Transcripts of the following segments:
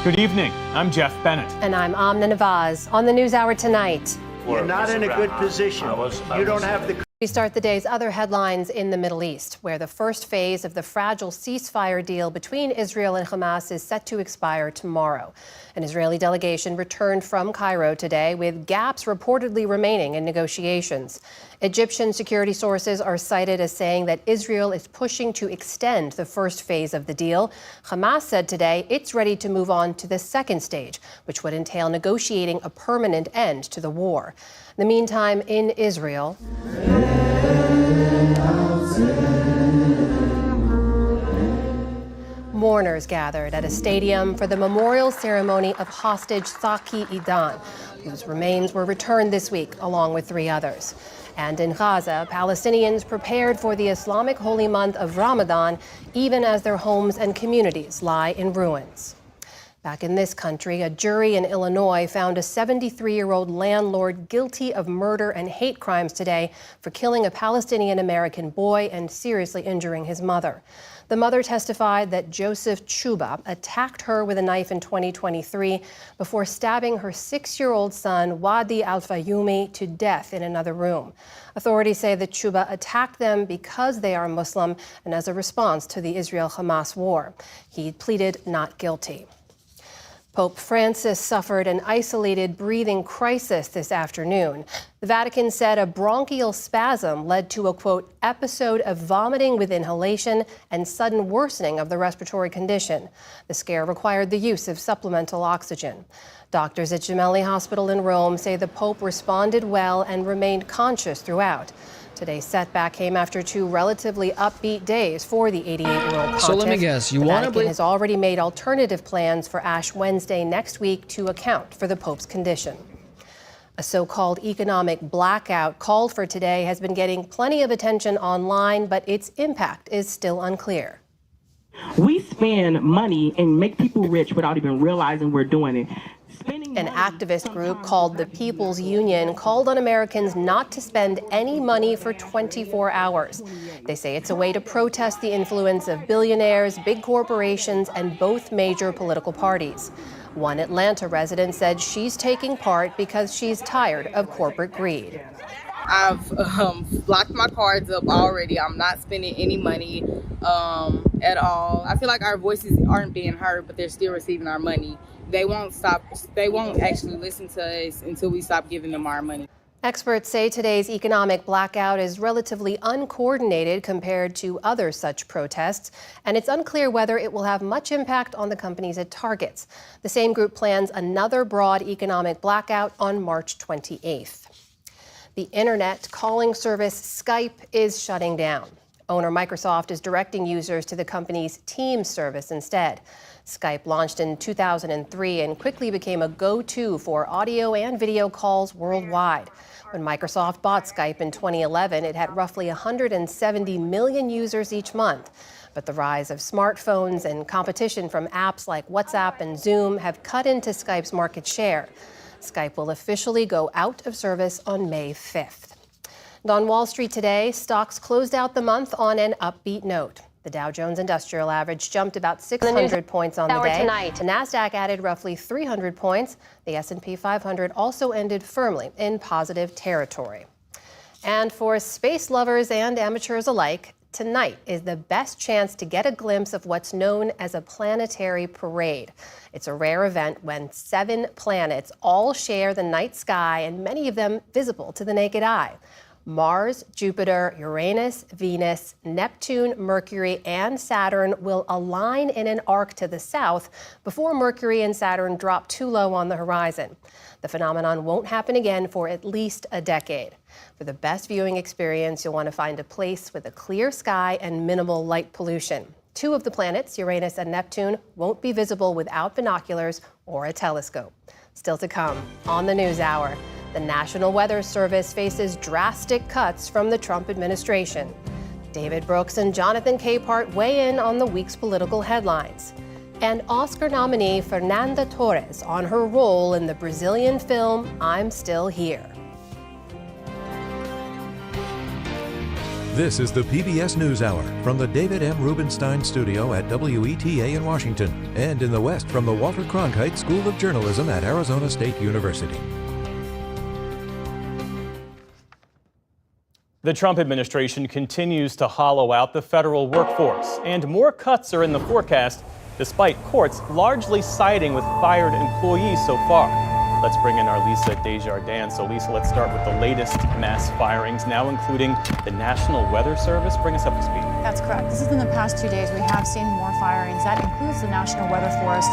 Good evening. I'm Jeff Bennett. And I'm Amna Nawaz. On the NewsHour tonight. You're not in a good position. You don't have the... We start the day's other headlines in the Middle East, where the first phase of the fragile ceasefire deal between Israel and Hamas is set to expire tomorrow. An Israeli delegation returned from Cairo today with gaps reportedly remaining in negotiations. Egyptian security sources are cited as saying that Israel is pushing to extend the first phase of the deal. Hamas said today it's ready to move on to the second stage, which would entail negotiating a permanent end to the war. In the meantime, in Israel, mourners gathered at a stadium for the memorial ceremony of hostage Saki Idan, whose remains were returned this week, along with 3 others. And in Gaza, Palestinians prepared for the Islamic holy month of Ramadan, even as their homes and communities lie in ruins. Back in this country, a jury in Illinois found a 73-year-old landlord guilty of murder and hate crimes today for killing a Palestinian-American boy and seriously injuring his mother. The mother testified that Joseph Chuba attacked her with a knife in 2023 before stabbing her 6-year-old son, Wadi Al-Fayumi, to death in another room. Authorities say that Chuba attacked them because they are Muslim and as a response to the Israel-Hamas war. He pleaded not guilty. Pope Francis suffered an isolated breathing crisis this afternoon. The Vatican said a bronchial spasm led to a, quote, episode of vomiting with inhalation and sudden worsening of the respiratory condition. The scare required the use of supplemental oxygen. Doctors at Gemelli Hospital in Rome say the Pope responded well and remained conscious throughout. Today's setback came after 2 relatively upbeat days for the 88-year-old pontiff. So let me guess, the Vatican has already made alternative plans for Ash Wednesday next week to account for the Pope's condition. A so-called economic blackout called for today has been getting plenty of attention online, but its impact is still unclear. We spend money and make people rich without even realizing we're doing it. An activist group called the People's Union called on Americans not to spend any money for 24 hours. They say it's a way to protest the influence of billionaires, big corporations, and both major political parties. One Atlanta resident said she's taking part because she's tired of corporate greed. I've locked my cards up already. I'm not spending any money at all. I feel like our voices aren't being heard, but they're still receiving our money. They won't stop. They won't actually listen to us until we stop giving them our money. Experts say today's economic blackout is relatively uncoordinated compared to other such protests, and it's unclear whether it will have much impact on the companies it targets. The same group plans another broad economic blackout on March 28th. The internet calling service Skype is shutting down. Owner Microsoft is directing users to the company's Teams service instead. Skype launched in 2003 and quickly became a go-to for audio and video calls worldwide. When Microsoft bought Skype in 2011, it had roughly 170 million users each month. But the rise of smartphones and competition from apps like WhatsApp and Zoom have cut into Skype's market share. Skype will officially go out of service on May 5th. And on Wall Street today, stocks closed out the month on an upbeat note. The Dow Jones Industrial Average jumped about 600 points on the day. Tonight. The Nasdaq added roughly 300 points. The S&P 500 also ended firmly in positive territory. And for space lovers and amateurs alike, tonight is the best chance to get a glimpse of what's known as a planetary parade. It's a rare event when 7 planets all share the night sky, and many of them visible to the naked eye. Mars, Jupiter, Uranus, Venus, Neptune, Mercury, and Saturn will align in an arc to the south before Mercury and Saturn drop too low on the horizon. The phenomenon won't happen again for at least a decade. For the best viewing experience, you'll want to find a place with a clear sky and minimal light pollution. 2 of the planets, Uranus and Neptune, won't be visible without binoculars or a telescope. Still to come on the NewsHour. The National Weather Service faces drastic cuts from the Trump administration. David Brooks and Jonathan Capehart weigh in on the week's political headlines. And Oscar nominee Fernanda Torres on her role in the Brazilian film I'm Still Here. This is the PBS NewsHour from the David M. Rubenstein Studio at WETA in Washington, and in the West from the Walter Cronkite School of Journalism at Arizona State University. The Trump administration continues to hollow out the federal workforce, and more cuts are in the forecast, despite courts largely siding with fired employees so far. Let's bring in our Lisa Desjardins. So Lisa, let's start with the latest mass firings, now including the National Weather Service. Bring us up to speed. That's correct. This is in the past 2 days. We have seen more firings. That includes the National Weather Service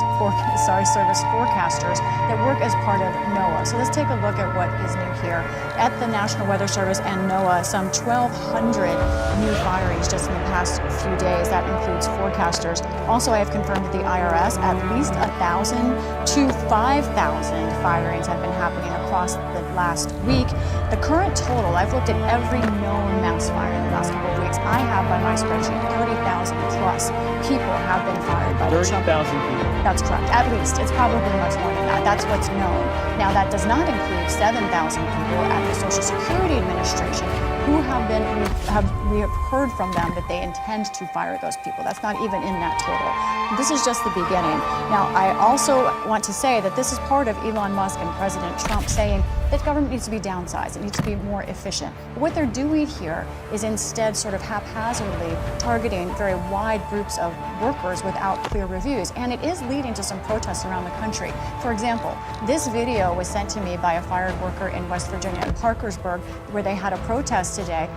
forecasters that work as part of NOAA. So let's take a look at what is new here. At the National Weather Service and NOAA, some 1,200 new firings just in the past few days. That includes forecasters. Also, I have confirmed that the IRS, at least 1,000 to 5,000 firings have been happening across the last week. The current total, I've looked at every known mass fire in the last couple of weeks. I have, by my spreadsheet, 30,000 plus people have been fired by the Trump. 30,000 people. That's correct. At least. It's probably much more than that. That's what's known. Now, that does not include 7,000 people at the Social Security Administration who we have heard from them that they intend to fire those people. That's not even in that total. This is just the beginning. Now, I also want to say that this is part of Elon Musk and President Trump saying that government needs to be downsized. It needs to be more efficient. But what they're doing here is instead sort of haphazardly targeting very wide groups of workers without clear reviews. And it is leading to some protests around the country. For example, this video was sent to me by a fired worker in West Virginia, in Parkersburg, where they had a protest today.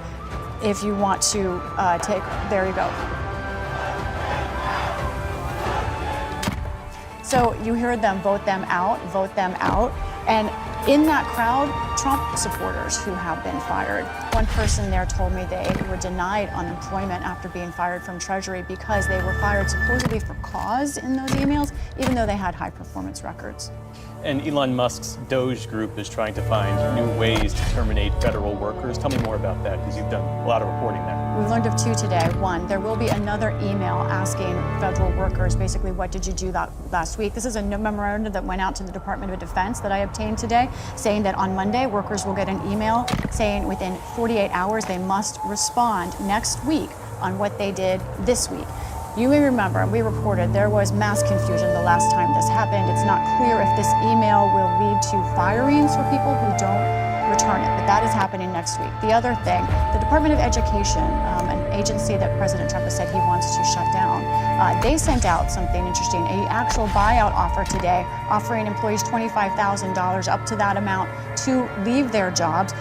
If you want to there you go. So you heard them vote them out. And in that crowd, Trump supporters who have been fired. One person there told me they were denied unemployment after being fired from Treasury because they were fired supposedly for cause in those emails, even though they had high performance records. And Elon Musk's Doge group is trying to find new ways to terminate federal workers. Tell me more about that, because you've done a lot of reporting there. We've learned of two today. One, there will be another email asking federal workers, basically, what did you do last week? This is a memorandum that went out to the Department of Defense that I obtained today, saying that on Monday, workers will get an email saying within 48 hours they must respond next week on what they did this week. You may remember, we reported there was mass confusion the last time this happened. It's not clear if this email will lead to firings for people who don't return it, but that is happening next week. The other thing, the Department of Education, an agency that President Trump has said he wants to shut down, they sent out something interesting, an actual buyout offer today, offering employees $25,000 up to that amount to leave their jobs.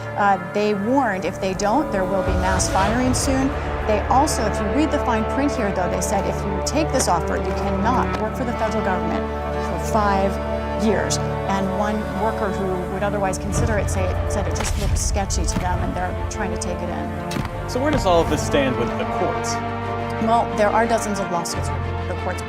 They warned if they don't, there will be mass firing soon. They also, if you read the fine print here, though, they said if you take this offer, you cannot work for the federal government for 5 years. And one worker who would otherwise consider it said it just looked sketchy to them, and they're trying to take it in. So where does all of this stand with the courts? Well, there are dozens of lawsuits with the courts.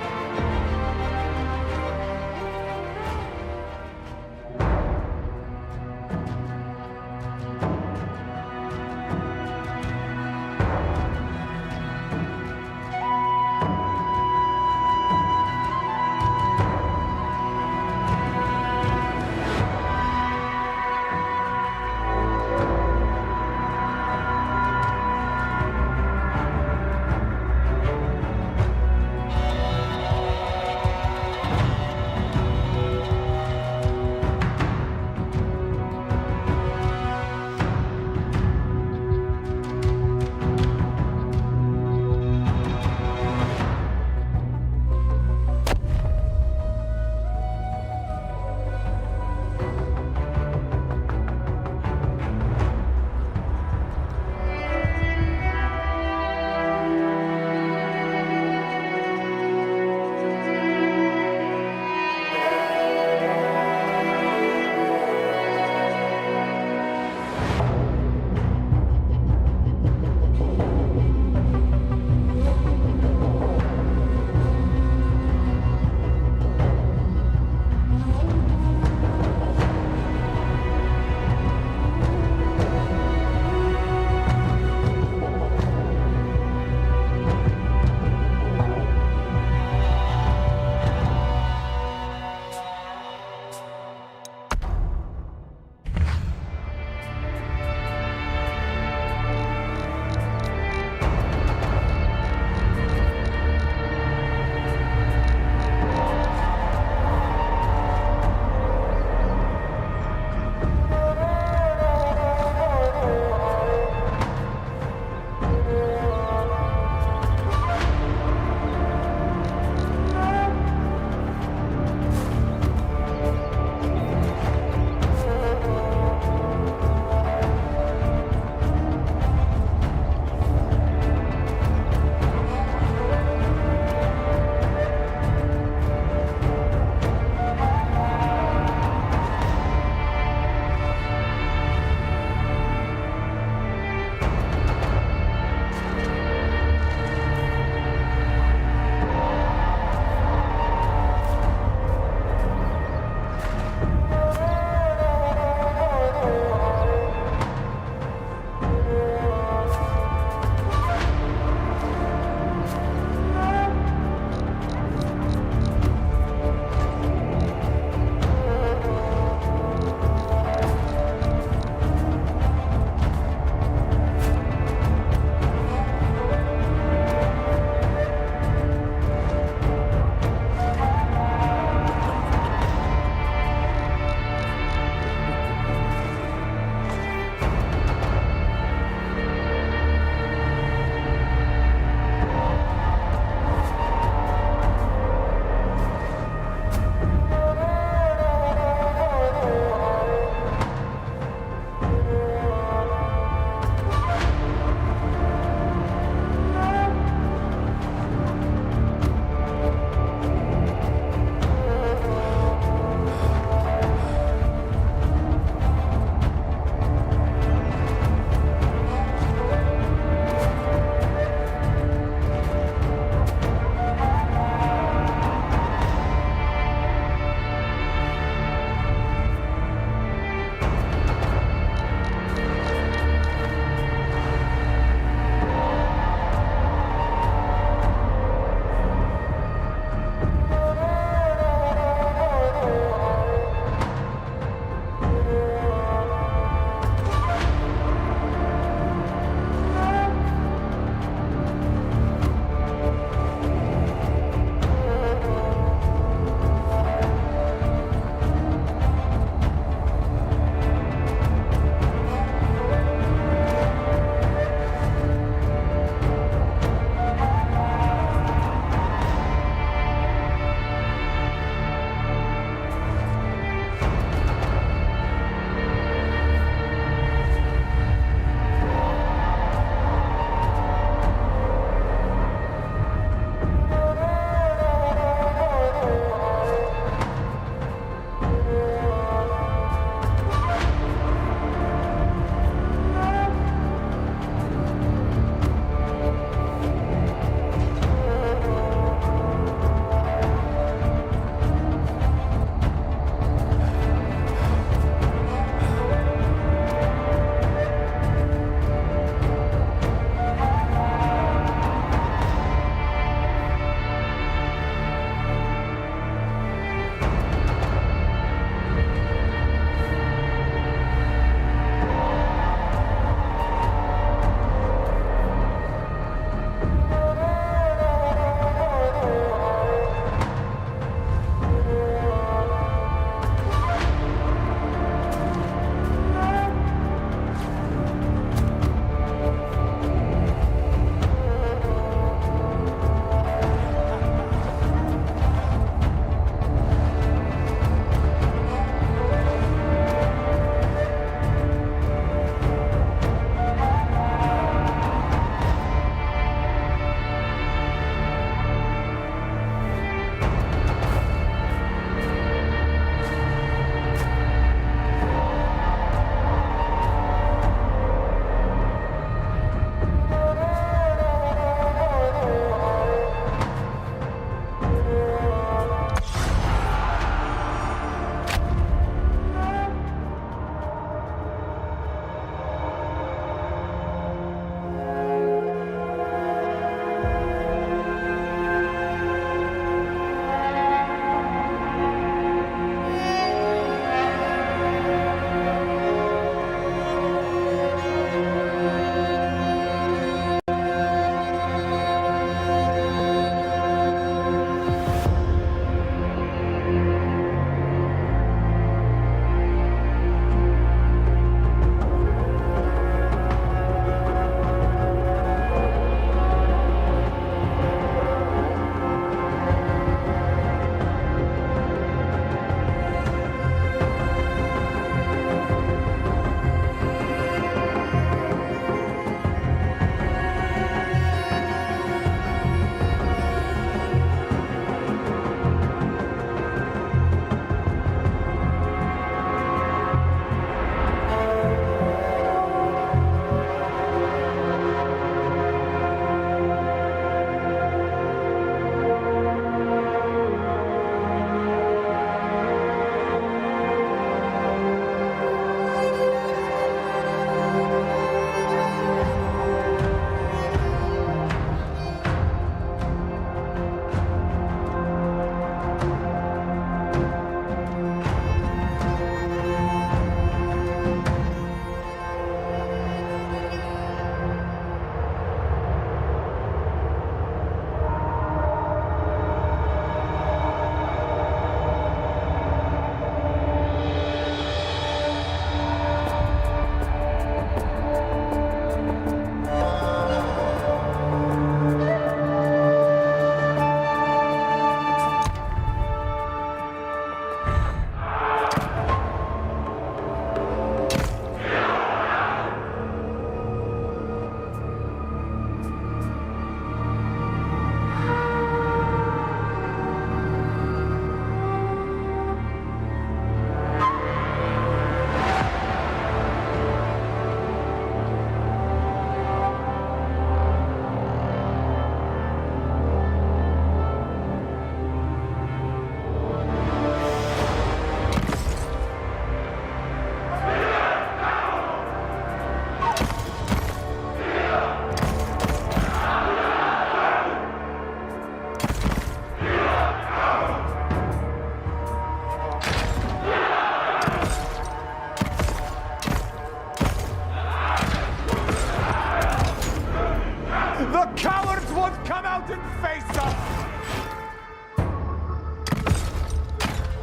face us!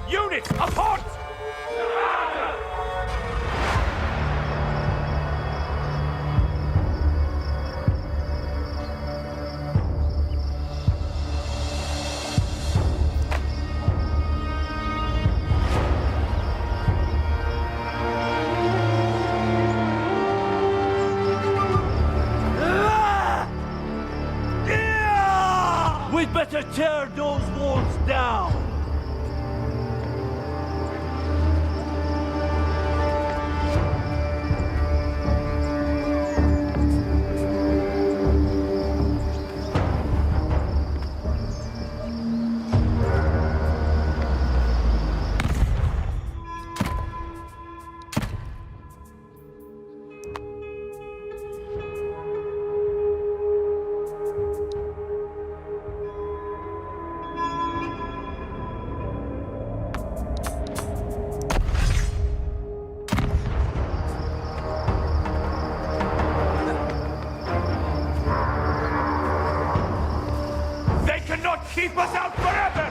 Units, apart! We'd better tear those walls down. Keep us out forever!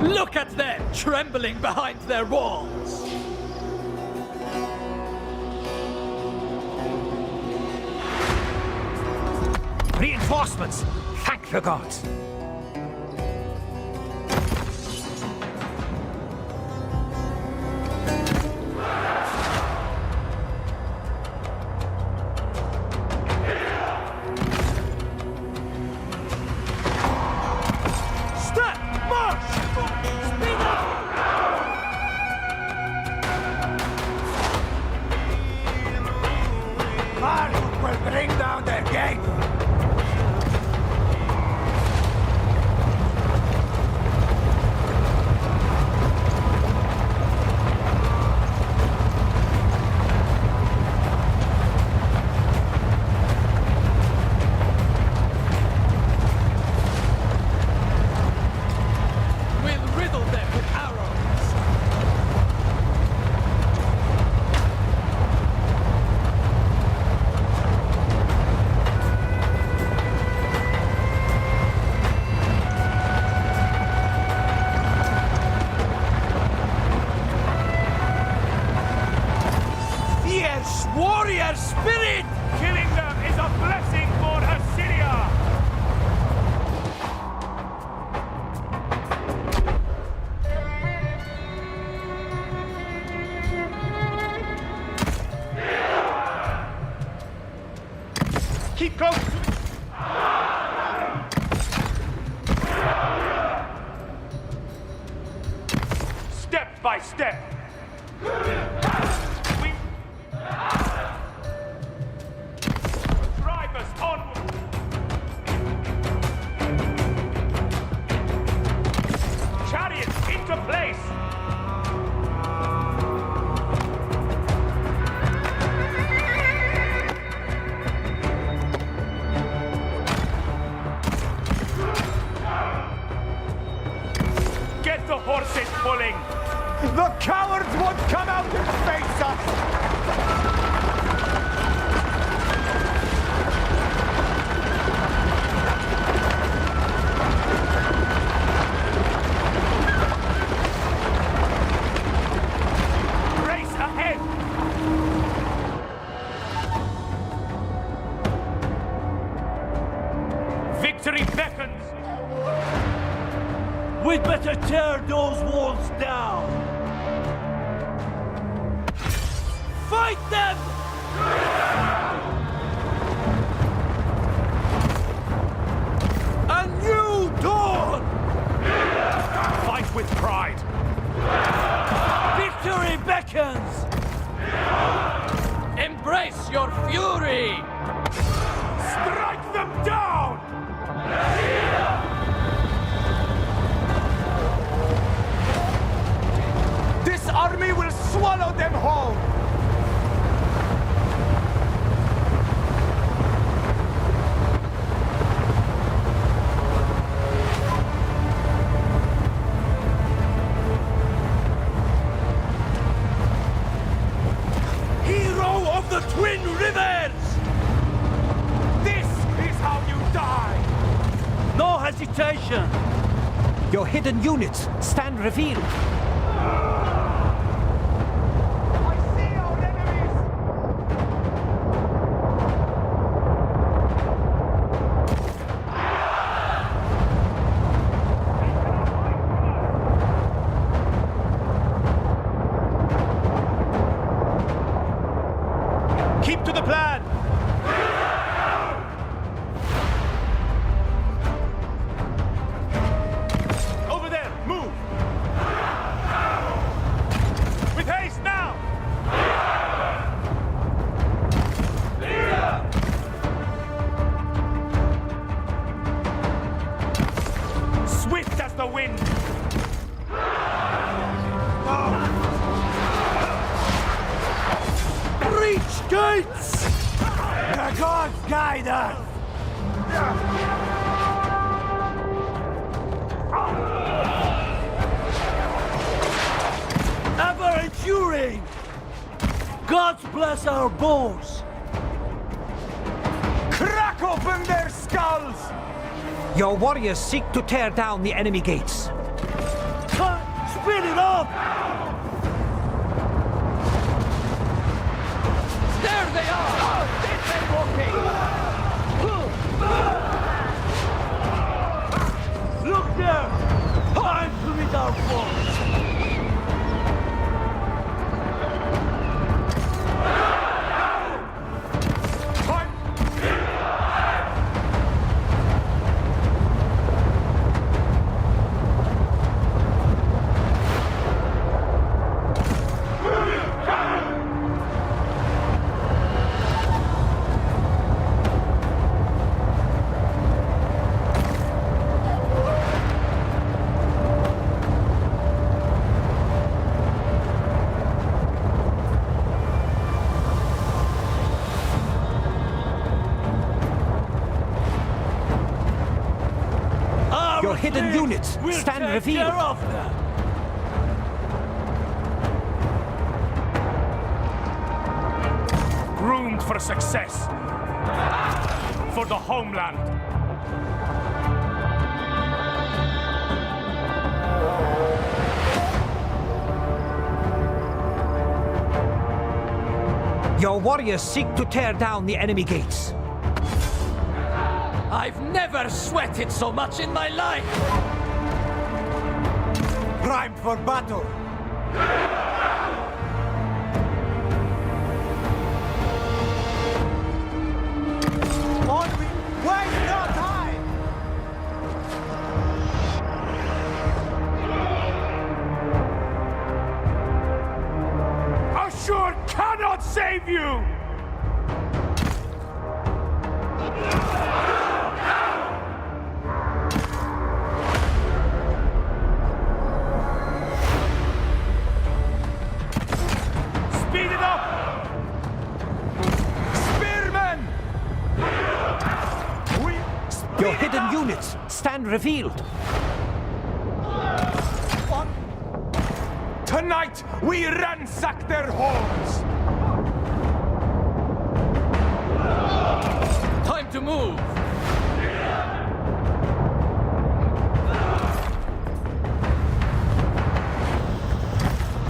Look at them, trembling behind their walls! Reinforcements! Thank the gods! Bring down their gate! We'll riddle them with arrows! Warrior spirit! Killing them is a blessing for Assyria! Keep close! Step by step! Drive us onward! Chariots into place! Get the horses pulling! The cowards won't come out and face us! Race ahead! Victory beckons! We'd better tear those walls down! seconds! Embrace your fury! Strike them down! This army will swallow them whole! Hero of the Twin Rivers! This is how you die! No hesitation! Your hidden units stand revealed. I see our enemies! Keep to the plan! Over there, move! With haste now! Swift as the wind! Breach gates! The gods guide us! Ever enduring! Gods bless our bows! Crack open their skulls! Your warriors seek to tear down the enemy gates. Spin it up! There they are! Look there! Time to meet our foes! Your hidden units stand revealed. Groomed for success. For the homeland. Your warriors seek to tear down the enemy gates. I've never sweated so much in my life! Primed for battle. On we waste no time! Ashur cannot save you! Speed it up! Spearmen! Your hidden units stand revealed. Tonight, we ransack their homes! Time to move!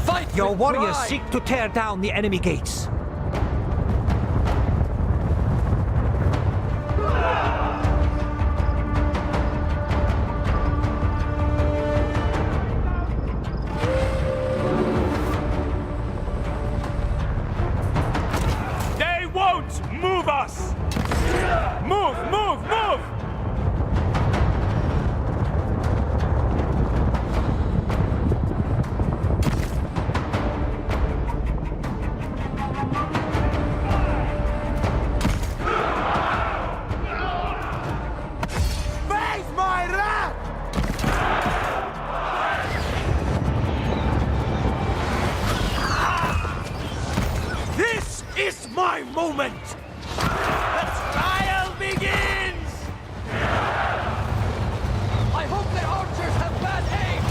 Fight Your with warriors pride. seek to tear down the enemy gates. They won't move us! Move, move, move! my moment! The trial begins! I hope the archers have bad aim!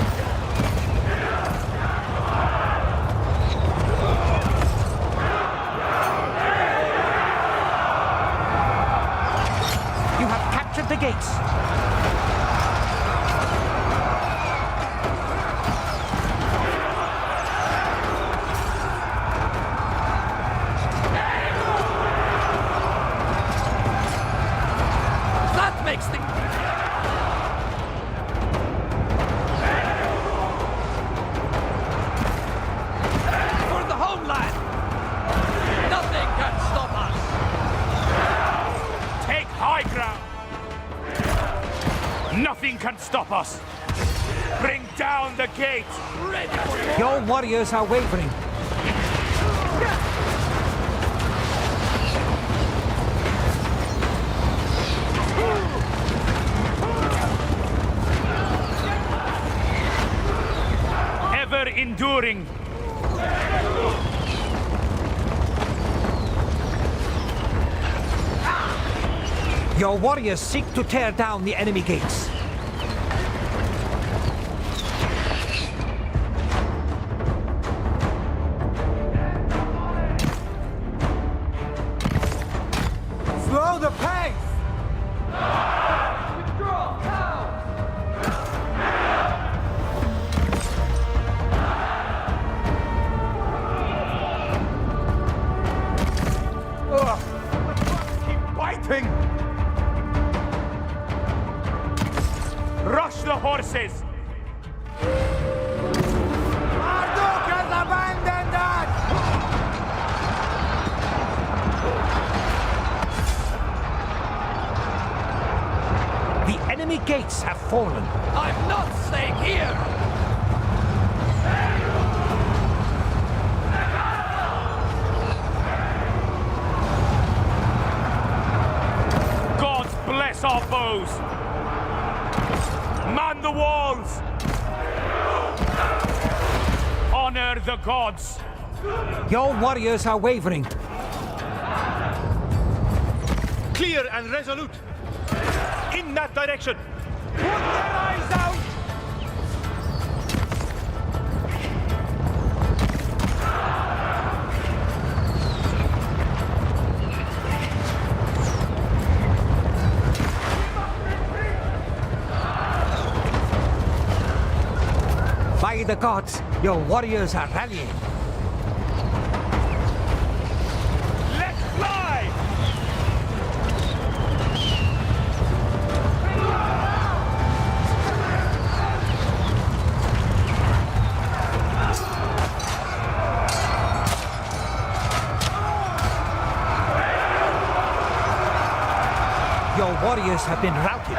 You have captured the gates. That makes the... For the homeland! Nothing can stop us! Take high ground! Nothing can stop us! Bring down the gate! Ready for more! Your warriors are wavering. Ever enduring! Your warriors seek to tear down the enemy gates. Slow the pace! Ugh. Keep biting! Rush the horses! Marduk has abandoned us! The enemy gates have fallen. I'm not staying here! God bless our foes! Man the walls! Honor the gods! Your warriors are wavering. Clear and resolute! In that direction! Put their eyes out! By the gods, your warriors are rallying. Let's fly! Your warriors have been routed.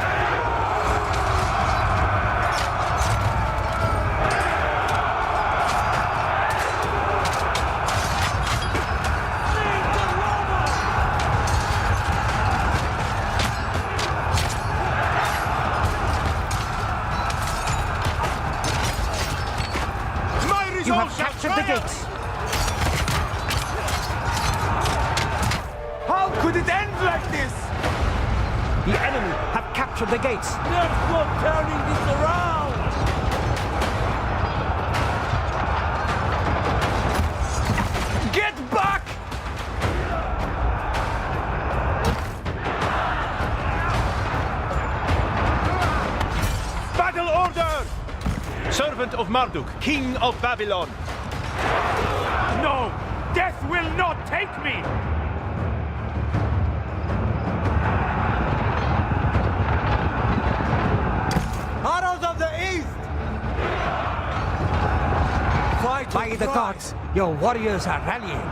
You have captured the gates. How could it end like this? The enemy have captured the gates. There's no turning this around! Get back! Battle order! Servant of Marduk, king of Babylon. No! Death will not take me! Arrows of the East! Fight By the gods, your warriors are rallying.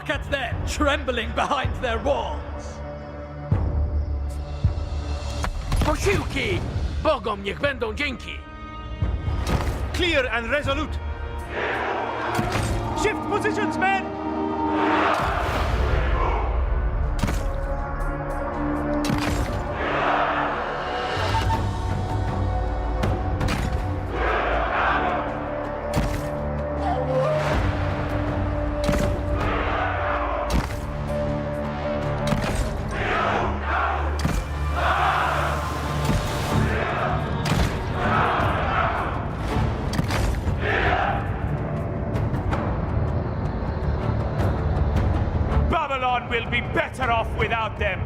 Look at them, trembling behind their walls. Posiłki! Bogom niech będą dzięki! Clear and resolute! Shift positions, men! Babylon will be better off without them.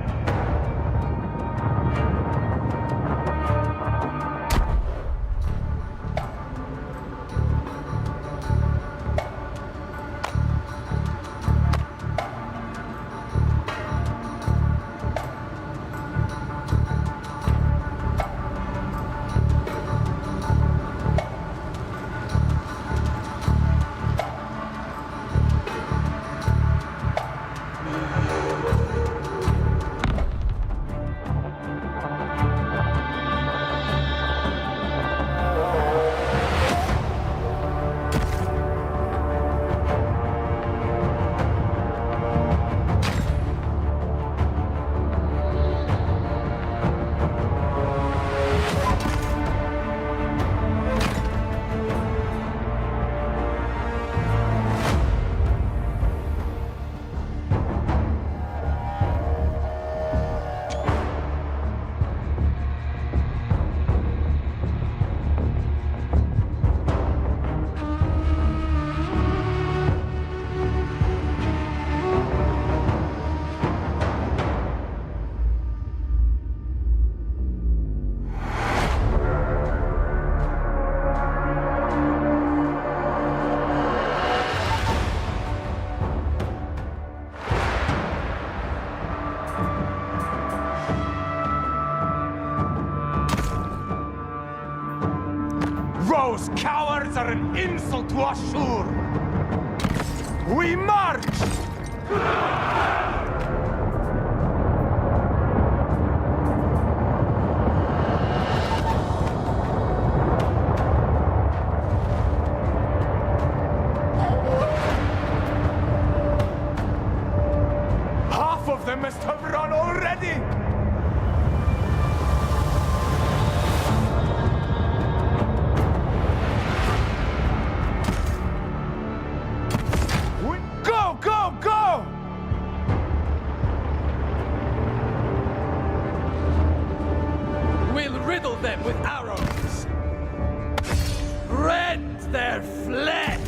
Those cowards are an insult to Ashur! We march! Half of them must have run already! Go, go, go! We'll riddle them with arrows. Rend their flesh.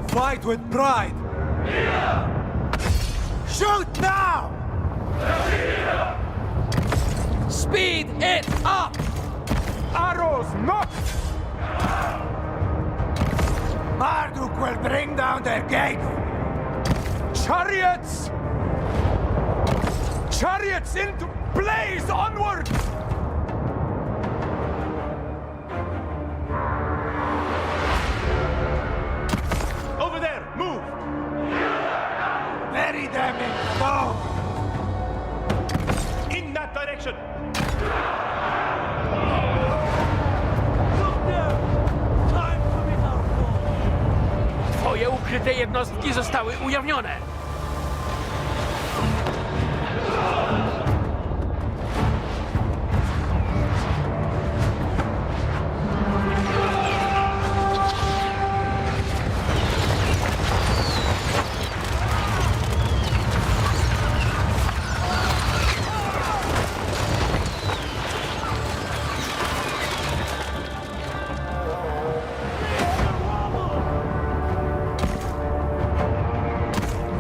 Fight with pride! Shoot now! Speed it up! Arrows not! Marduk will bring down their gate! Chariots! Chariots into blaze onward! Over there, move! Bury them in foam! In that direction! Twoje ukryte jednostki zostały ujawnione!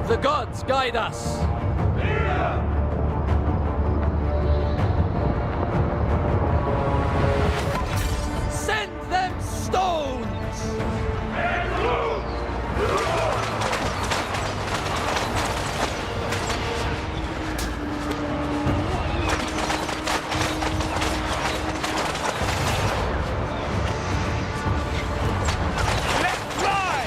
The gods guide us. Send them stones. Let's fly!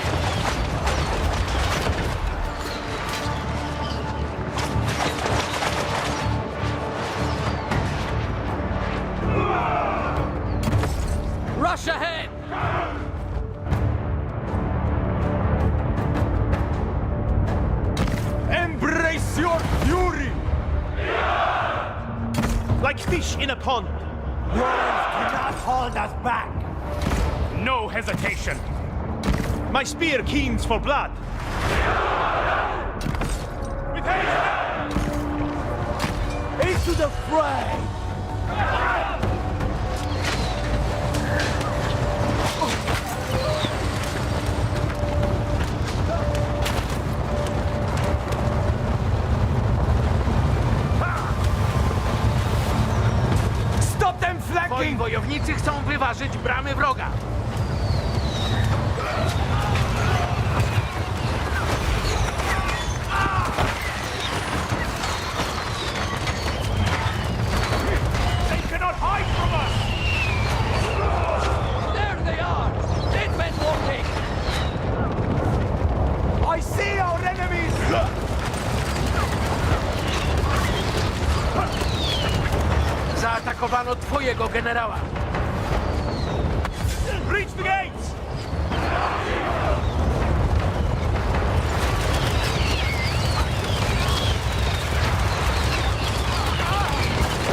Rush ahead! Embrace your fury! Like fish in a pond. Walls cannot hold us back. No hesitation. My spear keens for blood. With haste! Into the fray. Stop them Twoi flanking! wojownicy chcą wyważyć bramy wroga. They cannot hide from us! There they are! Dead men walking! I see our enemies! Zaatakowano twojego generała. Reach the gates!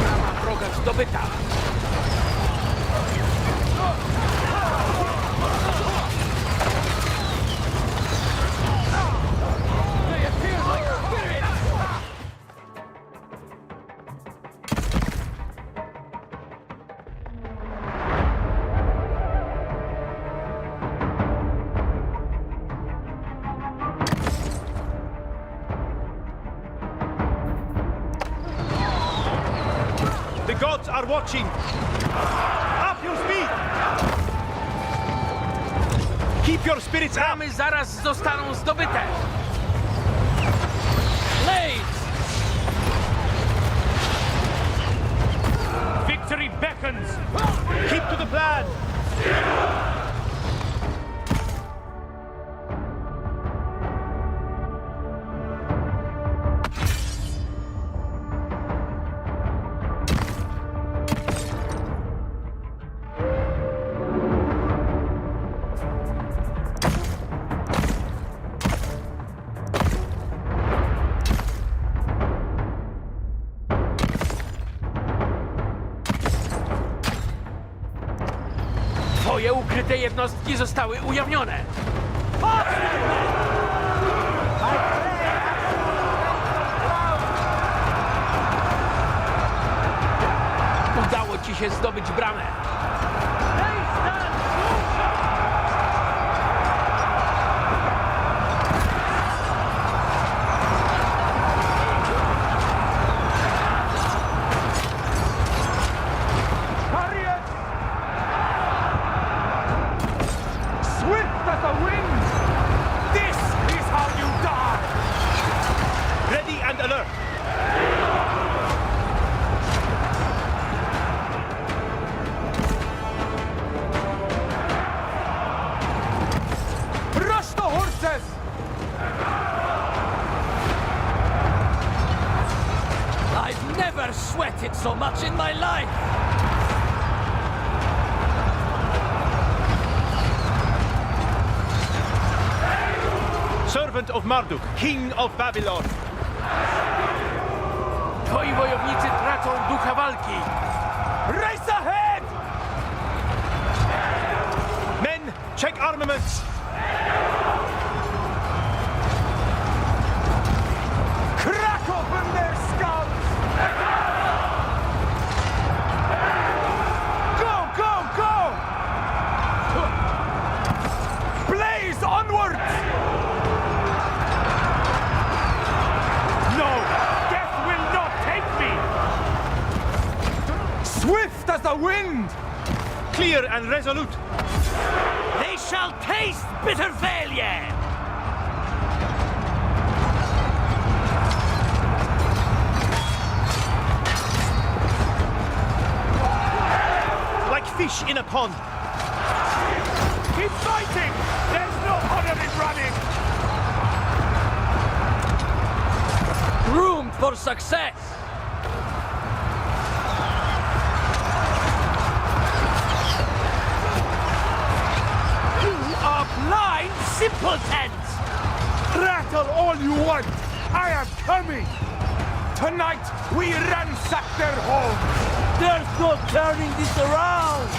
Brama wroga zdobyta. They appear like spirits! The gods are watching. Up your speed! Keep your spirits up! Bramy zaraz zostaną zdobyte! Blades! Victory beckons! Keep to the plan! Twoje ukryte jednostki zostały ujawnione. Udało ci się zdobyć bramę. Harriet! Swift as the wind! This is how you die! Ready and alert. Rush the horses! I've never sweated so much in my life! Servant of Marduk, king of Babylon. Twoi wojownicy tracą ducha walki. Race ahead! Men, check armaments. Crack open their skulls! Go, go, go! Blaze onwards! No, death will not take me. Swift as the wind! Clear and resolute. They shall taste bitter failure! Like fish in a pond. Keep fighting! There's no honor in running! Groomed for success! impotence! Rattle all you want! I am coming! Tonight, we ransack their homes! There's no turning this around!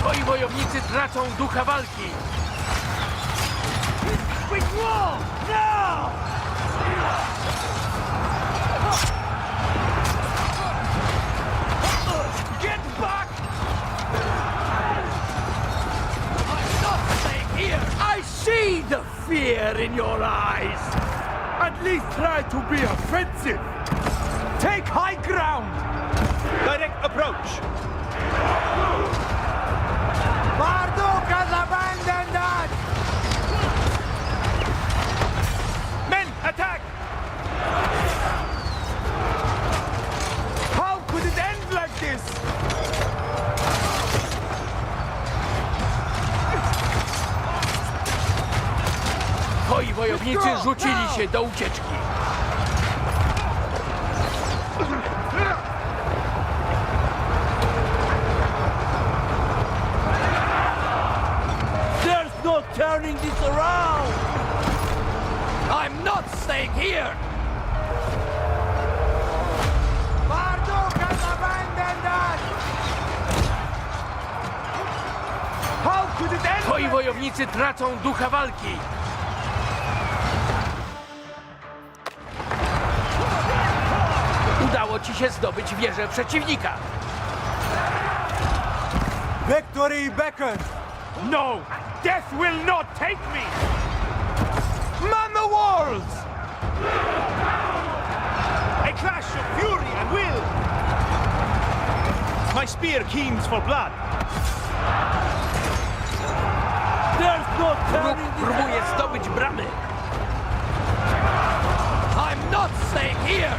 Twoi wojownicy tracą ducha walki. Withdraw! Now! Get back! I'm not staying here! I see the fear in your eyes! At least try to be offensive! Take high ground! Direct approach. Marduk has abandoned us! Men, attack! How could it end like this? Twoi wojownicy rzucili się do ucieczki. There's no turning this around! I'm not staying here! Marduk has abandoned us! How could it end Twoi like wojownicy tracą ducha walki. Udało ci się zdobyć wieżę przeciwnika. Victory beckons! No! Death will not take me! Man the walls! A clash of fury and will. My spear keens for blood. There's no Wróg turning this próbuje around! zdobyć bramy. I'm not staying here!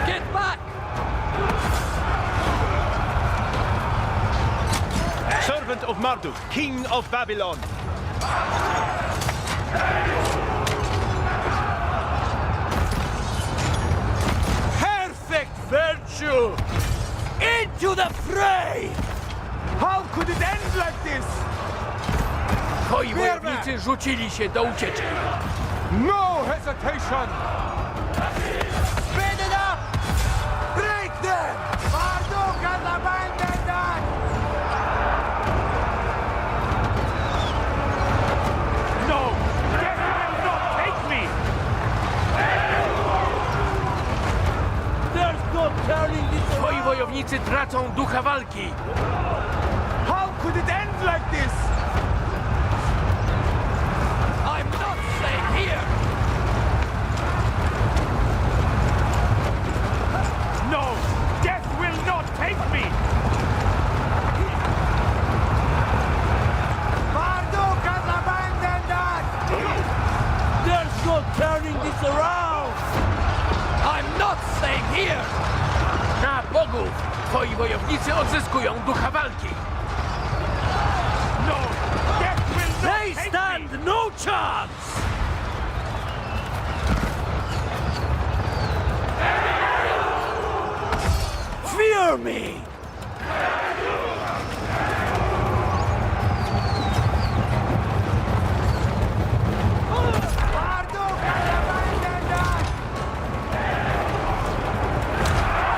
Get back! Servant of Marduk, king of Babylon. Perfect virtue! Into the fray! How could it end like this? Twoi wojownicy rzucili się do ucieczki. No hesitation! Speed it up! Break them! Marduk has abandoned us! No! Death will not take me! There's no turning this Twoi around! wojownicy tracą ducha walki. How could it end like this? I'm not staying here! No! Death will not take me! Marduk has abandoned us! There's no turning this around! I'm not staying here! Na bogów! Twoi wojownicy odzyskują ducha walki. No! Death will not They take stand me! no chance! Fear me! Marduk has abandoned us!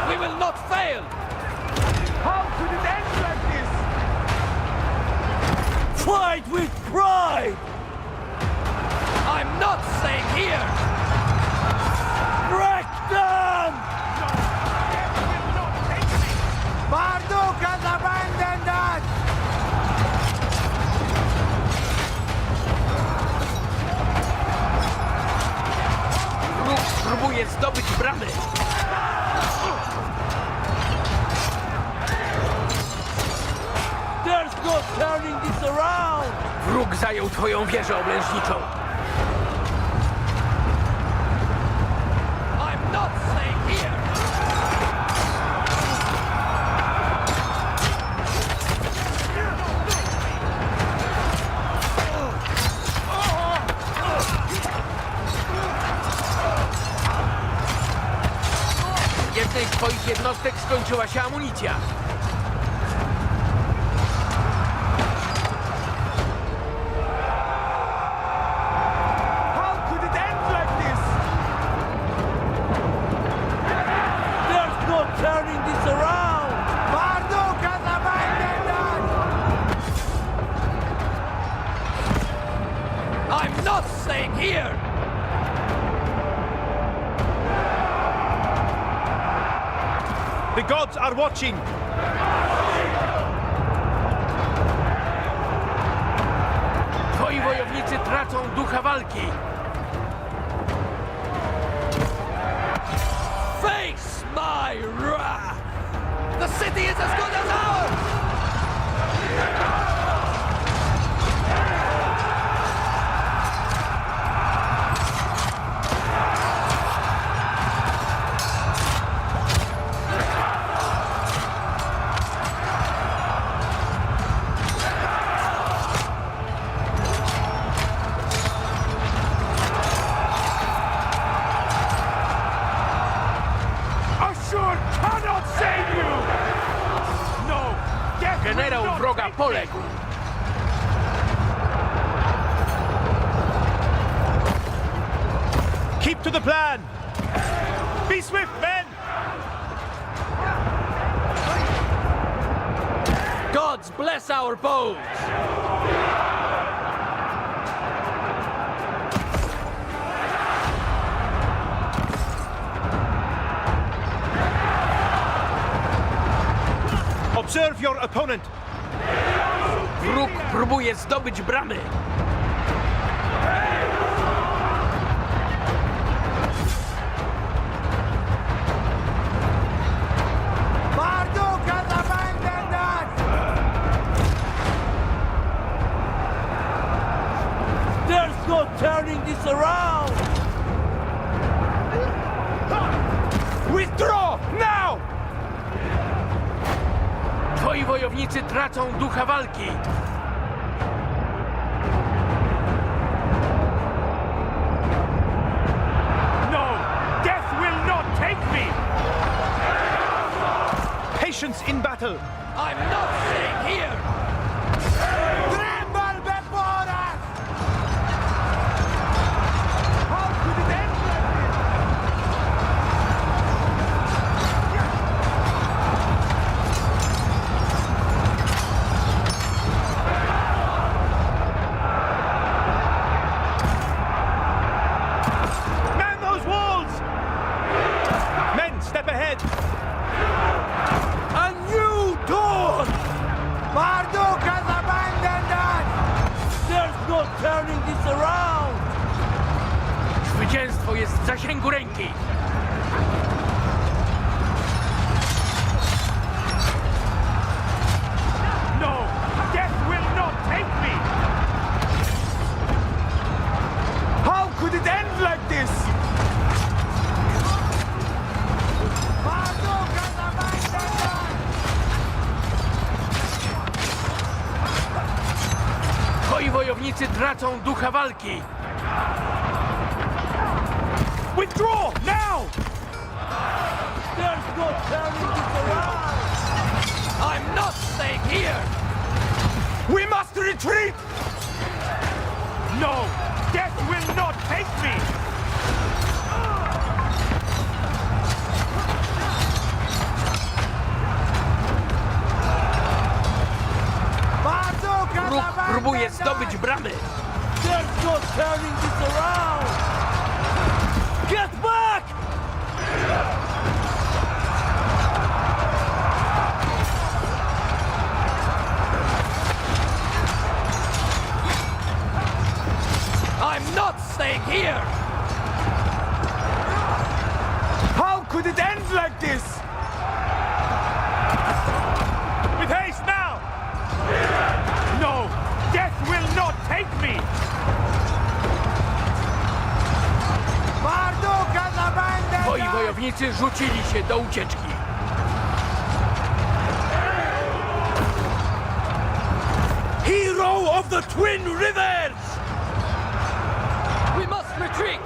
We will not fail! How could it end like this? Fight with pride! I'm not staying here! Break them! Death will not take me! Marduk has abandoned us! Wróg próbuje zdobyć bramy. There's no turning this around! Wróg zajął twoją wieżę oblężniczą. I'm not staying here! twoich jednostek skończyła się amunicja. How could it end like this? There's no turning this around! Marduk has abandoned us! I'm not staying here! The gods are watching! Twoi wojownicy tracą ducha walki! Face my wrath! The city is as good as ours! Ashur cannot save you! No! Death will Generał not wroga take me! poległ! Keep to the plan! Be swift, men! Gods bless our bows! Observe your opponent! Wróg próbuje zdobyć bramy! Marduk has abandoned us! There's no turning this around! Withdraw! Now! Twoi wojownicy tracą ducha walki! No! Death will not take me! Patience in battle! I'm not staying here! Tremble before us! How could it end like this? Man those walls! Men, step ahead! A new dawn! Marduk has abandoned us! There's no turning this around! Zwycięstwo jest w zasięgu ręki! No! Death will not take me! How could it end like this? Marduk has abandoned us! Twoi wojownicy tracą ducha walki! Withdraw! Now! There's no turning this around! I'm not staying here! We must retreat! No! Death will not take me! Marduk has Wróg próbuje abandoned zdobyć us! bramy! There's no turning this around! Get back! I'm not staying here! How could it end like this? With haste now! No! Death will not take me! Marduk has abandoned Twoi us! wojownicy rzucili się do ucieczki. Hero of the Twin Rivers! We must retreat!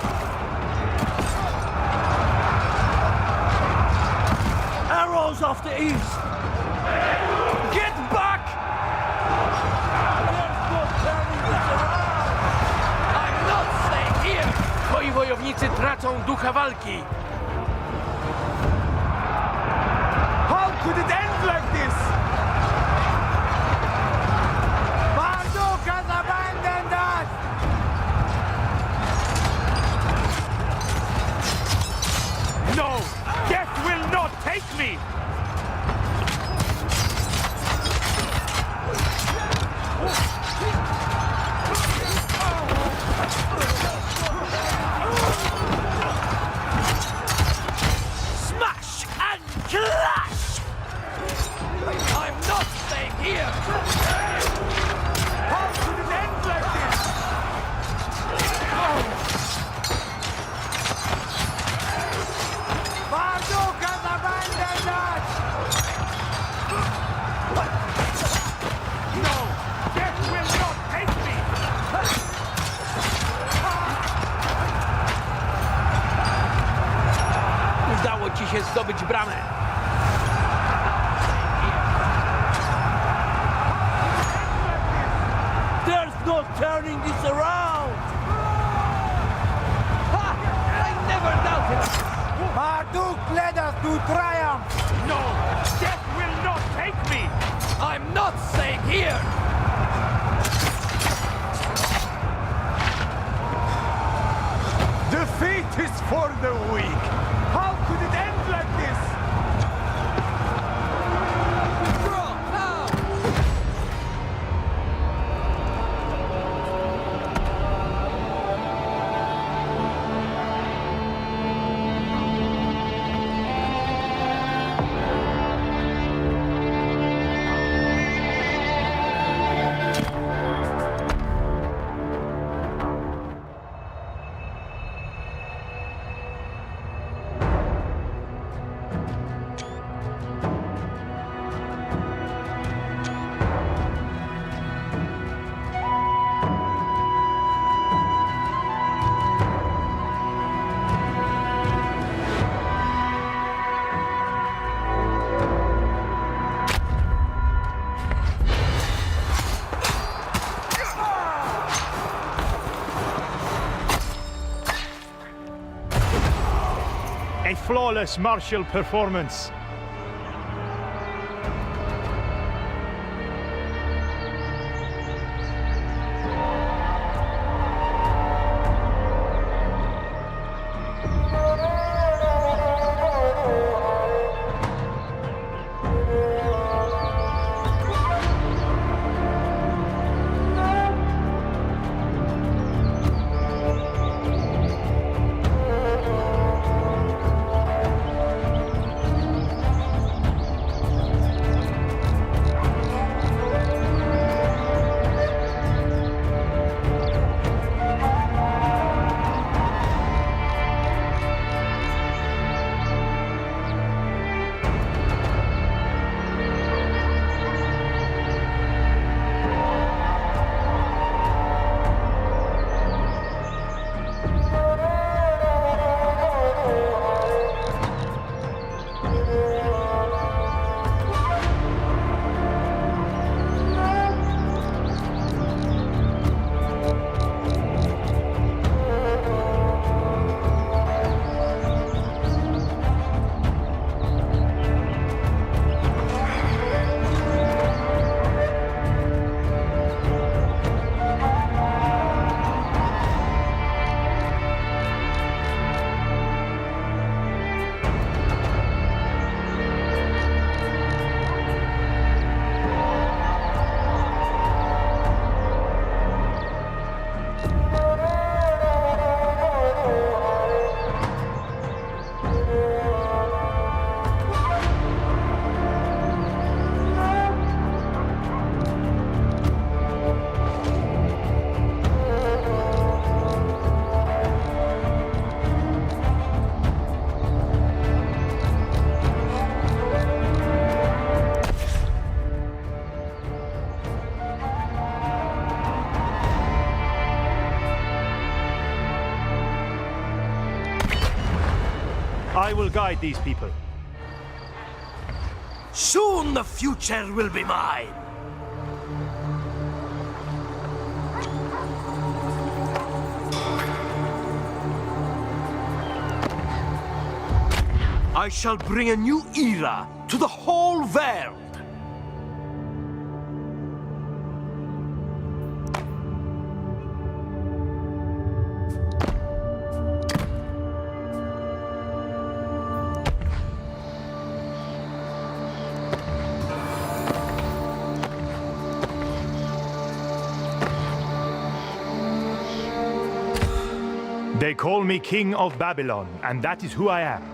the east. Get back! There's no turning this around. I'm not staying here. Twoi wojownicy tracą ducha walki. How could it end like this? Marduk has abandoned us! No! Death will not take me! Smash and clash! I'm not staying here. How could it end like this? Marduk has abandoned us! No! Death will not take me! Udało ci się zdobyć bramę. There's no turning this around. Ha! I never doubted. Marduk led us to triumph! No! Death will not take me! I'm not staying here. Defeat is for the weak! How could it end like this? Draw now. A flawless martial performance. I will guide these people. Soon the future will be mine. I shall bring a new era to the whole world. They call me King of Babylon, and that is who I am.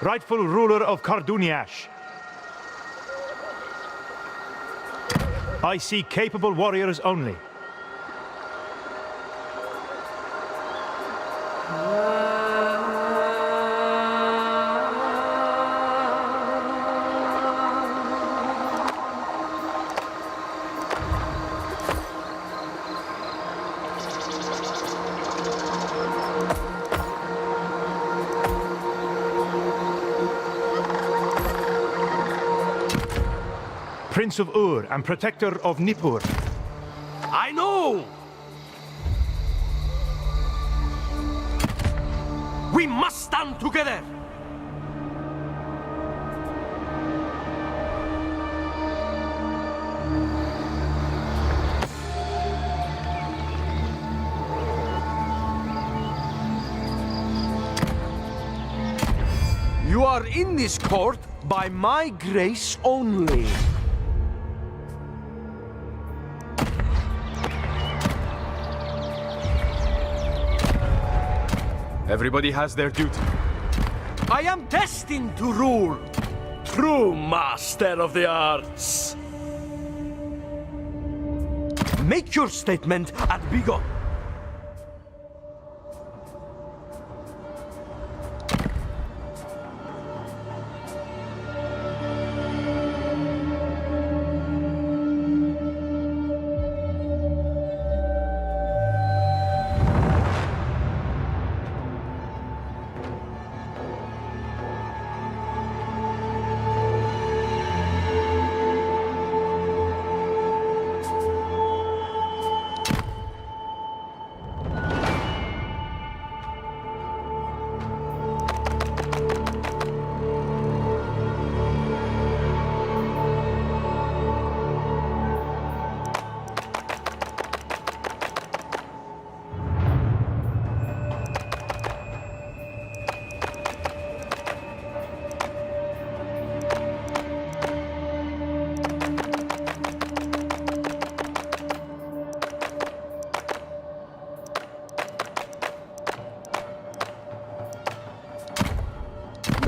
Rightful ruler of Karduniash. I seek capable warriors only. Prince of Ur and protector of Nippur. I know! We must stand together! You are in this court by my grace only. Everybody has their duty. I am destined to rule. True master of the arts. Make your statement and be gone.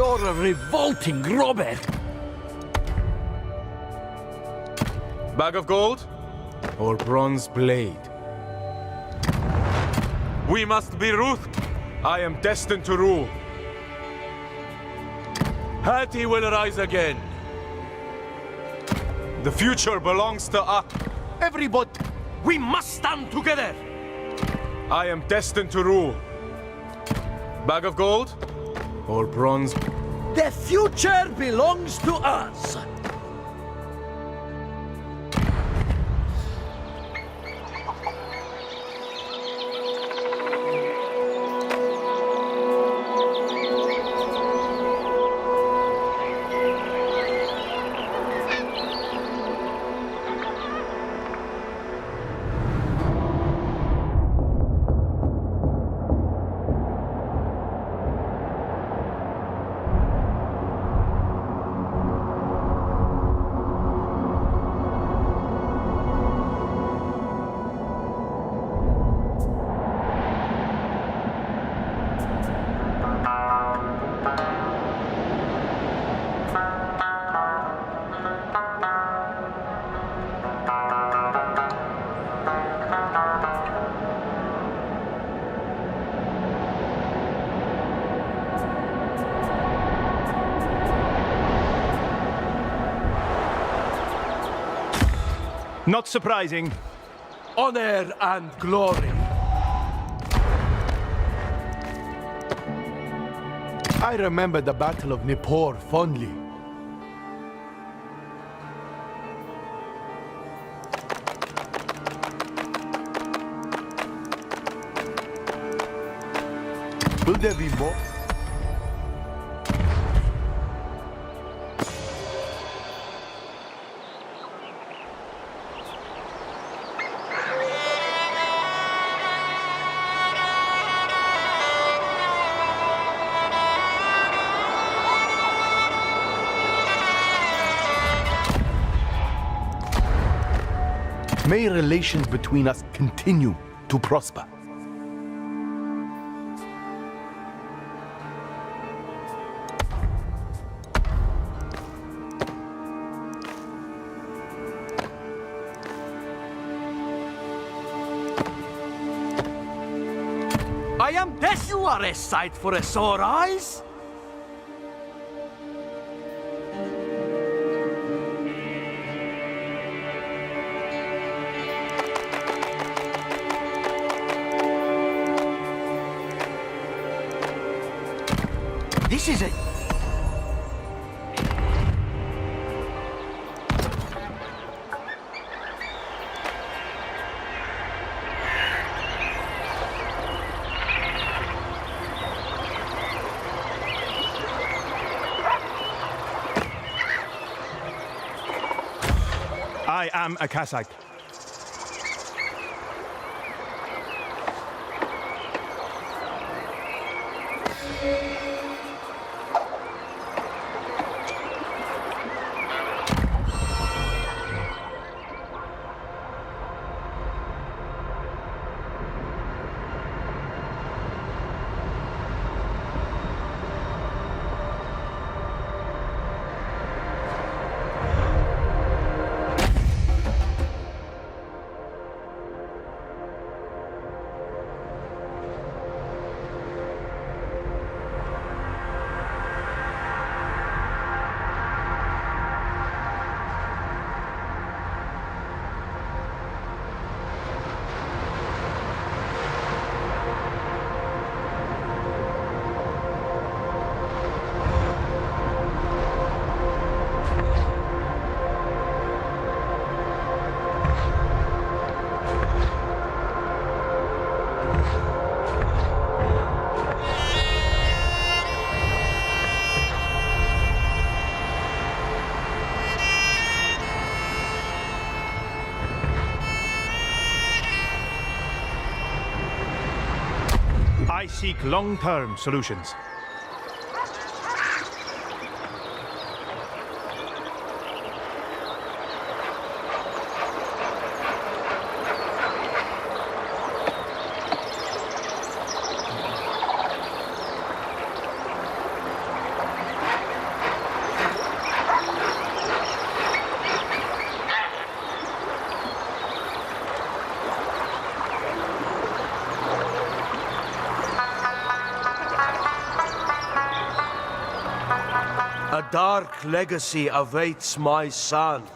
You're a revolting robber. Bag of gold or bronze blade? We must be ruthless. I am destined to rule. Hati will rise again. The future belongs to us. Everybody, we must stand together. I am destined to rule. Bag of gold or bronze? The future belongs to us. Not surprising. Honor and glory. I remember the Battle of Nippur fondly. Will there be more? May relations between us continue to prosper. I am death. You are a sight for a sore eyes. This is it. I am a Kassite. I seek long-term solutions. A dark legacy awaits my sons.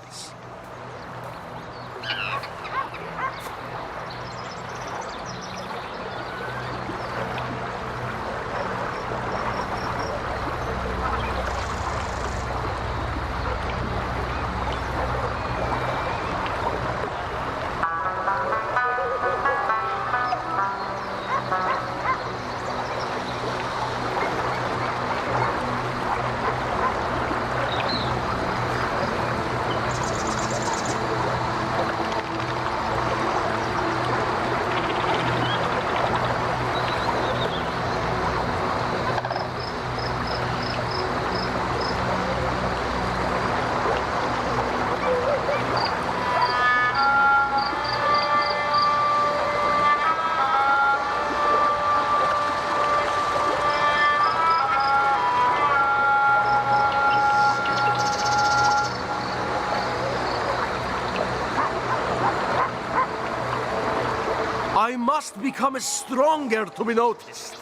I must become stronger to be noticed.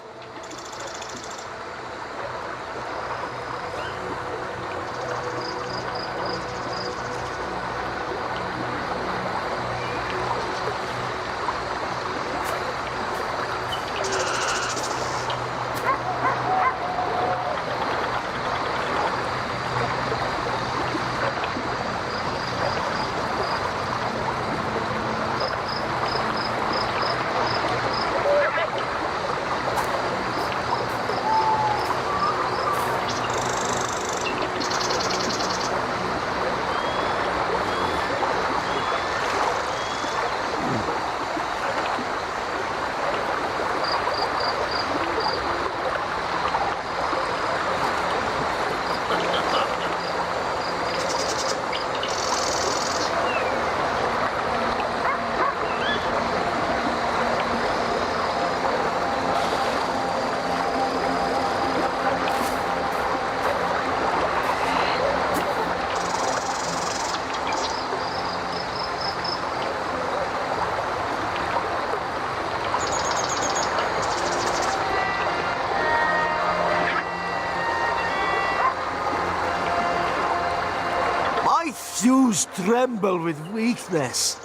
Thews tremble with weakness.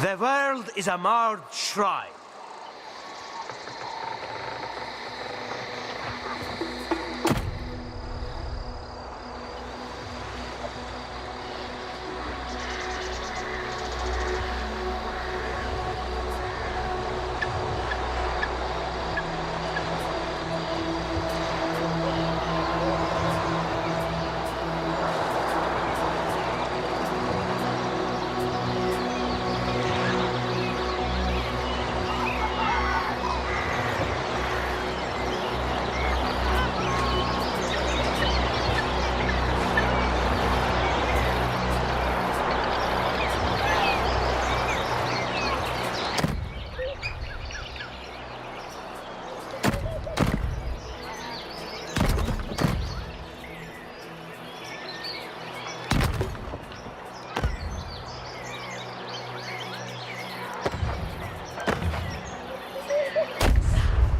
The world is a marred shrine.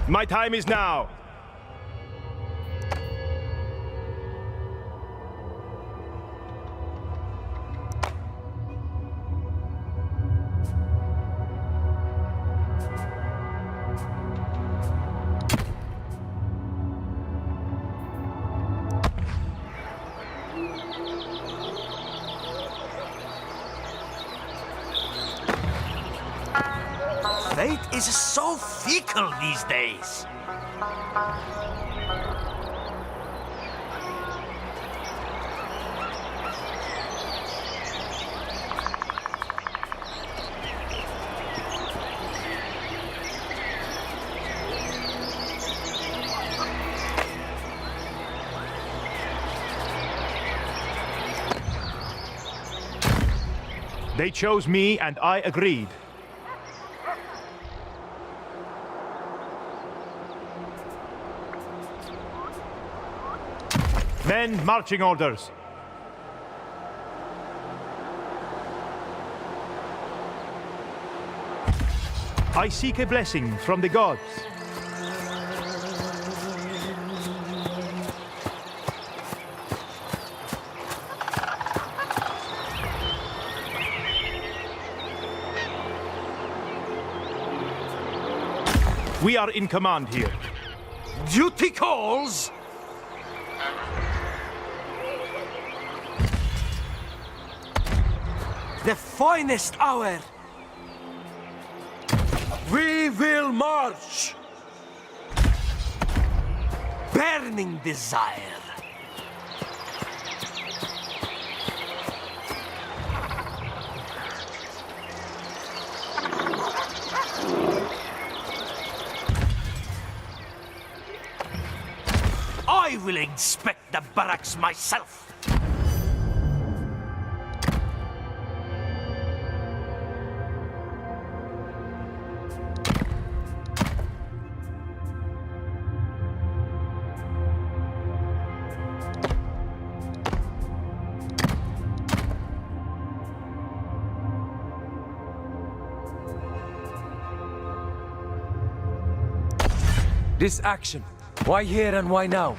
My time is now. is so fickle these days. They chose me and I agreed. Men, marching orders. I seek a blessing from the gods. We are in command here. Duty calls. The finest hour. We will march. Burning desire. I will inspect the barracks myself. This action, why here and why now?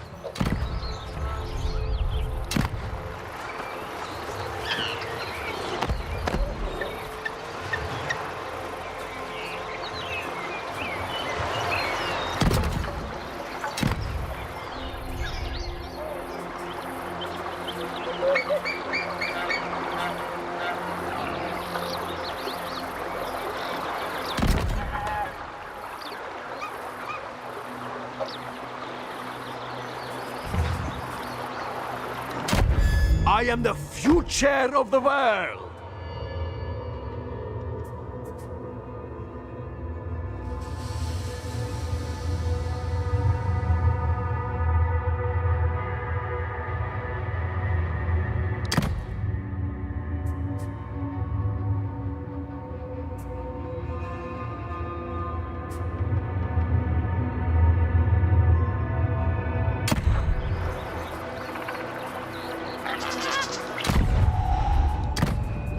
I am the future of the world.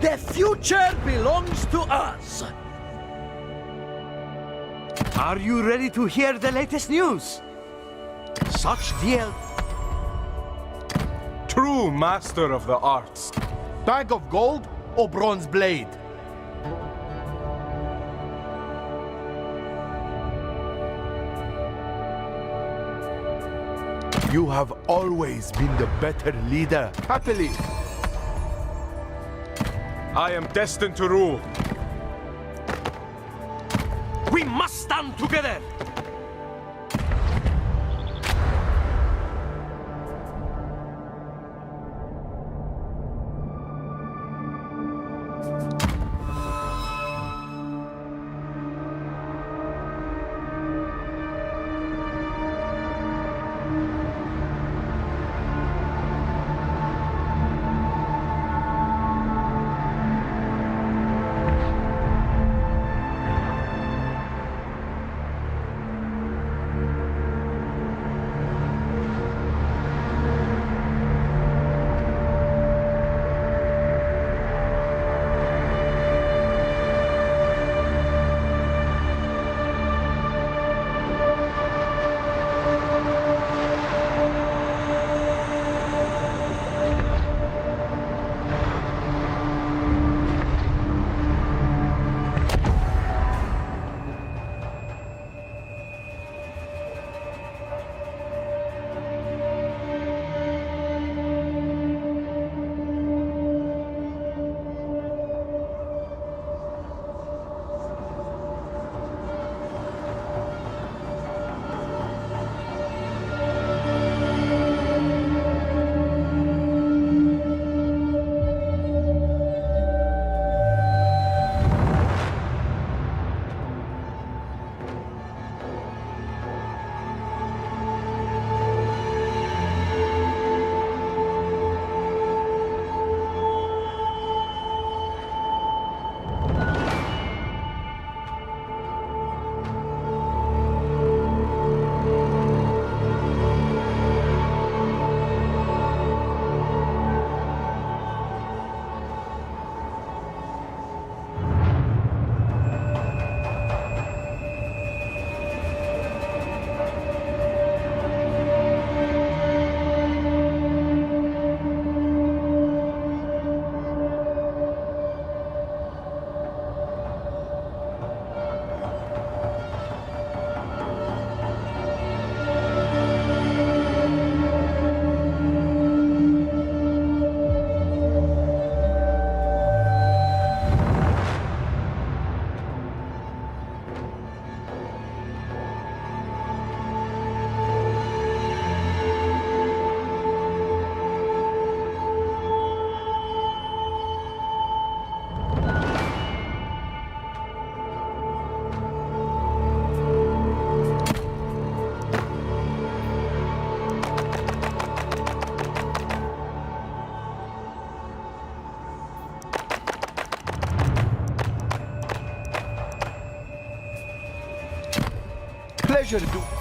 The future belongs to us. Are you ready to hear the latest news? Such deal. True master of the arts. Bag of gold or bronze blade? You have always been the better leader. Happily. I am destined to rule. We must stand together. pleasure to...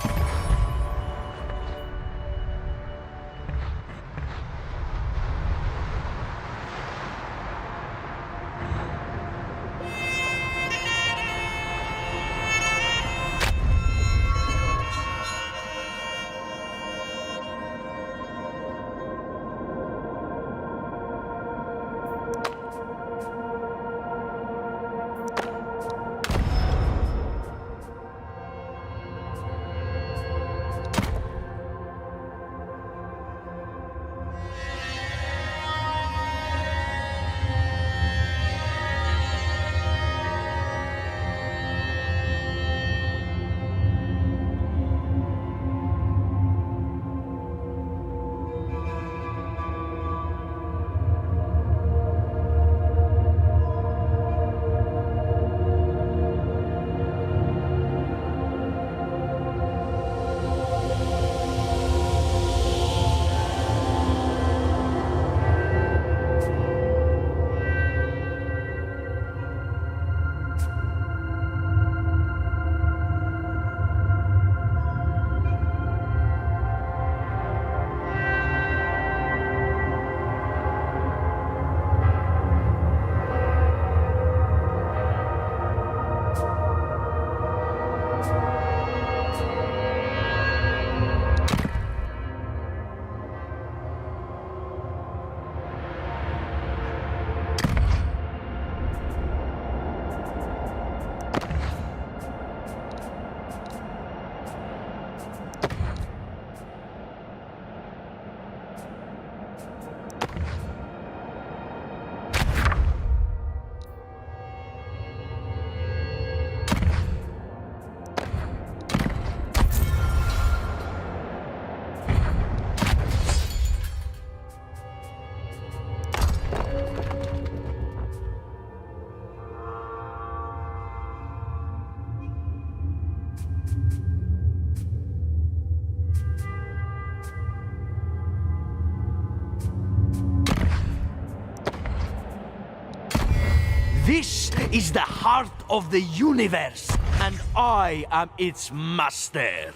This is the heart of the universe, and I am its master.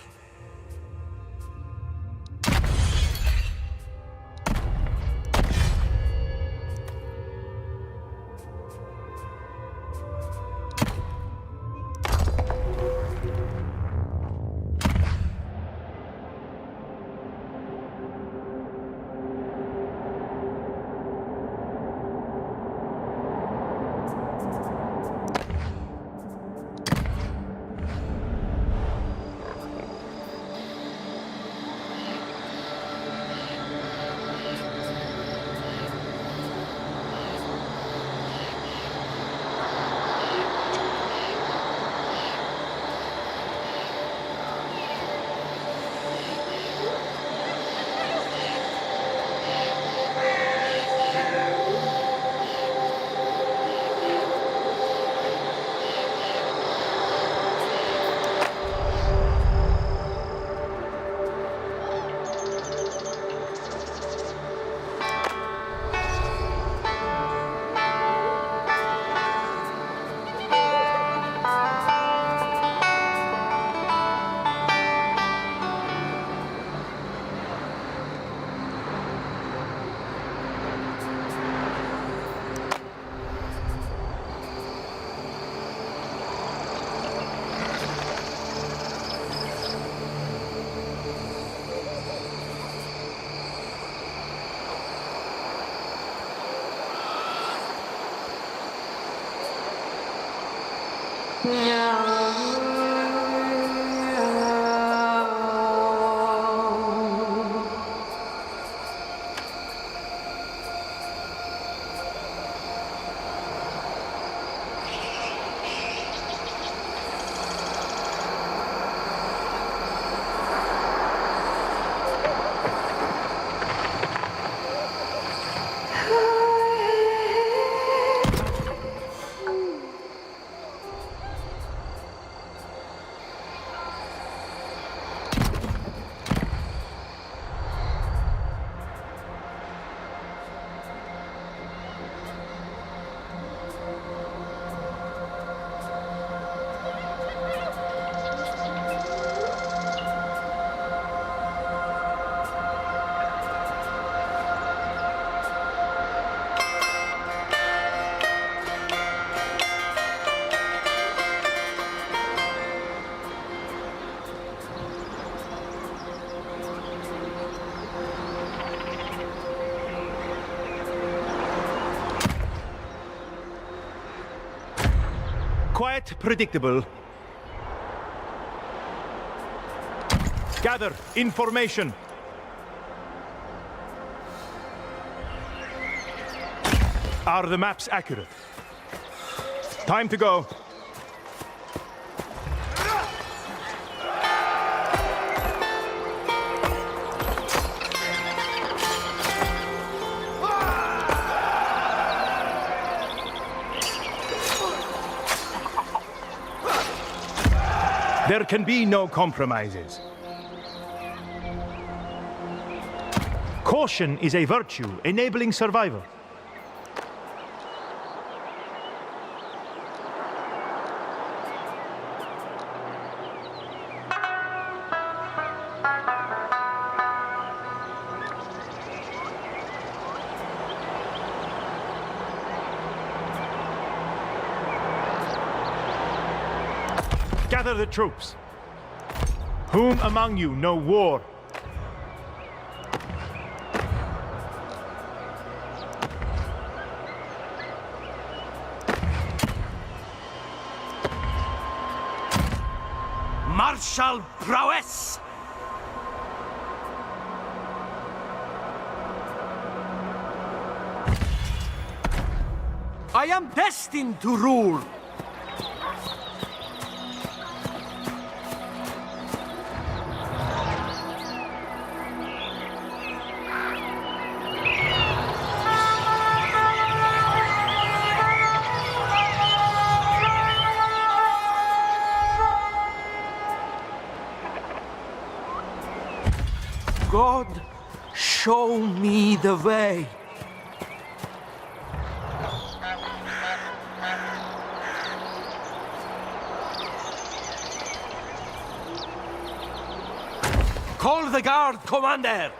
quite predictable. Gather information. Are the maps accurate? Time to go. There can be no compromises. Caution is a virtue enabling survival. Gather the troops. Whom among you know war? Martial prowess! I am destined to rule! God, show me the way. Call the guard, Commander!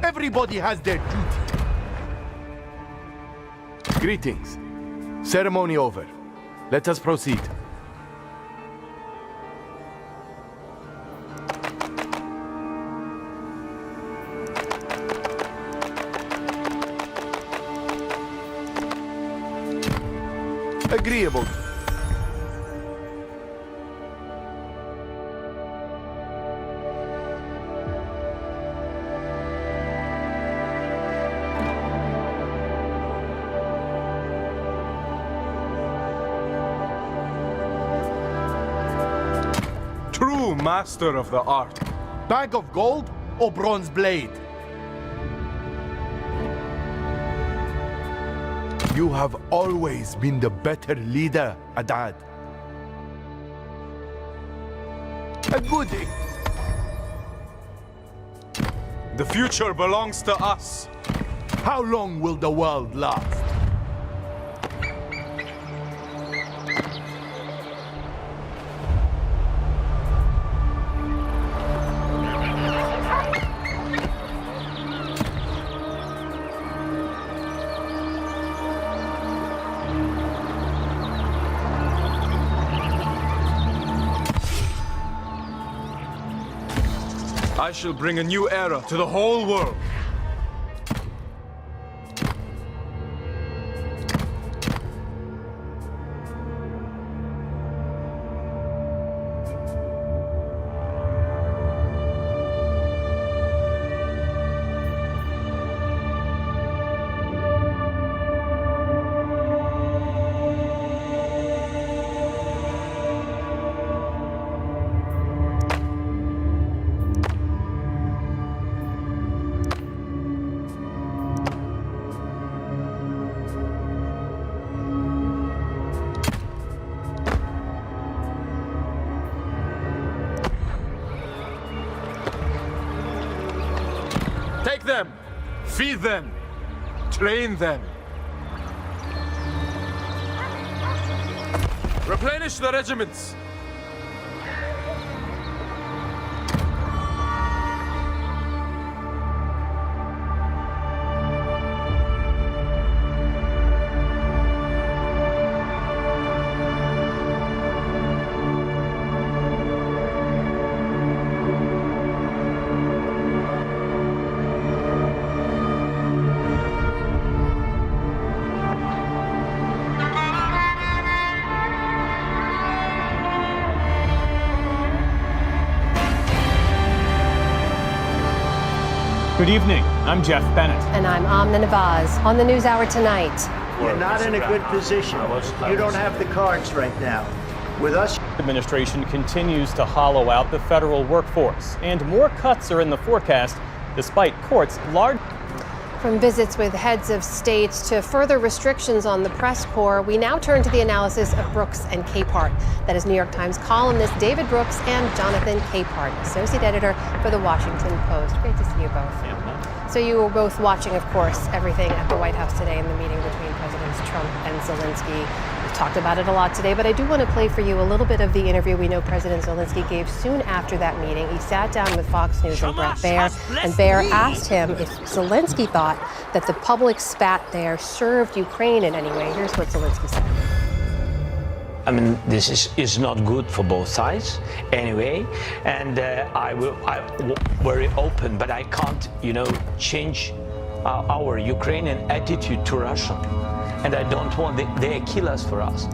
Everybody has their duty. Greetings. Ceremony over. Let us proceed. Agreeable. True master of the art. Bag of gold or bronze blade? You have always been the better leader, Adad. A goodie. The future belongs to us. How long will the world last? I shall bring a new era to the whole world. Take them, feed them, train them. Replenish the regiments. Good evening. I'm Jeff Bennett. And I'm Amna Nawaz. On the NewsHour tonight. You're not in a good position. You don't have the cards right now. With us, The administration continues to hollow out the federal workforce, and more cuts are in the forecast despite courts' large. From visits with heads of states to further restrictions on the press corps, we now turn to the analysis of Brooks and Capehart. That is New York Times columnist David Brooks and Jonathan Capehart, associate editor for the Washington Post. Great to see you both. So you were both watching, of course, everything at the White House today in the meeting between Presidents Trump and Zelensky. We've talked about it a lot today, but I do want to play for you a little bit of the interview we know President Zelensky gave soon after that meeting. He sat down with Fox News and Brett Baer, and Baer asked him if Zelensky thought that the public spat there served Ukraine in any way. Here's what Zelensky said. I mean, this is not good for both sides anyway, and I'm very open, but I can't, change our Ukrainian attitude to Russia. And I don't want they kill us for us.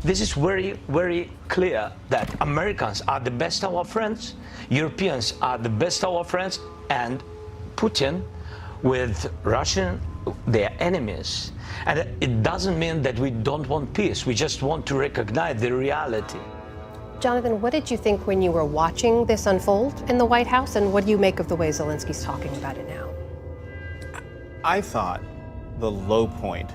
This is very, very clear that Americans are the best of our friends, Europeans are the best of our friends, and Putin with Russian, their enemies. And it doesn't mean that we don't want peace. We just want to recognize the reality. Jonathan, what did you think when you were watching this unfold in the White House, and what do you make of the way Zelensky's talking about it now? I thought the low point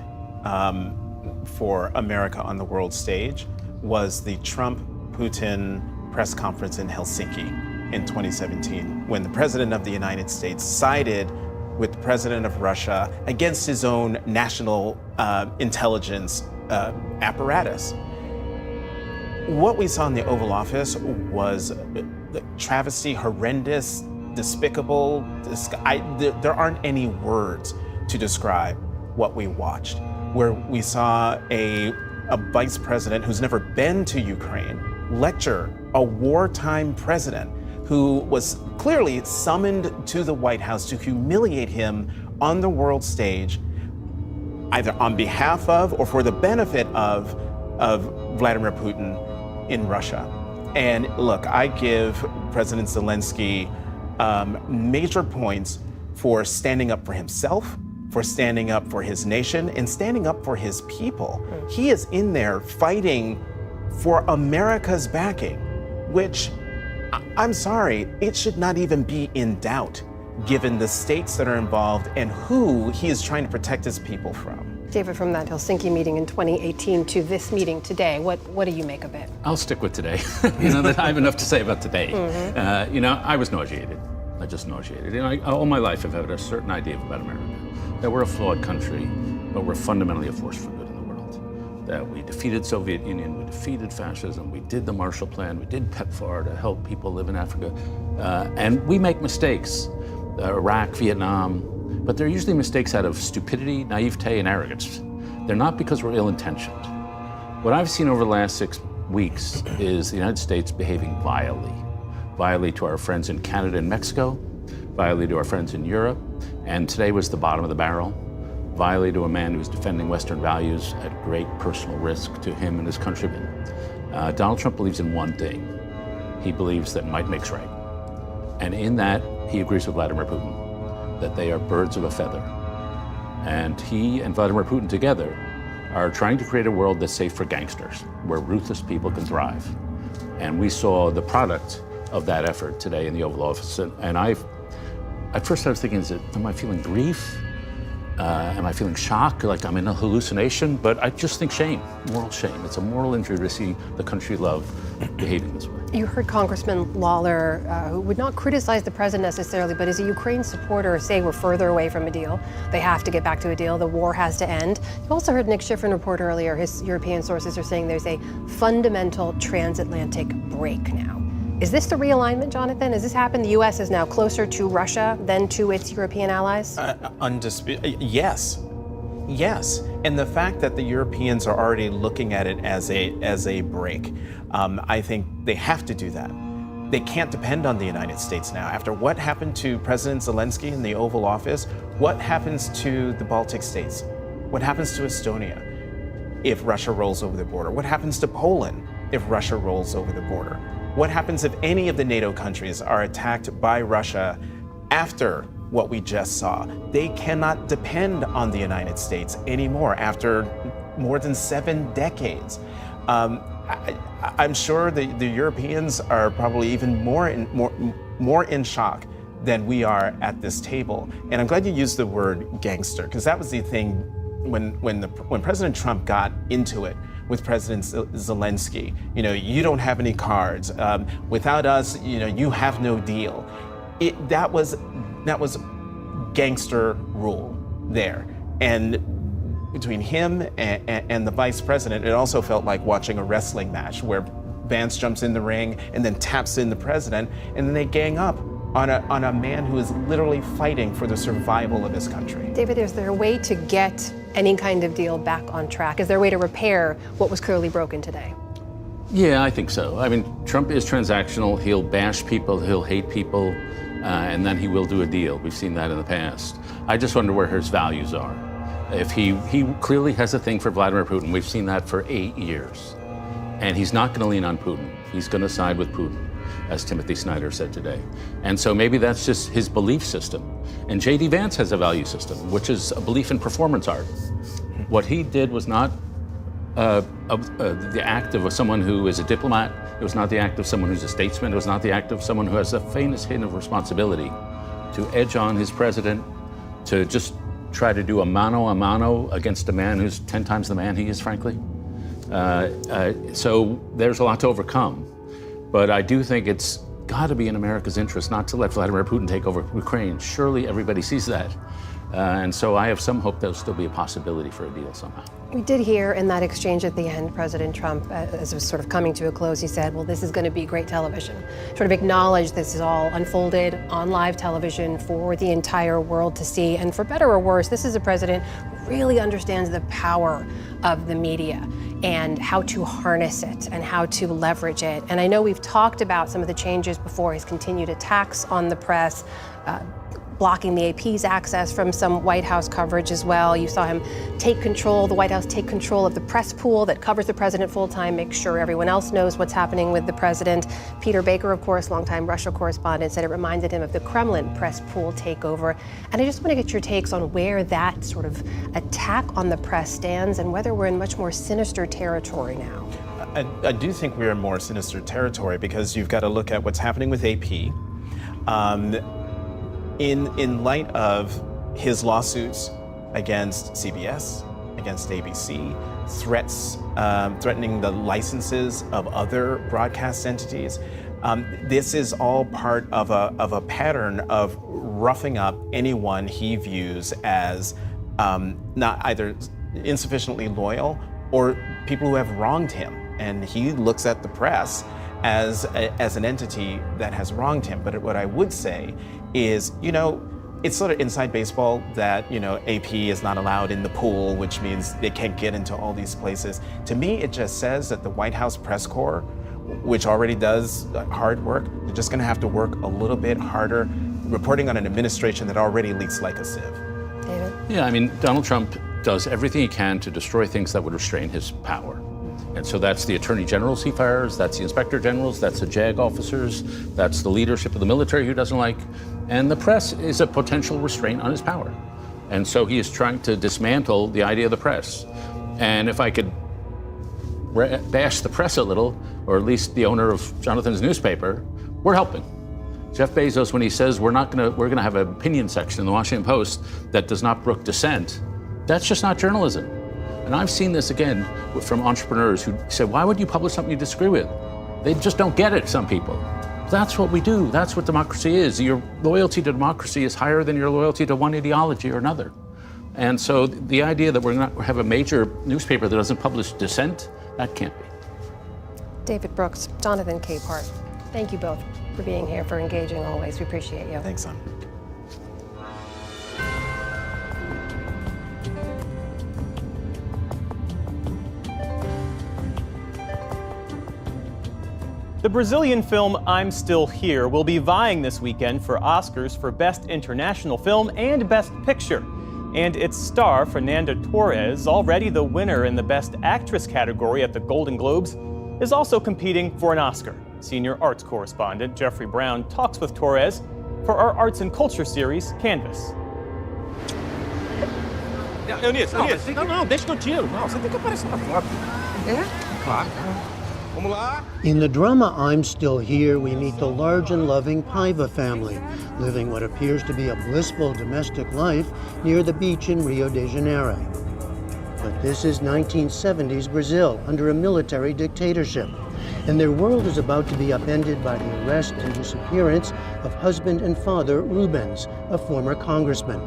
for America on the world stage was the Trump-Putin press conference in Helsinki in 2017, when the President of the United States sided with the President of Russia against his own national intelligence apparatus. What we saw in the Oval Office was travesty, horrendous, despicable. There aren't any words to describe what we watched, where we saw a vice president who's never been to Ukraine lecture a wartime president who was clearly summoned to the White House to humiliate him on the world stage, either on behalf of or for the benefit of Vladimir Putin in Russia. And look, I give President Zelensky major points for standing up for himself, for standing up for his nation, and standing up for his people. He is in there fighting for America's backing, which, I'm sorry, it should not even be in doubt, given the stakes that are involved and who he is trying to protect his people from. David, from that Helsinki meeting in 2018 to this meeting today, what do you make of it? I'll stick with today. That I have enough to say about today. I was nauseated. I just nauseated. All my life I've had a certain idea about America, that we're a flawed country, but we're fundamentally a force for good in the world. That we defeated Soviet Union, we defeated fascism, we did the Marshall Plan, we did PEPFAR to help people live in Africa, and we make mistakes, Iraq, Vietnam, but they're usually mistakes out of stupidity, naivete, and arrogance. They're not because we're ill-intentioned. What I've seen over the last 6 weeks is the United States behaving vilely to our friends in Canada and Mexico, vilely to our friends in Europe, and today was the bottom of the barrel, vilely to a man who's defending Western values at great personal risk to him and his countrymen. Donald Trump believes in one thing. He believes that might makes right. And in that, he agrees with Vladimir Putin, that they are birds of a feather. And he and Vladimir Putin together are trying to create a world that's safe for gangsters, where ruthless people can thrive. And we saw the product of that effort today in the Oval Office. And at first I was thinking, am I feeling grief? Am I feeling shock, like I'm in a hallucination? But I just think shame, moral shame. It's a moral injury to see the country you love behaving this way. You heard Congressman Lawler, who would not criticize the president necessarily, but is a Ukraine supporter, say we're further away from a deal. They have to get back to a deal. The war has to end. You also heard Nick Schifrin report earlier, his European sources are saying there's a fundamental transatlantic break now. Is this the realignment, Jonathan? Has this happened? The U.S. is now closer to Russia than to its European allies? Undisputed. Yes. Yes. And the fact that the Europeans are already looking at it as a break, I think they have to do that. They can't depend on the United States now. After what happened to President Zelensky in the Oval Office, what happens to the Baltic states? What happens to Estonia if Russia rolls over the border? What happens to Poland if Russia rolls over the border? What happens if any of the NATO countries are attacked by Russia after what we just saw? They cannot depend on the United States anymore after more than 7 decades. I'm sure the Europeans are probably even more in shock than we are at this table. And I'm glad you used the word gangster, because that was the thing when President Trump got into it with President Zelensky. You know, you don't have any cards. Without us, you know, you have no deal. That was gangster rule there. And between him and the vice president, it also felt like watching a wrestling match where Vance jumps in the ring and then taps in the president, and then they gang up on a man who is literally fighting for the survival of his country. David, is there a way to get any kind of deal back on track? Is there a way to repair what was clearly broken today? Yeah, I think so. I mean, Trump is transactional. He'll bash people, he'll hate people, and then he will do a deal. We've seen that in the past. I just wonder where his values are. If he clearly has a thing for Vladimir Putin. We've seen that for 8 years. And he's not going to lean on Putin. He's going to side with Putin, as Timothy Snyder said today. And so maybe that's just his belief system. And J.D. Vance has a value system, which is a belief in performance art. What he did was not the act of someone who is a diplomat. It was not the act of someone who's a statesman. It was not the act of someone who has the faintest hint of responsibility to edge on his president, to just try to do a mano a mano against a man who's 10 times the man he is, frankly. So there's a lot to overcome. But I do think it's got to be in America's interest not to let Vladimir Putin take over Ukraine. Surely everybody sees that. And so I have some hope there'll still be a possibility for a deal somehow. We did hear in that exchange at the end, President Trump, as it was sort of coming to a close, he said, well, this is going to be great television. Sort of acknowledged this is all unfolded on live television for the entire world to see. And for better or worse, this is a president who really understands the power of the media and how to harness it and how to leverage it. And I know we've talked about some of the changes before, his continued attacks on the press, blocking the AP's access from some White House coverage as well. You saw him take control, the White House take control of the press pool that covers the president full time, make sure everyone else knows what's happening with the president. Peter Baker, of course, longtime Russia correspondent, said it reminded him of the Kremlin press pool takeover. And I just want to get your takes on where that sort of attack on the press stands and whether we're in much more sinister territory now. I do think we're in more sinister territory because you've got to look at what's happening with AP. In light of his lawsuits against CBS, against ABC, threats threatening the licenses of other broadcast entities, this is all part of a pattern of roughing up anyone he views as not either insufficiently loyal or people who have wronged him. And he looks at the press as an entity that has wronged him. But what I would say is, you know, it's sort of inside baseball that, you know, AP is not allowed in the pool, which means they can't get into all these places. To me, it just says that the White House press corps, which already does hard work, they're just gonna have to work a little bit harder, reporting on an administration that already leaks like a sieve. David? Yeah, I mean, Donald Trump does everything he can to destroy things that would restrain his power. And so that's the attorney generals he fires, that's the inspector generals, that's the JAG officers, that's the leadership of the military who doesn't like, and the press is a potential restraint on his power. And so he is trying to dismantle the idea of the press. And if I could bash the press a little, or at least the owner of Jonathan's newspaper, we're helping. Jeff Bezos, when he says we're gonna have an opinion section in the Washington Post that does not brook dissent, that's just not journalism. And I've seen this again from entrepreneurs who say, why would you publish something you disagree with? They just don't get it, some people. That's what we do. That's what democracy is. Your loyalty to democracy is higher than your loyalty to one ideology or another. And so the idea that we're going to have a major newspaper that doesn't publish dissent, that can't be. David Brooks, Jonathan Capehart, thank you both for being here, for engaging always. We appreciate you. Thanks, son. The Brazilian film I'm Still Here will be vying this weekend for Oscars for Best International Film and Best Picture. And its star, Fernanda Torres, already the winner in the Best Actress category at the Golden Globes, is also competing for an Oscar. Senior arts correspondent Jeffrey Brown talks with Torres for our Arts and Culture series, Canvas. Eunice, não, deixa que eu tiro. Não, você tem que aparecer na foto. É? Claro. Vamos lá. In the drama I'm Still Here, we meet the large and loving Paiva family, living what appears to be a blissful domestic life near the beach in Rio de Janeiro. But this is 1970s Brazil under a military dictatorship, and their world is about to be upended by the arrest and disappearance of husband and father Rubens, a former congressman.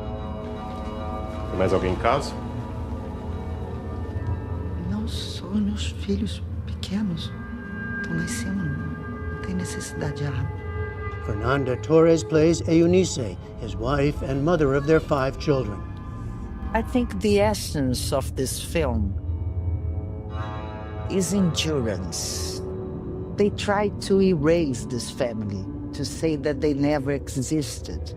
Tem mais alguém em casa? Não, só meus filhos pequenos. Estão lá em cima, não tem necessidade de arma. Fernanda Torres plays Eunice, his wife and mother of their 5 children. I think the essence of this film is endurance. They tried to erase this family, to say that they never existed.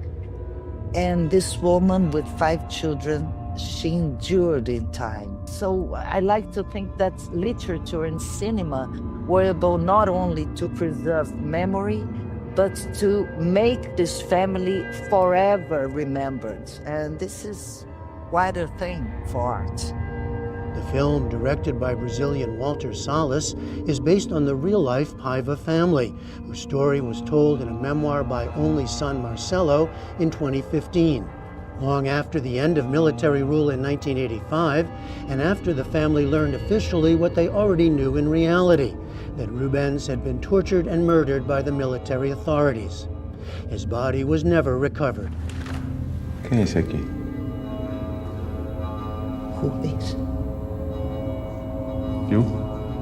And this woman with 5 children, she endured in time. So I like to think that literature and cinema were able not only to preserve memory, but to make this family forever remembered. And this is quite a thing for art. The film, directed by Brazilian Walter Salles, is based on the real-life Paiva family, whose story was told in a memoir by only son Marcelo in 2015. Long after the end of military rule in 1985, and after the family learned officially what they already knew in reality, that Rubens had been tortured and murdered by the military authorities. His body was never recovered. Quem é esse aqui? Rubens. Viu?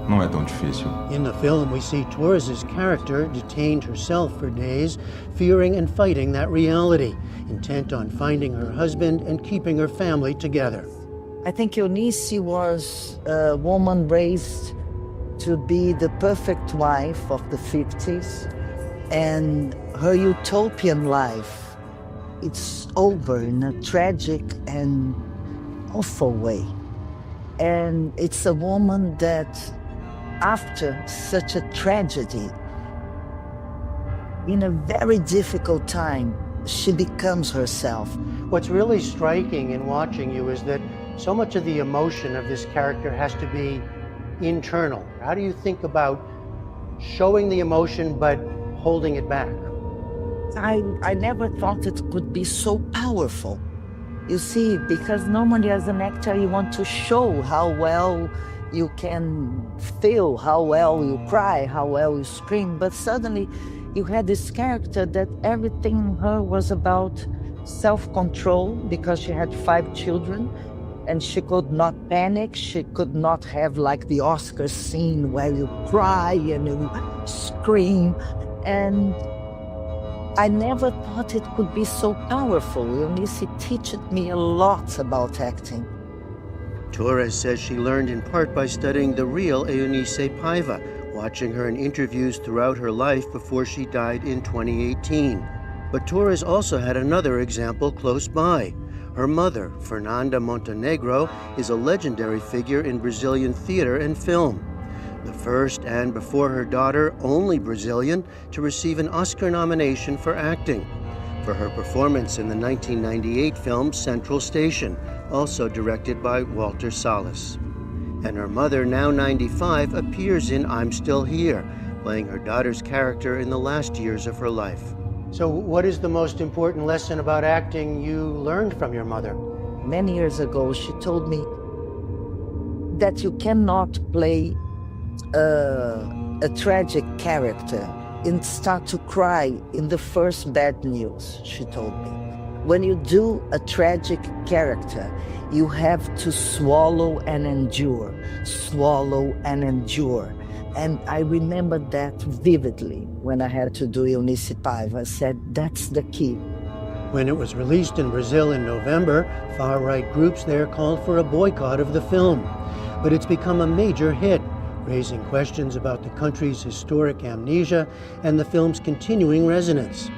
Não é tão difícil. In the film, we see Torres' character detained herself for days, fearing and fighting that reality, intent on finding her husband and keeping her family together. I think Eunice was a woman raised to be the perfect wife of the 50s, and her utopian life, it's over in a tragic and awful way. And it's a woman that, after such a tragedy, in a very difficult time, she becomes herself. What's really striking in watching you is that so much of the emotion of this character has to be internal. How do you think about showing the emotion but holding it back? I never thought it could be so powerful. You see, because normally as an actor you want to show how well you can feel, how well you cry, how well you scream, but suddenly you had this character that everything in her was about self-control because she had 5 children and she could not panic, she could not have like the Oscar scene where you cry and you scream, and I never thought it could be so powerful. Eunice teaches me a lot about acting. Torres says she learned in part by studying the real Eunice Paiva, watching her in interviews throughout her life before she died in 2018. But Torres also had another example close by. Her mother, Fernanda Montenegro, is a legendary figure in Brazilian theater and film. The first, and before her daughter, only Brazilian to receive an Oscar nomination for acting, for her performance in the 1998 film Central Station, also directed by Walter Salles. And her mother, now 95, appears in I'm Still Here, playing her daughter's character in the last years of her life. So what is the most important lesson about acting you learned from your mother? Many years ago, she told me that you cannot play a tragic character and start to cry in the first bad news, she told me. When you do a tragic character, you have to swallow and endure, swallow and endure. And I remember that vividly when I had to do Eunice Paiva. I said, that's the key. When it was released in Brazil in November, far-right groups there called for a boycott of the film. But it's become a major hit, raising questions about the country's historic amnesia and the film's continuing resonance.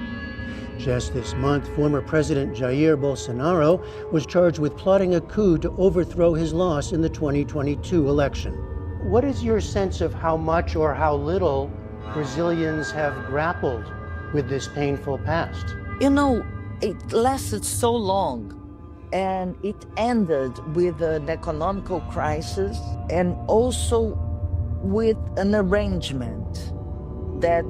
Just this month, former President Jair Bolsonaro was charged with plotting a coup to overthrow his loss in the 2022 election. What is your sense of how much or how little Brazilians have grappled with this painful past? You know, it lasted so long, and it ended with an economical crisis and also with an arrangement that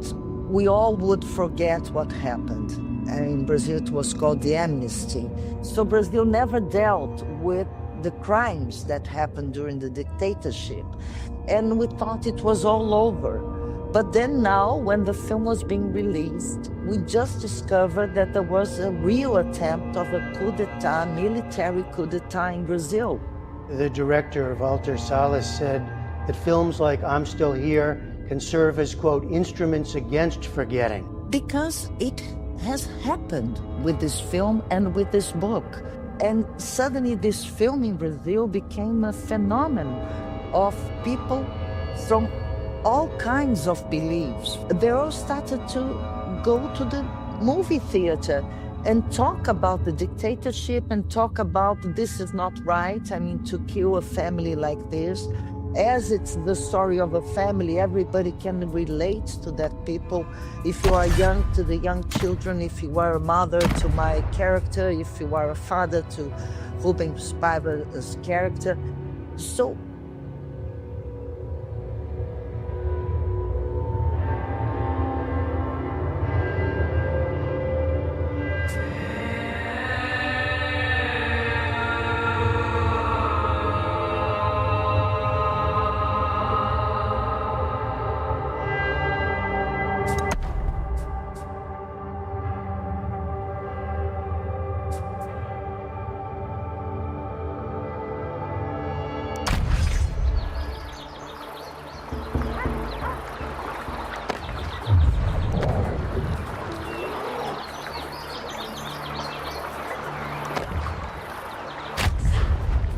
we all would forget what happened. And in Brazil, it was called the amnesty. So Brazil never dealt with the crimes that happened during the dictatorship. And we thought it was all over. But then now, when the film was being released, we just discovered that there was a real attempt of a coup d'etat, military coup d'etat in Brazil. The director, Walter Salles, said that films like I'm Still Here can serve as, quote, instruments against forgetting. Because it has happened with this film and with this book. And suddenly this film in Brazil became a phenomenon of people from all kinds of beliefs. They all started to go to the movie theater and talk about the dictatorship and talk about this is not right. I mean, to kill a family like this. As it's the story of a family, everybody can relate to that people. If you are young, to the young children. If you are a mother, to my character. If you are a father, to Rubens Paiva's character. So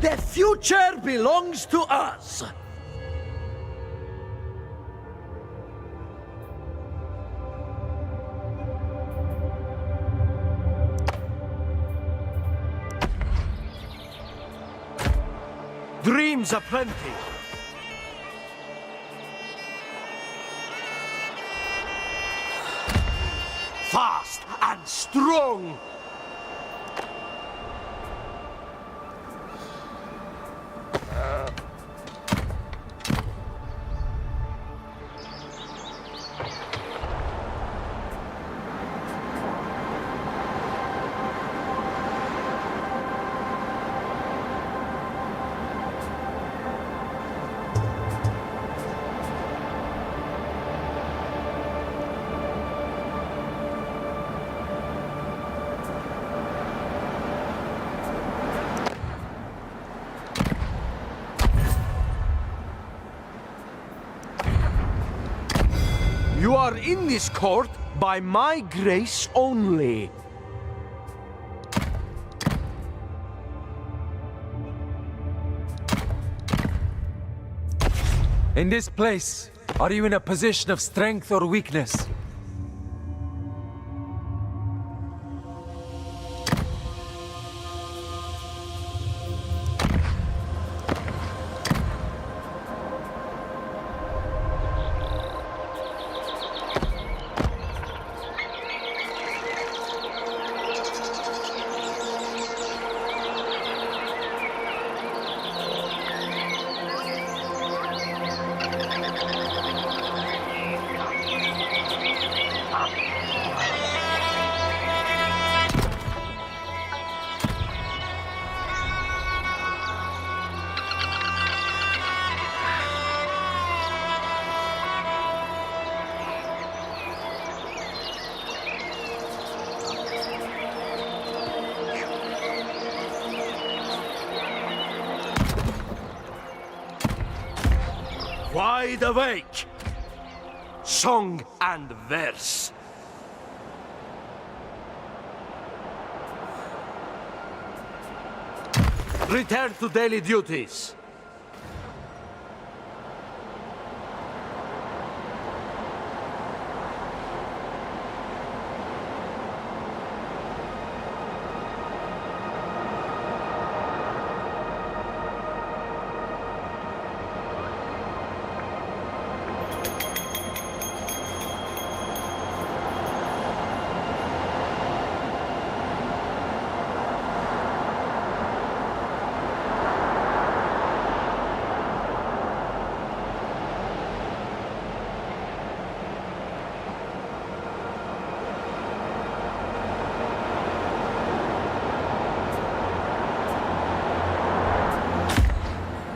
The future belongs to us! Dreams aplenty. Fast and strong. You are in this court by my grace only. In this place, are you in a position of strength or weakness? wide awake. Song and verse. Return to daily duties.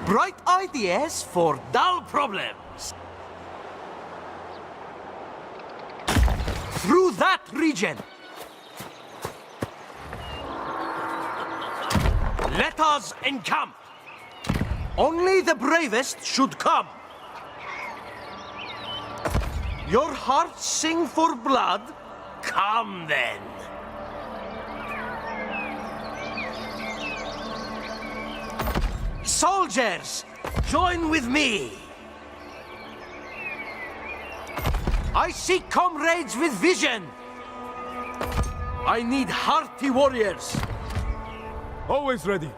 Bright ideas for dull problems. Through that region. Let us encamp. Only the bravest should come. Your hearts sing for blood? Come then. Soldiers, join with me. I seek comrades with vision. I need hearty warriors. Always ready.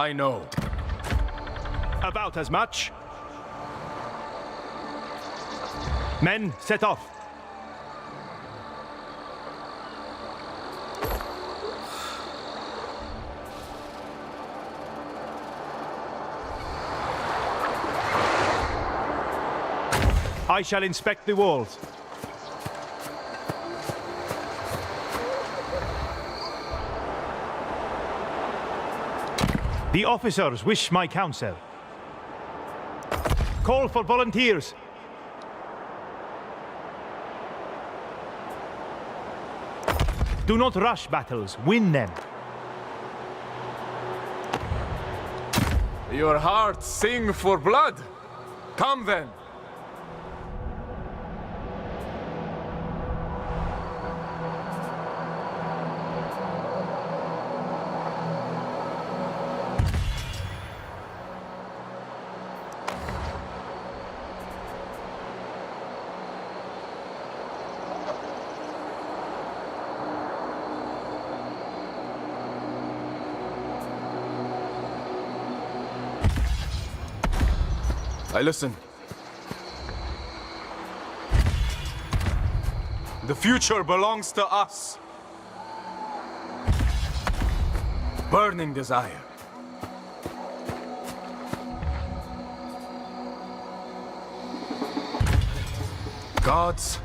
I know. About as much. Men, set off. I shall inspect the walls. The officers wish my counsel. Call for volunteers. Do not rush battles, win them. Your hearts sing for blood. Come then. I listen. The future belongs to us. Burning desire. Gods,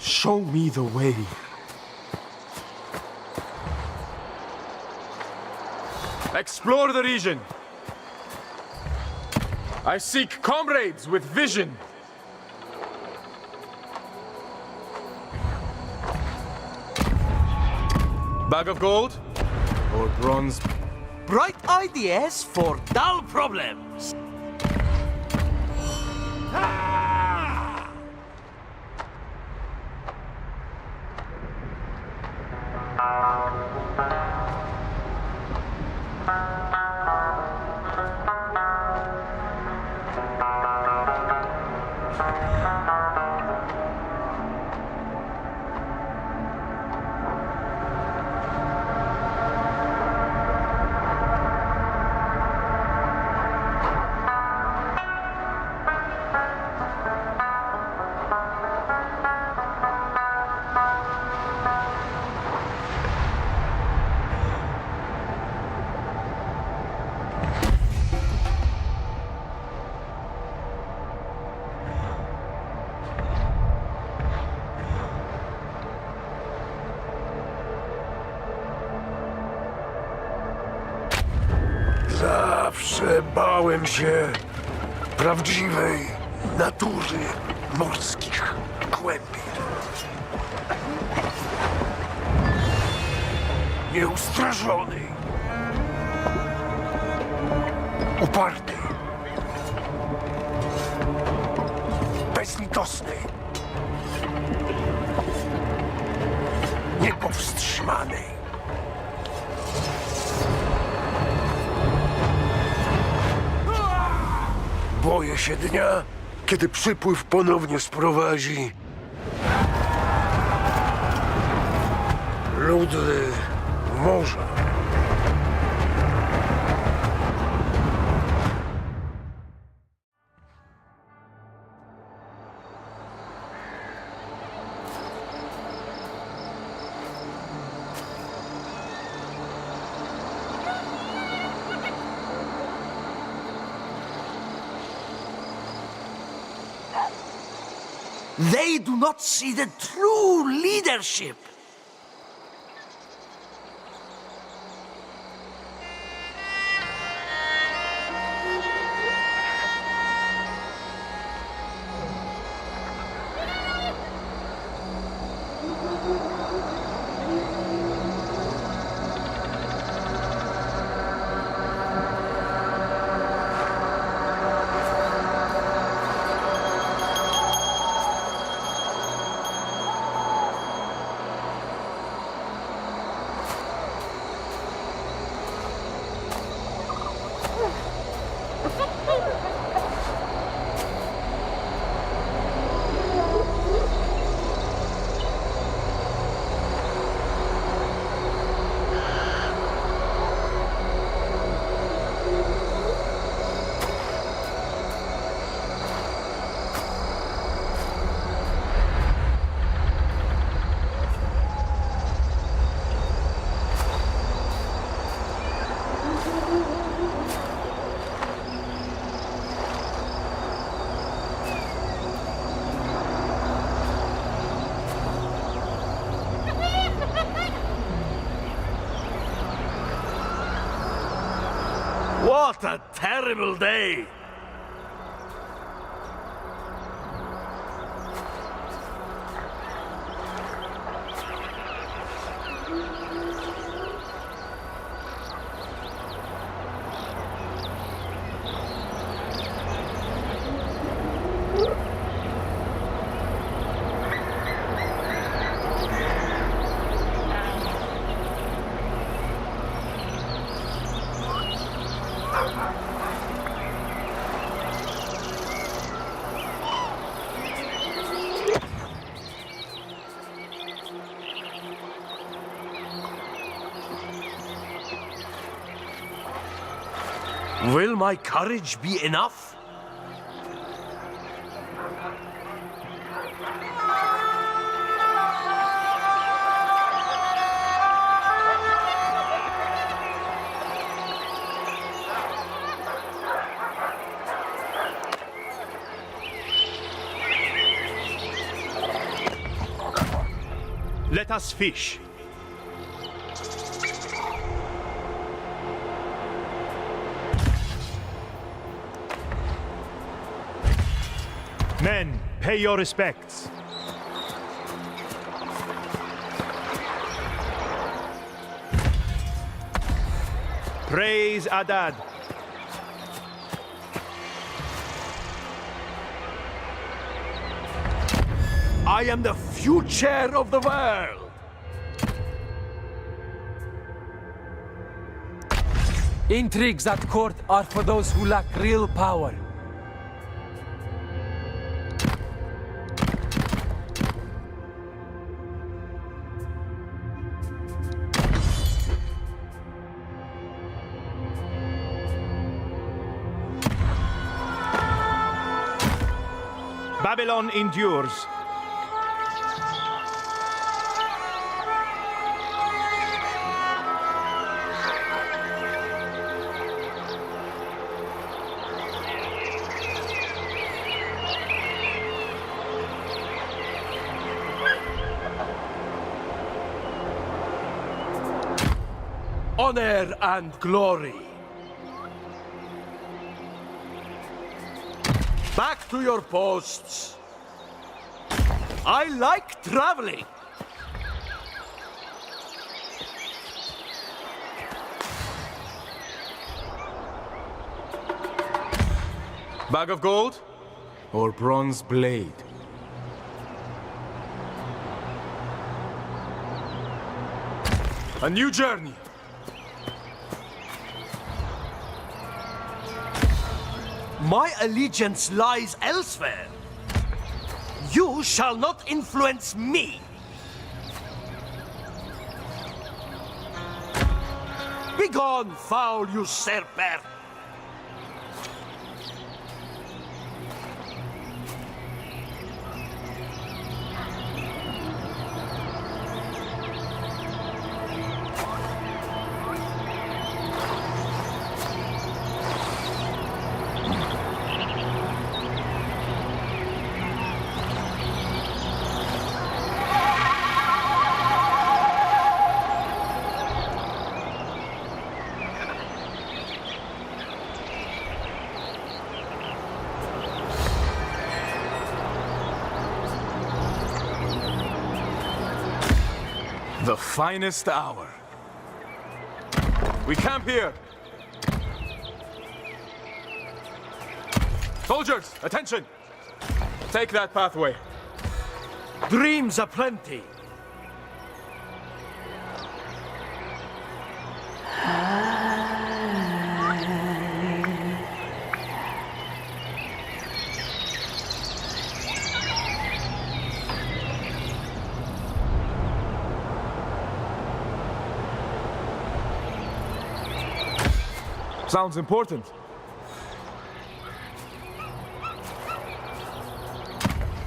show me the way. Explore the region. I seek comrades with vision. Bag of gold or bronze? Bright ideas for dull problems. Zawsze bałem się prawdziwej natury morskich głębi. Nieustraszony, uparty, bezlitosny, niepowstrzymany. Boję się dnia, kiedy przypływ ponownie sprowadzi ludy morza. They do not see the true leadership. What a terrible day! Will my courage be enough? Let us fish. Men, pay your respects. Praise Adad. I am the future of the world. Intrigues at court are for those who lack real power. Babylon endures. Honor and glory. Back to your posts. I like traveling. Bag of gold or bronze blade? A new journey. My allegiance lies elsewhere. You shall not influence me. Begone, foul usurper! The finest hour. We camp here. Soldiers, attention! Take that pathway. Dreams aplenty. Sounds important.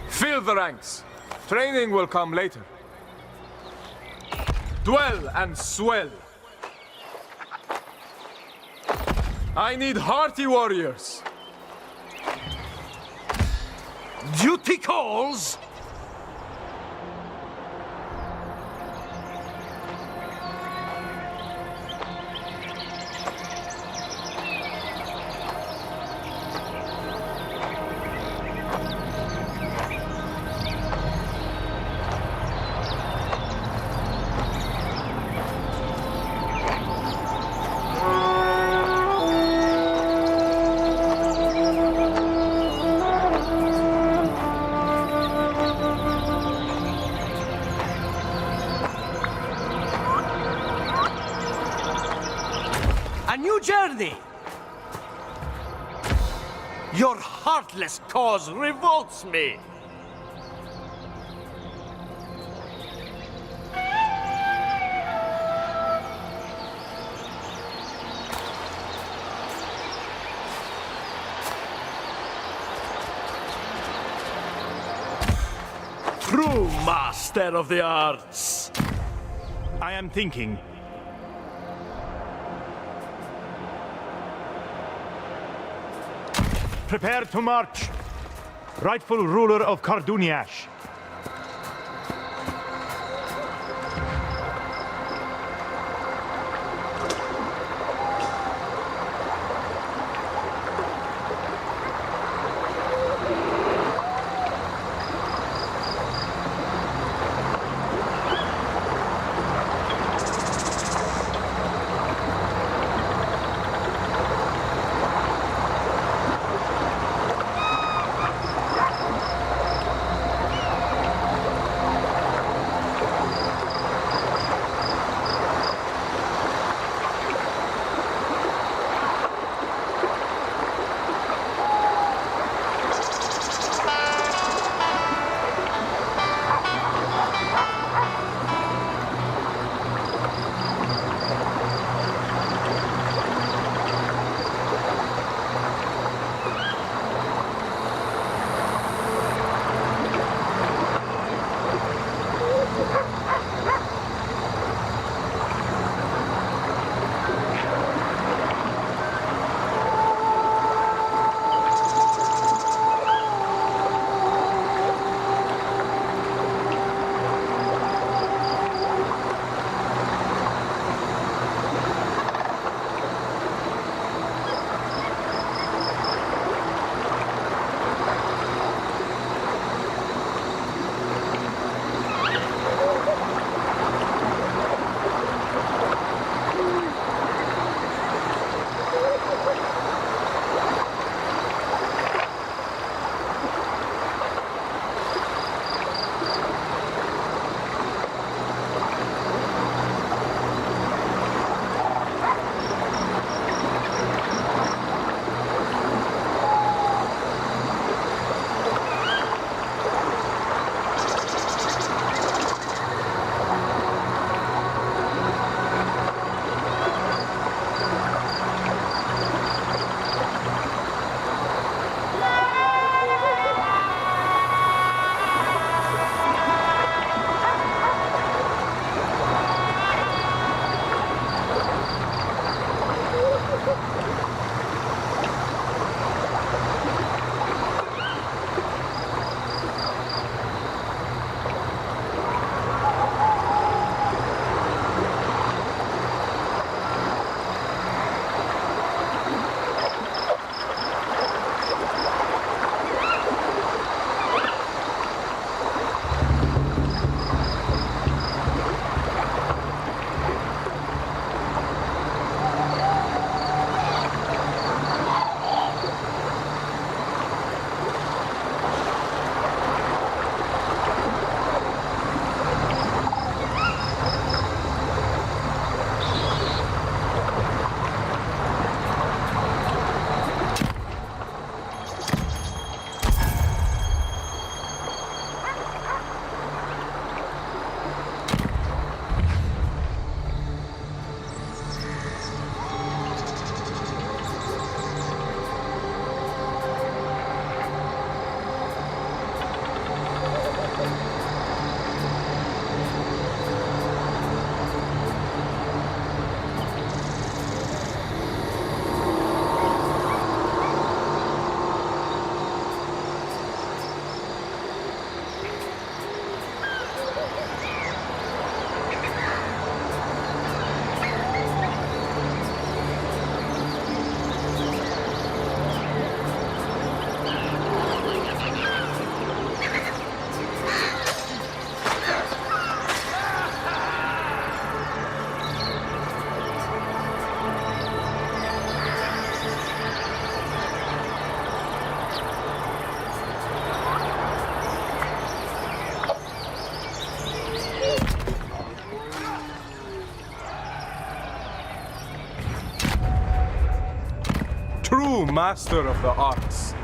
Fill the ranks. Training will come later. Dwell and swell. I need hearty warriors. Duty calls. Journey. Your heartless cause revolts me. True master of the arts. I am thinking. Prepare to march. Rightful ruler of Karduniash. true master of the arts.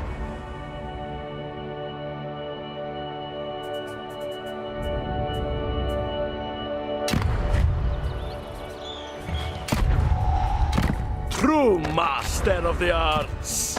True master of the arts.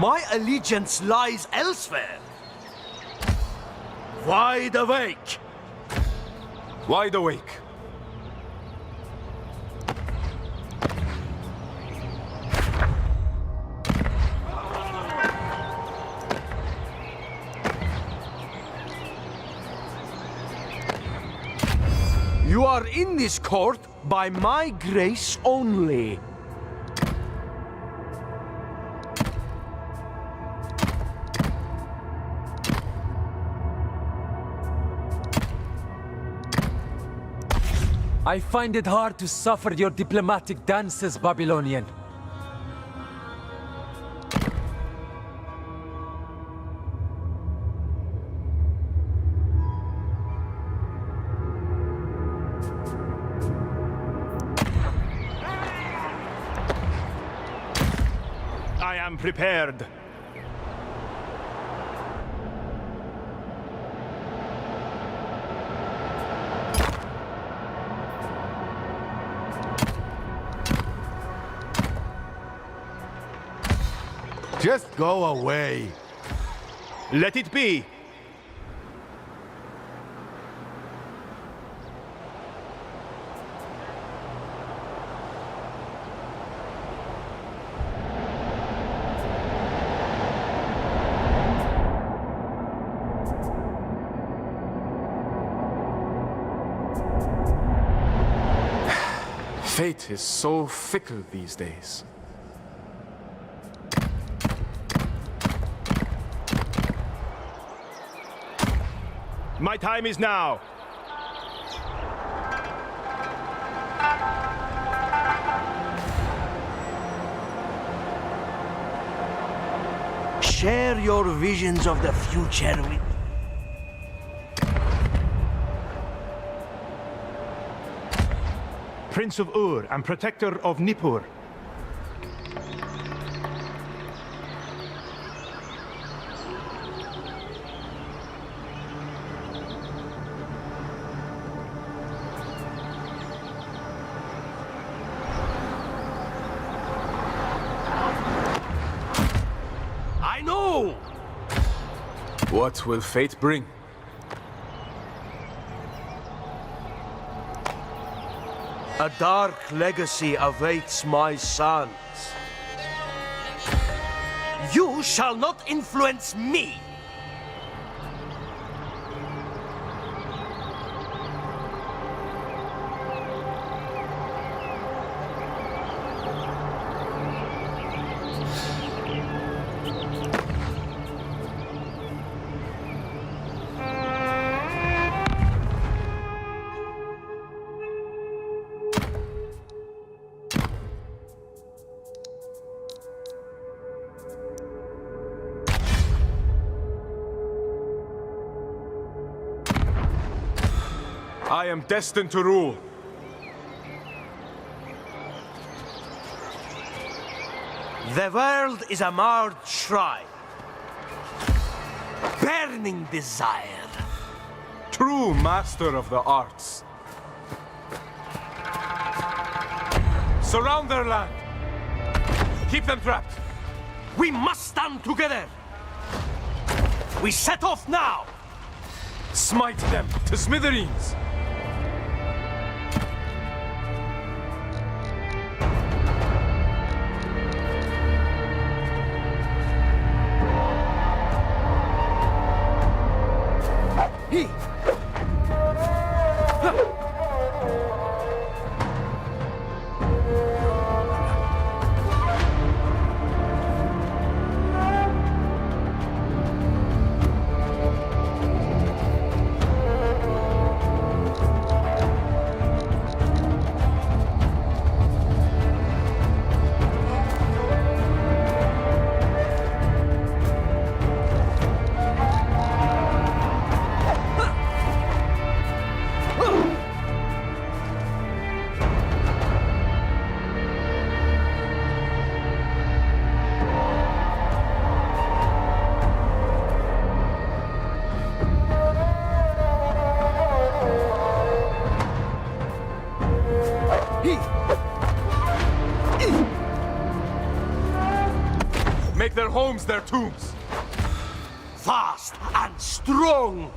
My allegiance lies elsewhere. Wide awake. Wide awake. You are in this court by my grace only. I find it hard to suffer your diplomatic dances, Babylonian. I am prepared. Just go away. Let it be. Fate is so fickle these days. My time is now. Share your visions of the future with me. Prince of Ur and protector of Nippur. What will fate bring? A dark legacy awaits my sons. You shall not influence me! I am destined to rule. The world is a marred shrine. Burning desire. True master of the arts. Surround their land. Keep them trapped. We must stand together. We set off now. Smite them to smithereens. Make their homes their tombs. Fast and strong.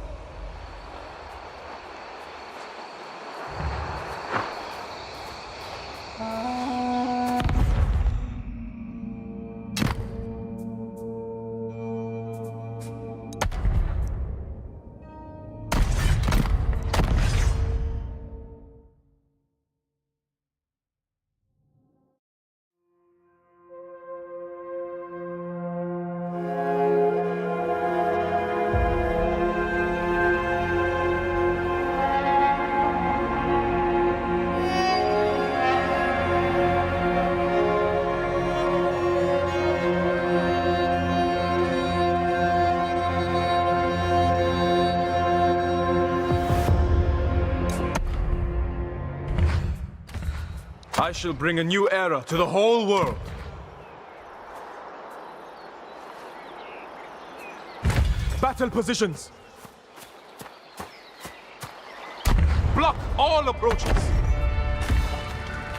I shall bring a new era to the whole world. Battle positions. Block all approaches.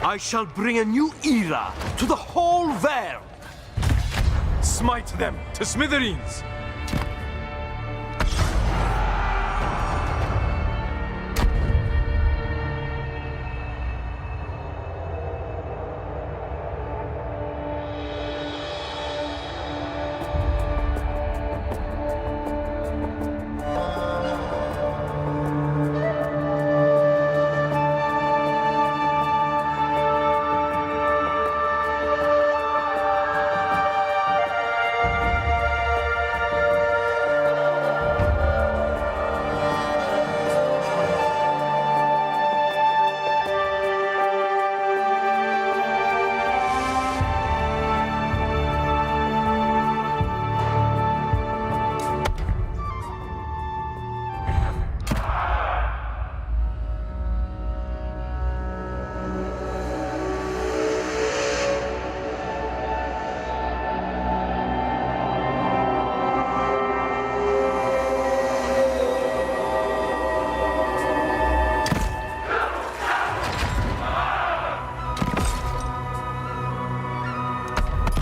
I shall bring a new era to the whole world. Smite them to smithereens.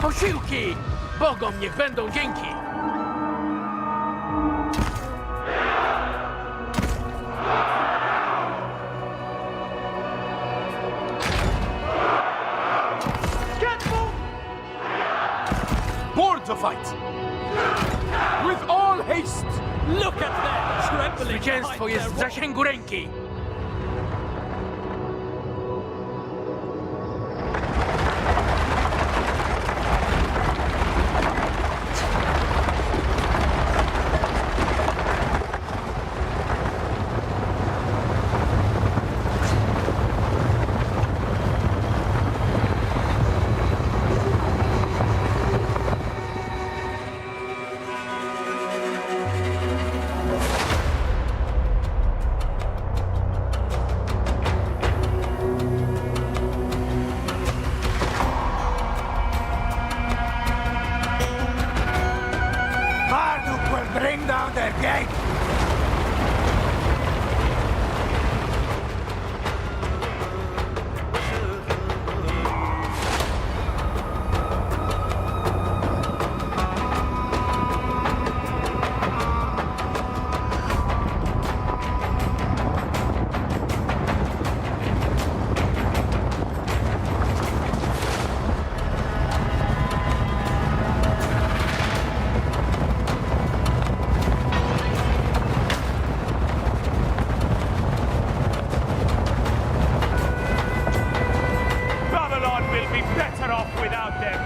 Posiłki! Bogom niech będą dzięki! Zwycięstwo jest w zasięgu ręki! Marduk will bring down their gate! Babylon will be better off without them!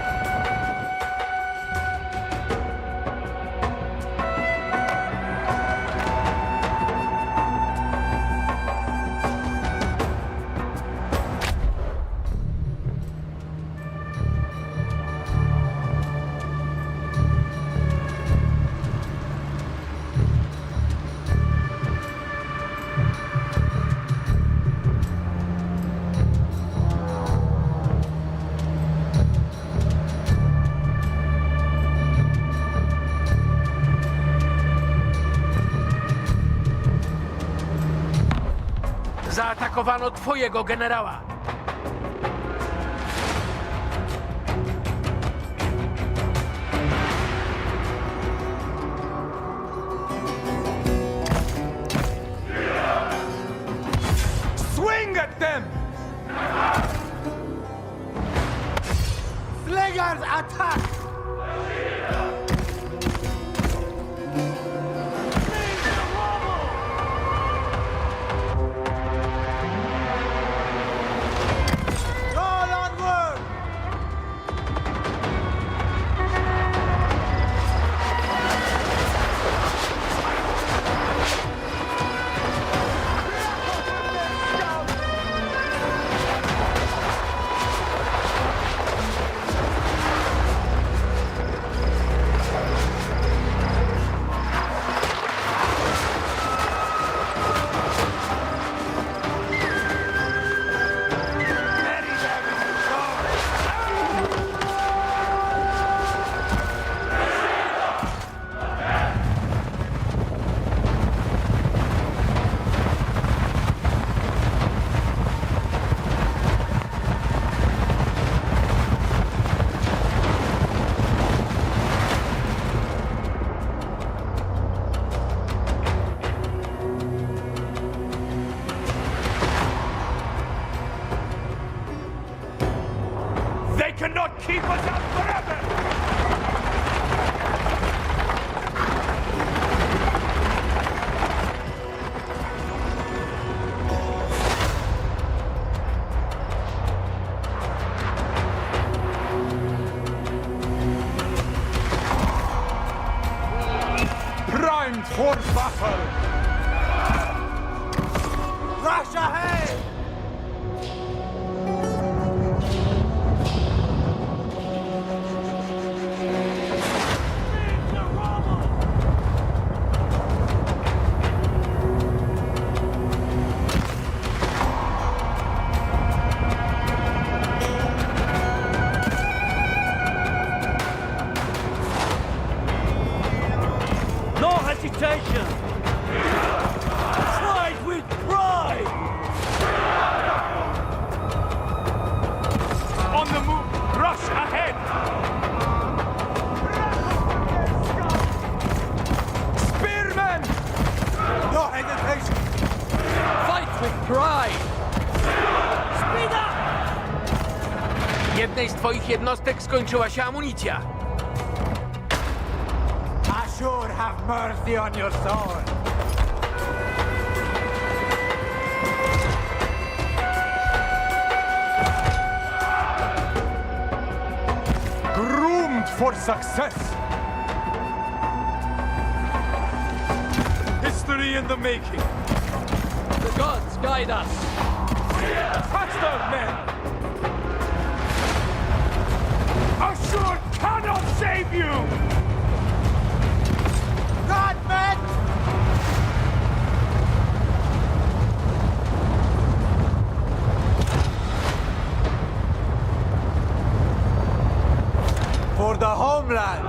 Zaatakowano twojego generała! Swing at them! Slingers attack! Roll onward! They cannot keep us out forever! Primed for battle! Rush ahead! No hesitation! Fight with pride! On the move! Rush ahead! Spearmen! No hesitation! Fight with pride! Speed up! Jednej z twoich jednostek skończyła się amunicja. Ashur have mercy on your soul! doomed for success. History in the making. The gods guide us. Faster, men! Ashur cannot save you! God, men! For the homeland!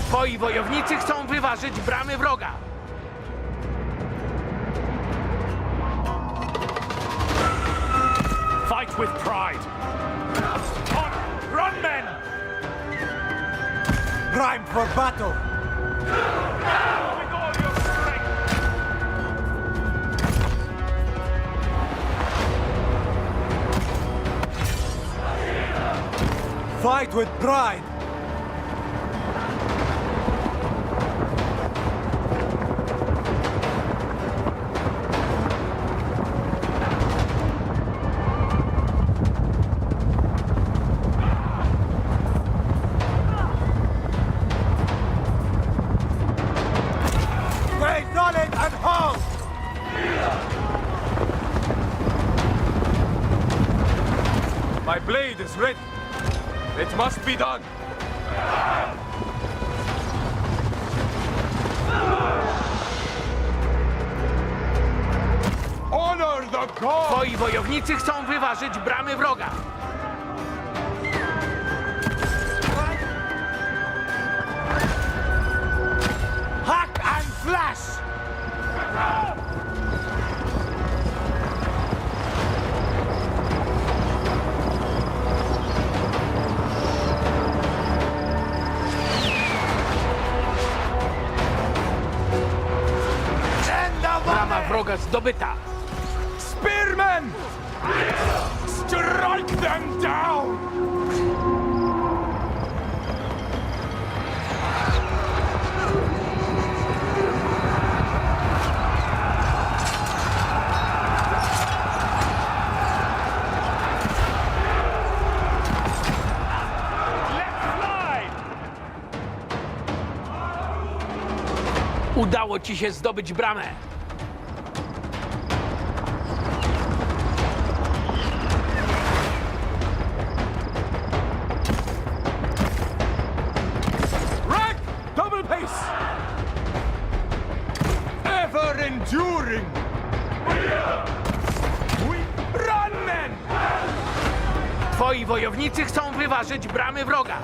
Twoi wojownicy chcą wyważyć bramy wroga. Fight with pride. On, run, men! Prime for battle! With all your strength! Fight with pride! My blade is ready. It must be done. Honor the gods! Twoi wojownicy chcą wyważyć bramy wroga. Hack and flash! Brama wroga zdobyta. Spearmen! Strike them down! Udało ci się zdobyć bramę. Rack! Double pace! Ever enduring! Run, men! Twoi wojownicy chcą wyważyć bramy wroga.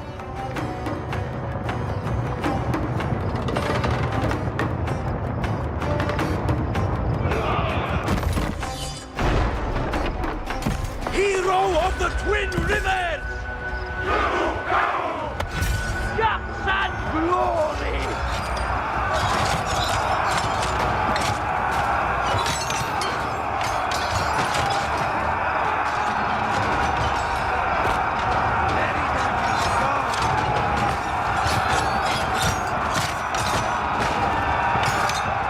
Hero of the Twin Rivers! Guts and glory!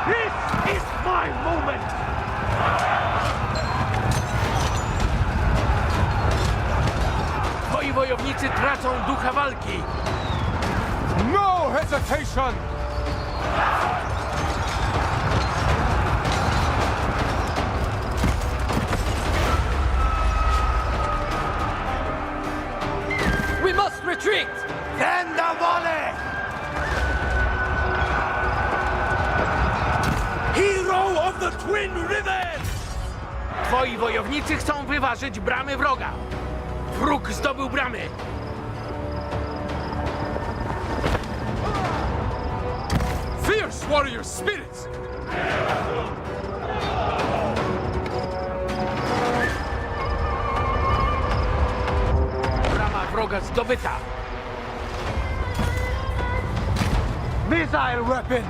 This is my moment! Twoi wojownicy tracą ducha walki. No hesitation! We must retreat! Send the volley! Hero of the Twin Rivers! Twoi wojownicy chcą wyważyć bramy wroga. Wróg zdobył bramy. Fierce warrior spirits! droga zdobyta. Missile weapons!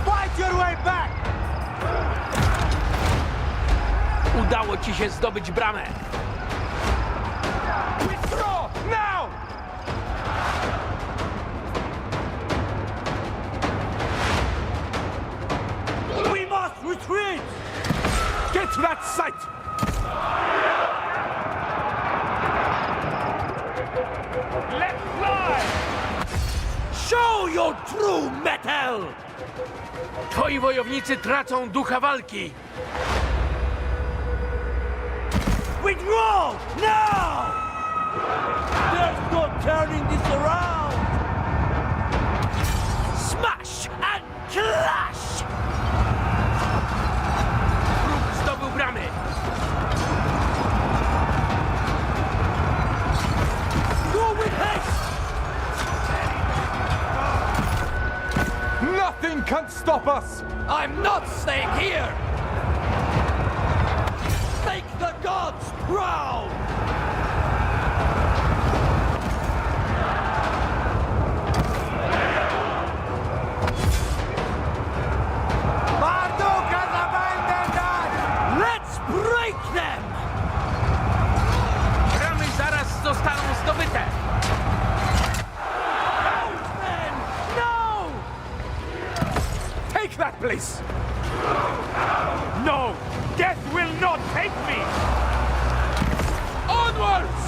Fight your way back! Udało ci się zdobyć bramę. Withdraw! Now! We must retreat! Get to that site! Let's fly! Show your true metal! Twoi wojownicy tracą ducha walki. Withdraw! Now! There's no turning this around! Smash and clash! Wróg zdobył bramy. Go with haste! Nothing can stop us! I'm not staying here! Make the gods proud! Marduk has abandoned us! Let's break them! Bramy zaraz zostaną zdobyte. Men, no! Take that place! No! Death will not take me! Onwards!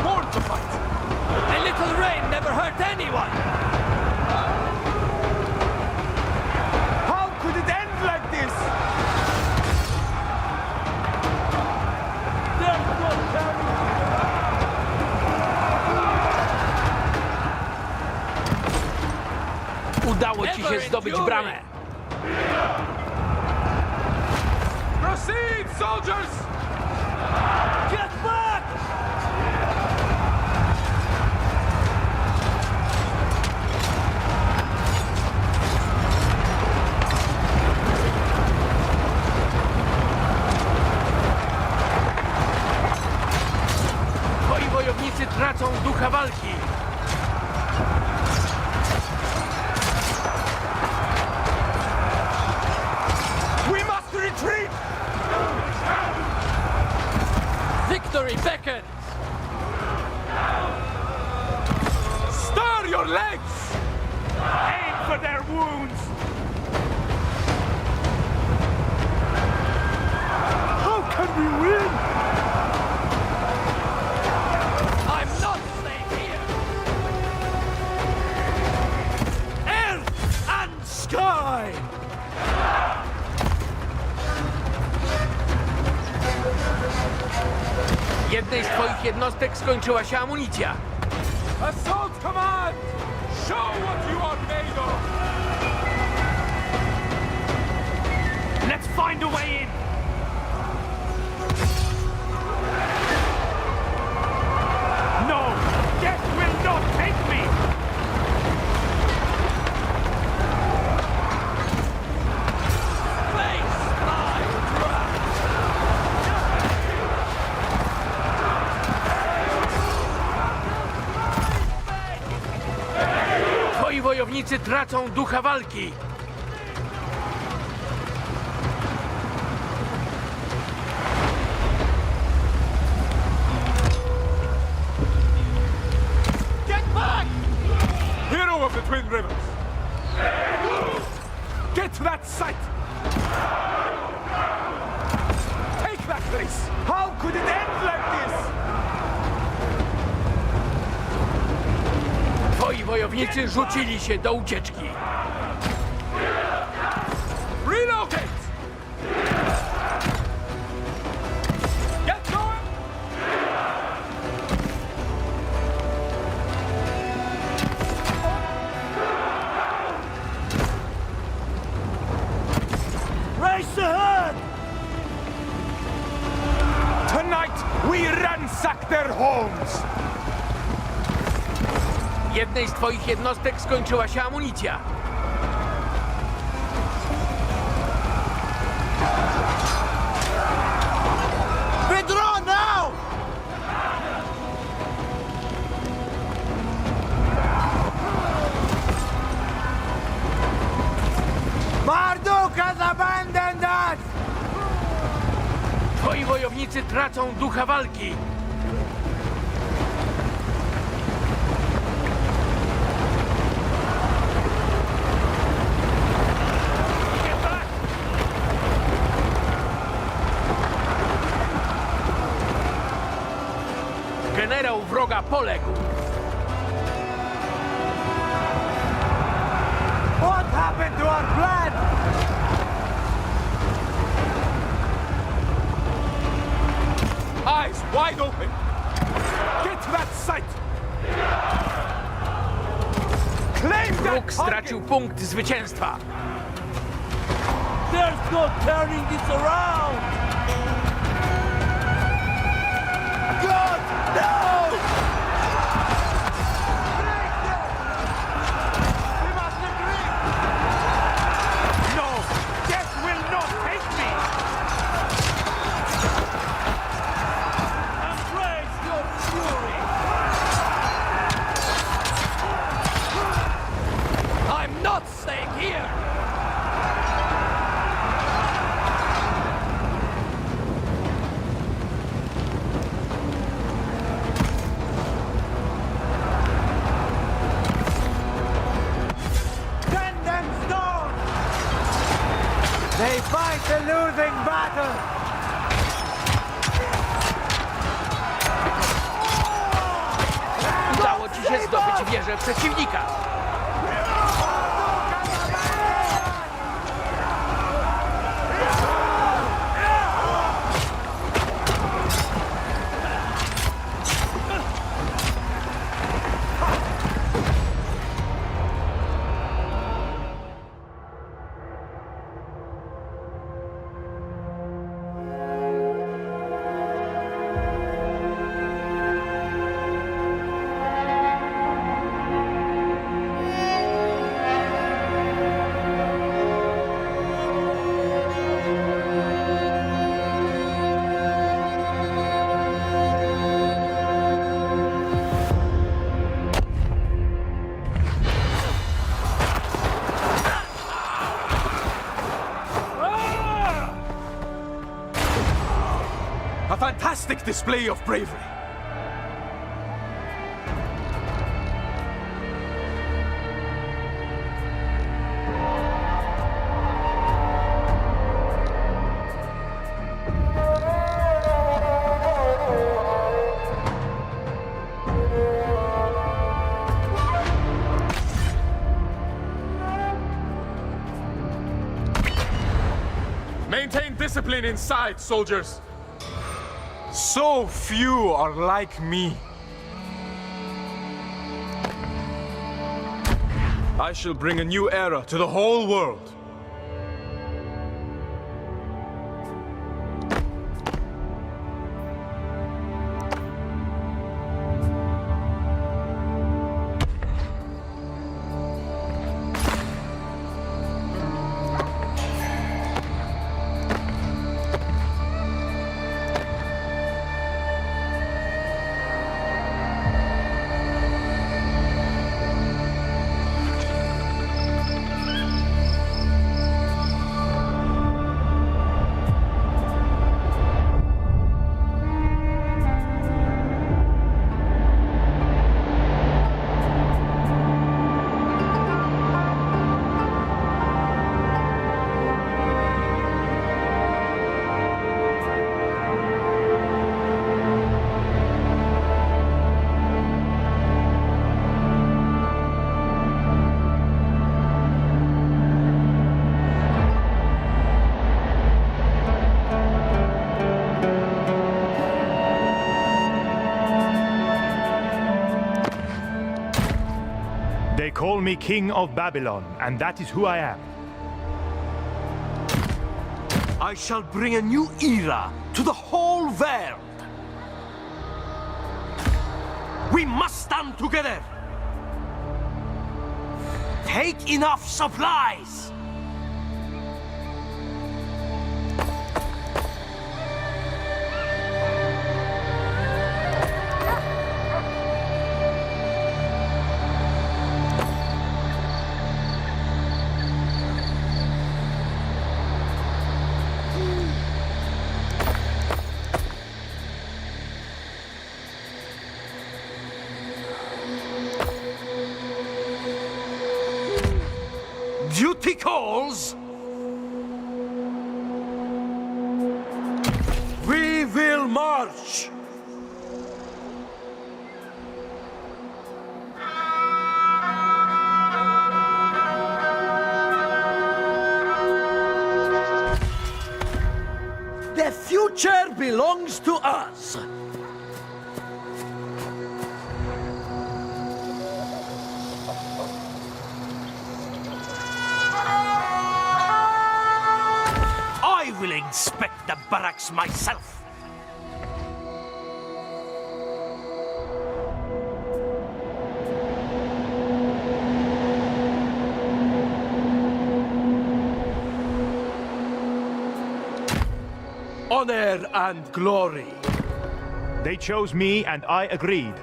More to fight! A little rain never hurt anyone. How could it end like this? There's no turning. Udało ci się zdobyć bramę. Proceed, soldiers! Get back! Twoi wojownicy tracą ducha walki. We must retreat! Victory beckons. Stir your legs! Aim for their wounds! How can we win? I'm not staying here. Earth and sky! Jednej z twoich jednostek skończyła się amunicja. Assault command! Show what you are made of! Let's find a way in! No! Death will not take me! Face my wrath. Twoi wojownicy tracą ducha walki. Get back! Hero of the Twin Rivers! Get to that site! Take that place! How could it end like this? Twoi wojownicy rzucili się do ucieczki. Relocate! Get going! ransack their homes! Jednej z twoich jednostek skończyła się amunicja. Withdraw now! Marduk has abandoned us! Twoi wojownicy tracą ducha walki. Generał wroga poległ. What happened to our plan? Eyes wide open! Get that sight! Claim that Wróg stracił punkt zwycięstwa. There's no turning this around! God, no! No! Death will not take me! Embrace your fury! I'm not staying here! Send them stone! They fight a losing battle! Udało ci się zdobyć wieżę przeciwnika. A fantastic display of bravery! Maintain discipline inside, soldiers! So few are like me. I shall bring a new era to the whole world. They call me King of Babylon, and that is who I am. I shall bring a new era to the whole world. We must stand together. Take enough supplies. Duty calls. We will march. The future belongs to us. I will inspect the barracks myself. Honor and glory. They chose me and I agreed.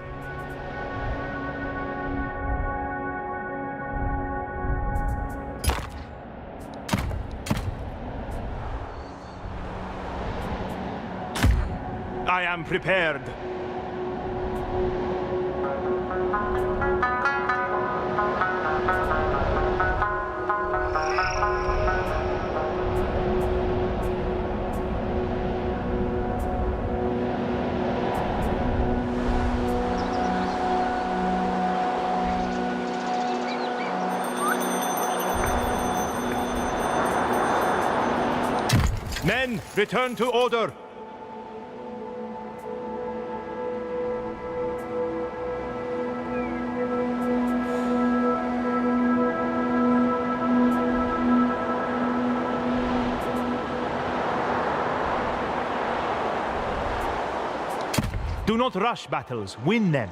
I am prepared. Men, return to order. Do not rush battles, win them.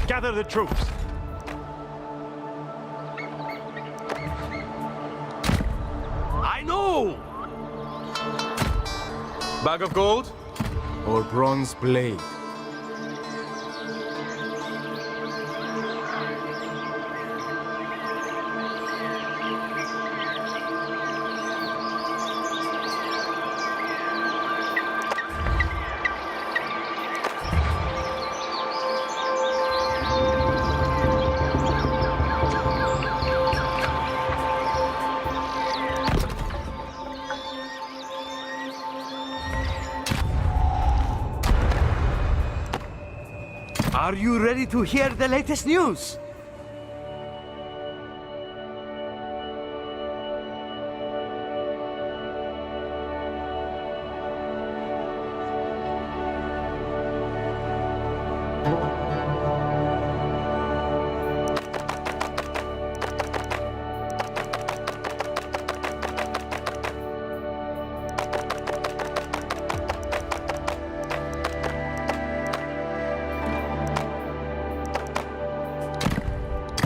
Gather the troops. I know! Bag of gold or bronze blade? Are you ready to hear the latest news?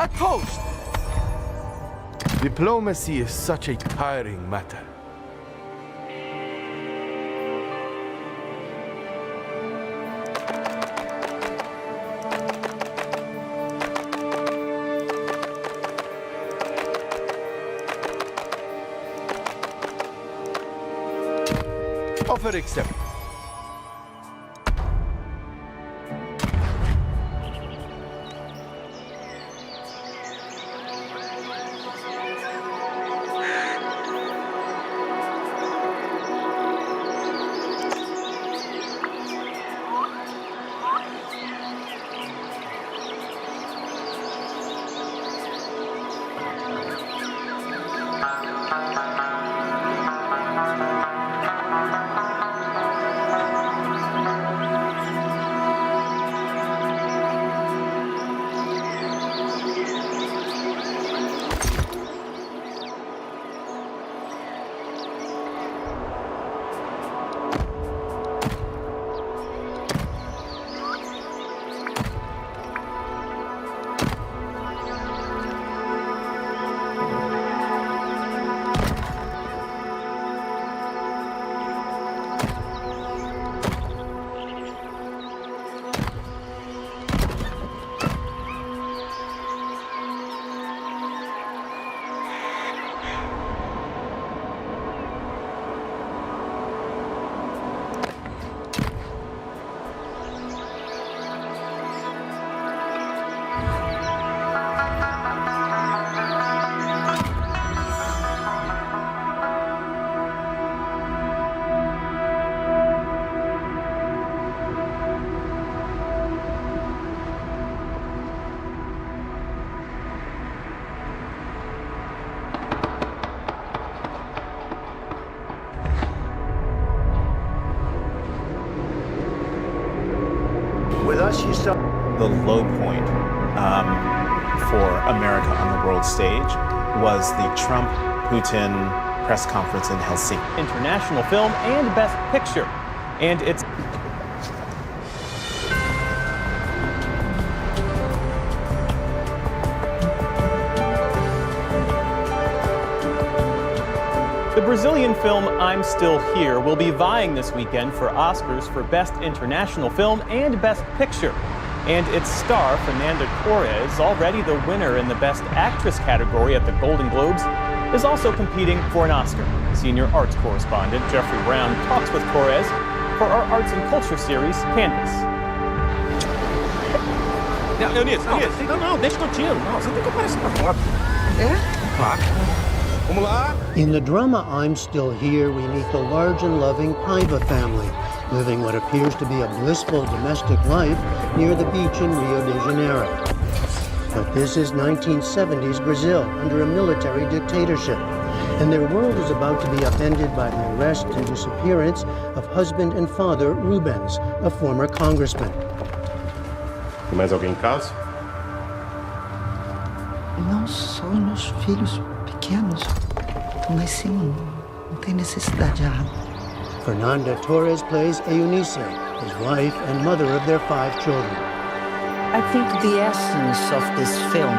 A toast! Diplomacy is such a tiring matter. Offer accepted. With us, you saw the low point for America on the world stage was the Trump-Putin press conference in Helsinki. International film and Best Picture. And it's the Brazilian film I'm Still Here will be vying this weekend for Oscars for Best International Film and Best Picture. And its star, Fernanda Torres, already the winner in the Best Actress category at the Golden Globes, is also competing for an Oscar. Senior arts correspondent Jeffrey Brown talks with Torres for our Arts and Culture series, Canvas. Não, deixa quietinho. Não, você tem que aparecer pra foto. É? Claro. Vamos lá. In the drama I'm Still Here, we meet the large and loving Paiva family, living what appears to be a blissful domestic life near the beach in Rio de Janeiro. But this is 1970s Brazil under a military dictatorship, and their world is about to be upended by the arrest and disappearance of husband and father Rubens, a former congressman. Tem mais alguém em casa? Não só meus filhos pequenos, mas sim, não tem necessidade de arma. Fernanda Torres plays Eunice, his wife and mother of their 5 children. I think the essence of this film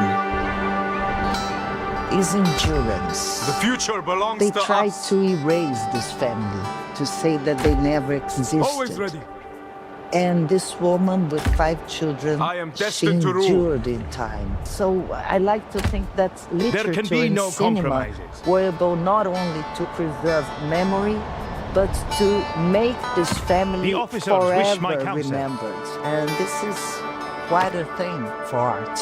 is endurance. The future belongs They to tried us. to erase this family, to say that they never existed. Always ready. And this woman with 5 children, I am she destined to rule. endured in time. So I like to think that literature can be and no cinema compromises. were able not only to preserve memory, but to make this family The officers wish my forever counsel. remembered. And this is quite a thing for art.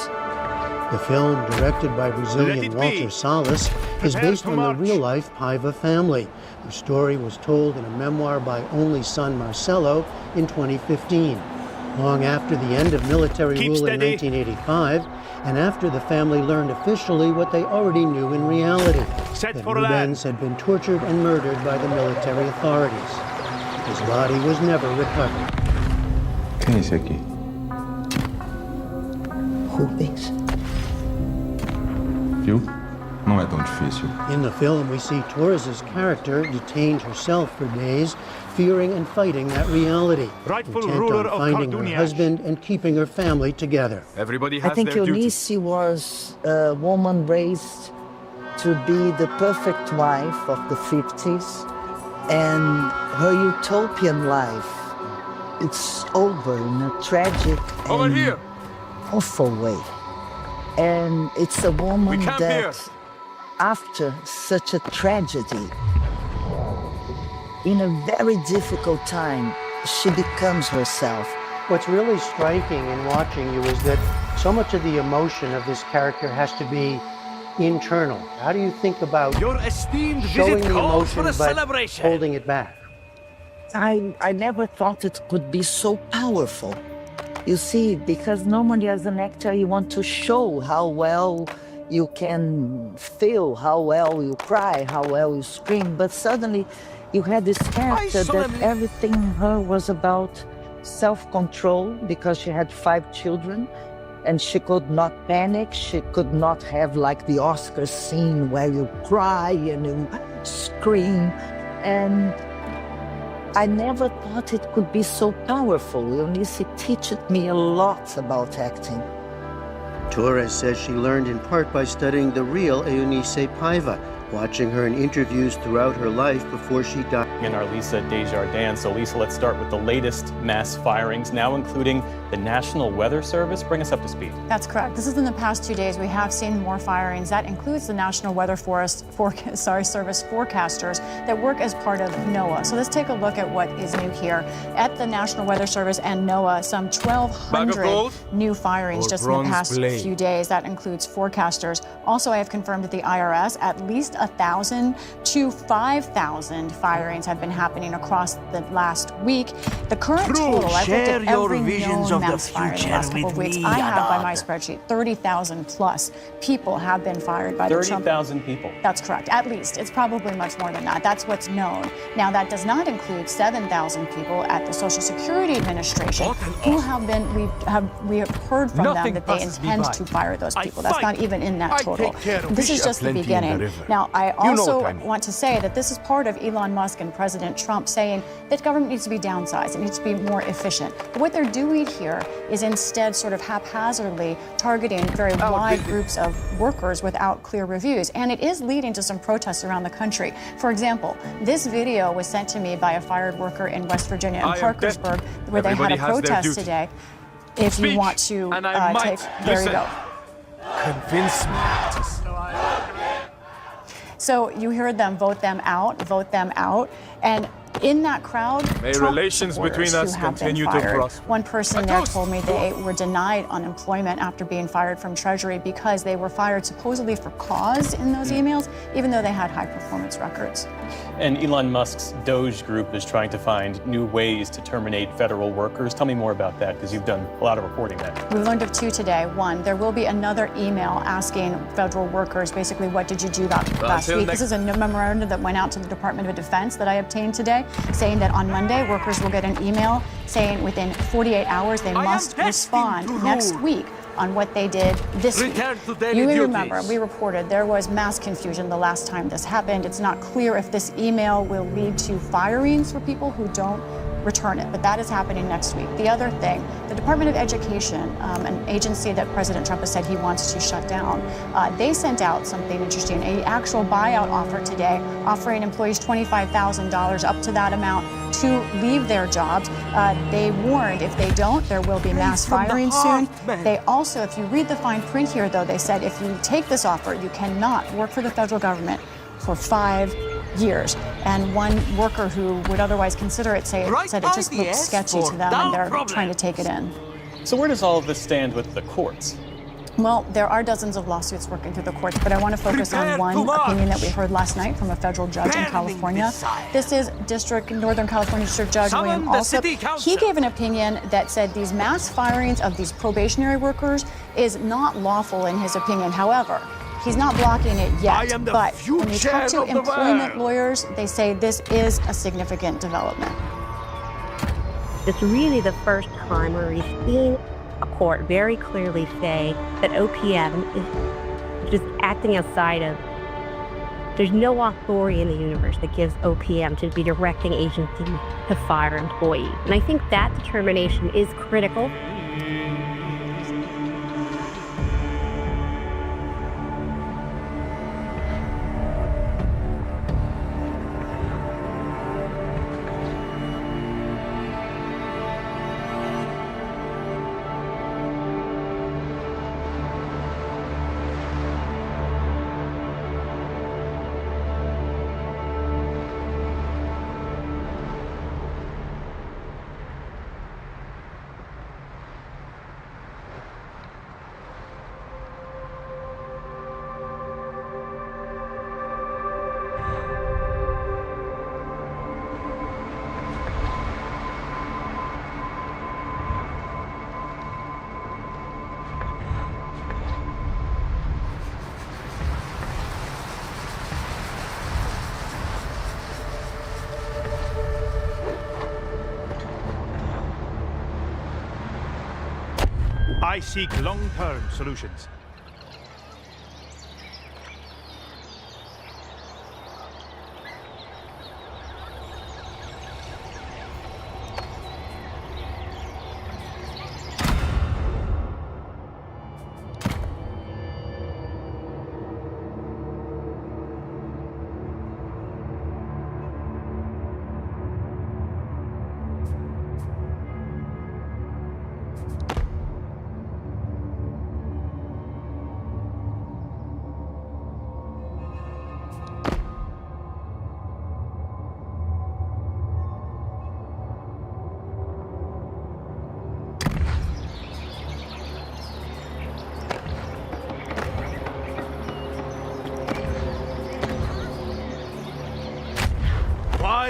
The film, directed by Let Brazilian it be. Walter Salles, is Prepare based to on the march. real-life Paiva family. The story was told in a memoir by only son Marcelo in 2015, long after the end of military Keep rule in steady. 1985, and after the family learned officially what they already knew in reality, Set that for Rubens had been tortured and murdered by the military authorities. His body was never recovered. Quem é esse aqui? Rubens. Viu? Não é tão difícil. In the film, we see Torres' character detained herself for days, fearing and fighting that reality, Rightful intent ruler on of finding her Karduniash. husband and keeping her family together. Everybody I has think their duty. Eunice was a woman raised to be the perfect wife of the 50s, and her utopian life, it's over in a tragic Over and here. awful way. And it's a woman camp that, here. after such a tragedy, in a very difficult time, she becomes herself. What's really striking in watching you is that so much of the emotion of this character has to be internal. How do you think about Your esteemed showing visit the calls emotion for a but celebration. holding it back? I never thought it could be so powerful. You see, because normally as an actor, you want to show how well you can feel, how well you cry, how well you scream. But suddenly you had this character that everything in her was about self-control because she had 5 children and she could not panic. She could not have like the Oscar scene where you cry and you scream. And I never thought it could be so powerful. Eunice teaches me a lot about acting. Torres says she learned in part by studying the real Eunice Paiva, watching her in interviews throughout her life before she died. And our Lisa Desjardins. So Lisa, let's start with the latest mass firings, now including the National Weather Service. Bring us up to speed. That's correct. This is in the past 2 days. We have seen more firings. That includes the National Weather Service forecasters that work as part of NOAA. So let's take a look at what is new here. At the National Weather Service and NOAA, some 1,200 new firings just in the past few days. That includes forecasters. Also, I have confirmed at the IRS at least 1,000 to 5,000 firings have been happening across the last week. The current total, I've looked at every known mass fire in the last couple of weeks. I have by my spreadsheet 30,000 plus people have been fired by the Trump. 30,000 people. That's correct. At least. It's probably much more than that. That's what's known. Now, that does not include 7,000 people at the Social Security Administration who have been, we have heard from them that they intend to fire those people. That's not even in that total. This is just the beginning. Now, I also want to say that this is part of Elon Musk and President Trump saying that government needs to be downsized. It needs to be more efficient. But what they're doing here is instead sort of haphazardly targeting very wide groups of workers without clear reviews. And it is leading to some protests around the country. For example, this video was sent to me by a fired worker in West Virginia in Parkersburg, where they had a protest today. If you want to take, there you go. Convince me. So you heard them vote them out. And in that crowd, may Trump relations between us continue to prosper. One person there told me they were denied unemployment after being fired from Treasury because they were fired supposedly for cause in those emails, even though they had high performance records. And Elon Musk's Doge group is trying to find new ways to terminate federal workers. Tell me more about that, because you've done a lot of reporting that. We learned of two today. One, there will be another email asking federal workers, basically, what did you do last week? This is a memorandum that went out to the Department of Defense that I obtained today, saying that on Monday, workers will get an email saying within 48 hours they must respond next week on what they did this week. You may remember, we reported there was mass confusion the last time this happened. It's not clear if this email will lead to firings for people who don't return it, but that is happening next week. The other thing, the Department of Education, an agency that President Trump has said he wants to shut down, they sent out something interesting, an actual buyout offer today, offering employees $25,000 up to that amount to leave their jobs. They warned if they don't, there will be mass firing soon. They also, if you read the fine print here, though, they said if you take this offer, you cannot work for the federal government for 5 years. And one worker who would otherwise consider it said it just looked sketchy to them, and they're trying to take it in. So where does all of this stand with the courts? Well, there are dozens of lawsuits working through the courts, but I want to focus on one opinion that we heard last night from a federal judge in California. This is Northern California District Judge William Alsup. He gave an opinion that said these mass firings of these probationary workers is not lawful in his opinion. However, he's not blocking it yet, but when you talk to employment lawyers, they say this is a significant development. It's really the first time where we've seen a court very clearly say that OPM is just acting outside of, there's no authority in the universe that gives OPM to be directing agencies to fire employees. And I think that determination is critical. I seek long-term solutions.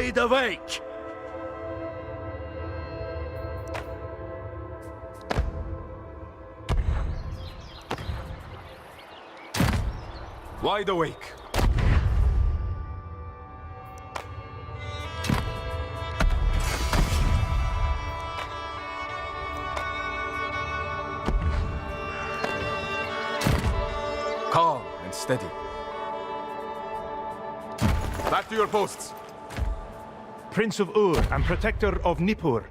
wide awake! Wide awake. Calm and steady. Back to your posts. Prince of Ur and Protector of Nippur.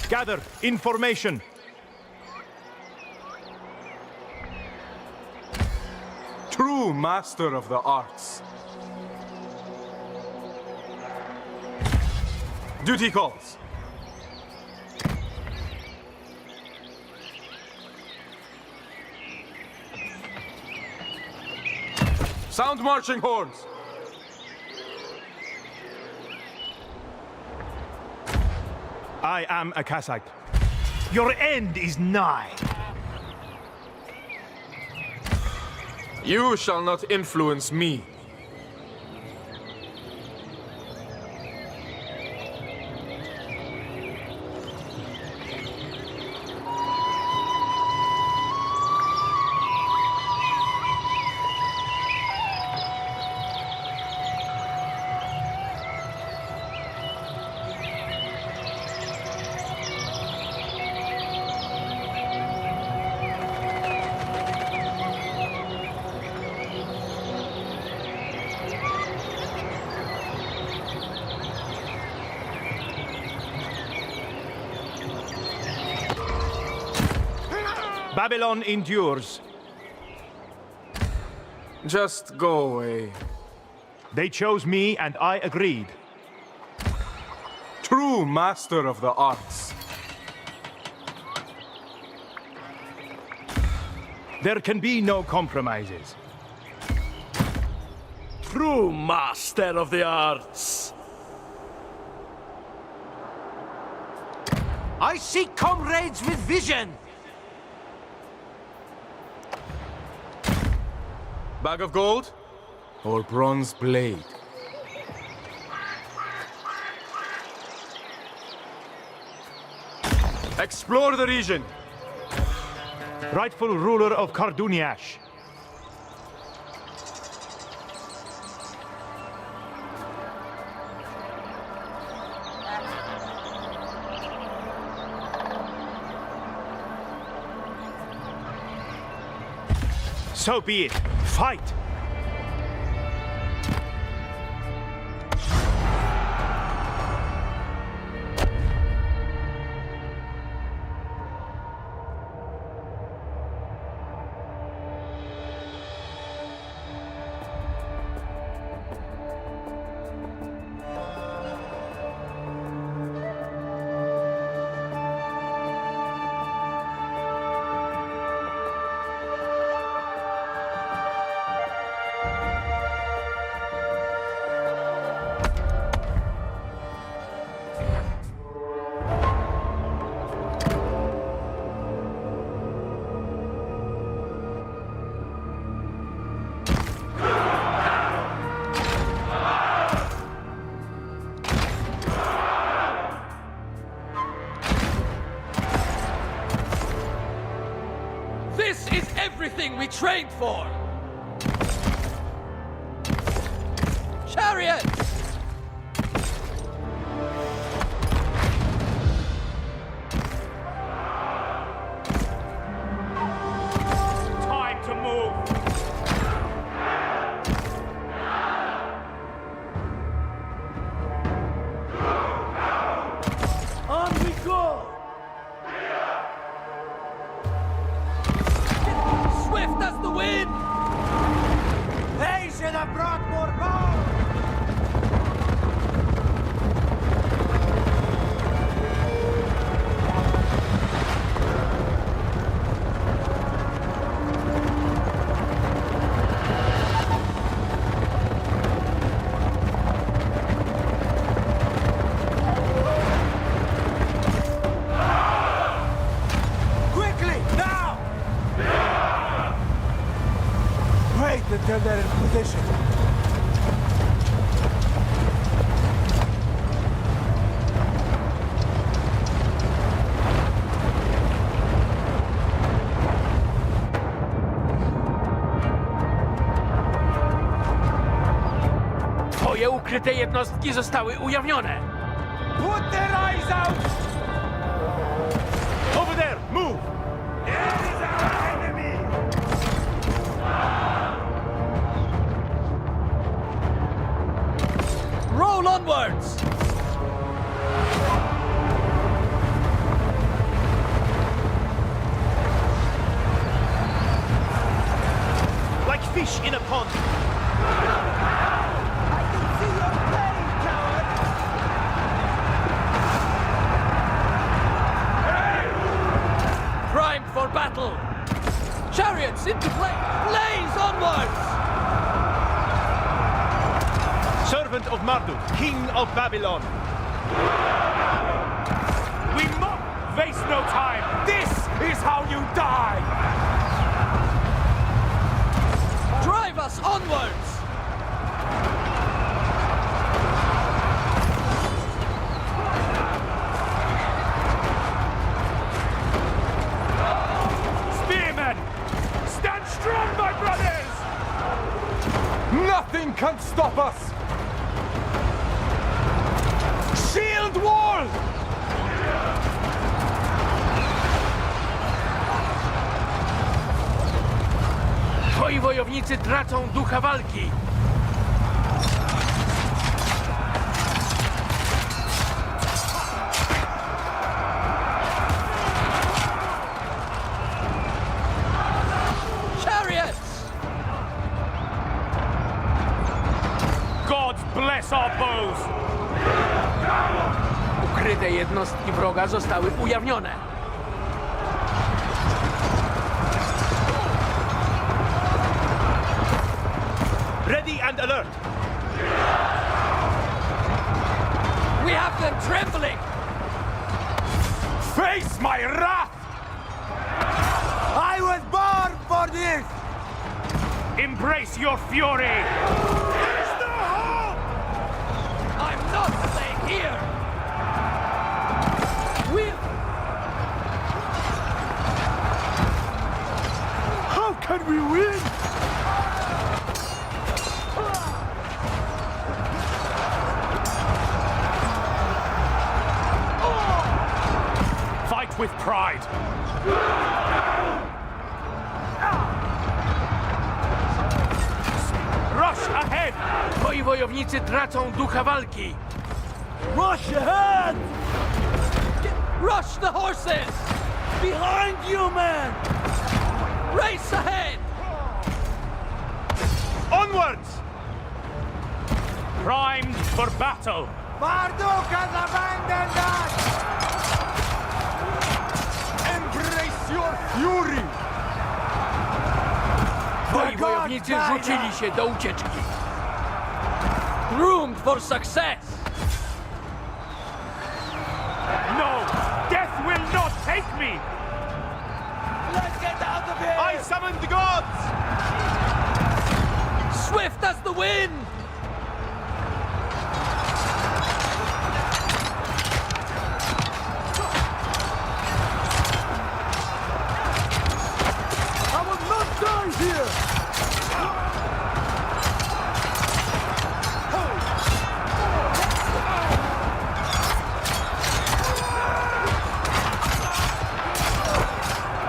Gather information. True master of the arts. Duty calls. Sound marching horns. I am a Kassite. Your end is nigh. You shall not influence me. Babylon endures. Just go away. They chose me and I agreed. True master of the arts. There can be no compromises. True master of the arts. I seek comrades with vision. Bag of gold or bronze blade? Explore the region. Rightful ruler of Karduniash. So be it. Fight! Everything we trained for! Chariot! Time to move! On we go! Swift as the wind! They should have brought more power! Wait until they're in position. Twoje ukryte jednostki zostały ujawnione. Put their eyes out! Over there, move! Here is our enemy! Roll onwards! Like fish in a pond. Primed for battle! Chariots into play! Blaze onwards! Servant of Marduk, king of Babylon. We must waste no time! This is how you die! Drive us onwards! Spearmen! Stand strong, my brothers! Nothing can stop us! Shield wall! Twoi wojownicy tracą ducha walki. Chariots! God bless our bows! Ukryte jednostki wroga zostały ujawnione. Ready and alert. We have them trembling! Face my wrath! I was born for this! Embrace your fury! There's no hope! I'm not staying here! How can we win? Fight with pride! Rush ahead! Twoi wojownicy tracą ducha walki. Rush ahead! Rush the horses! Behind you, man! Race ahead! Onwards! Primed for battle! Marduk has abandoned us! Embrace your fury! Twoi wojownicy rzucili się do ucieczki. Groomed for success! No! Death will not take me! Let's get out of here! I summon the gods! Swift as the wind! I will not die here!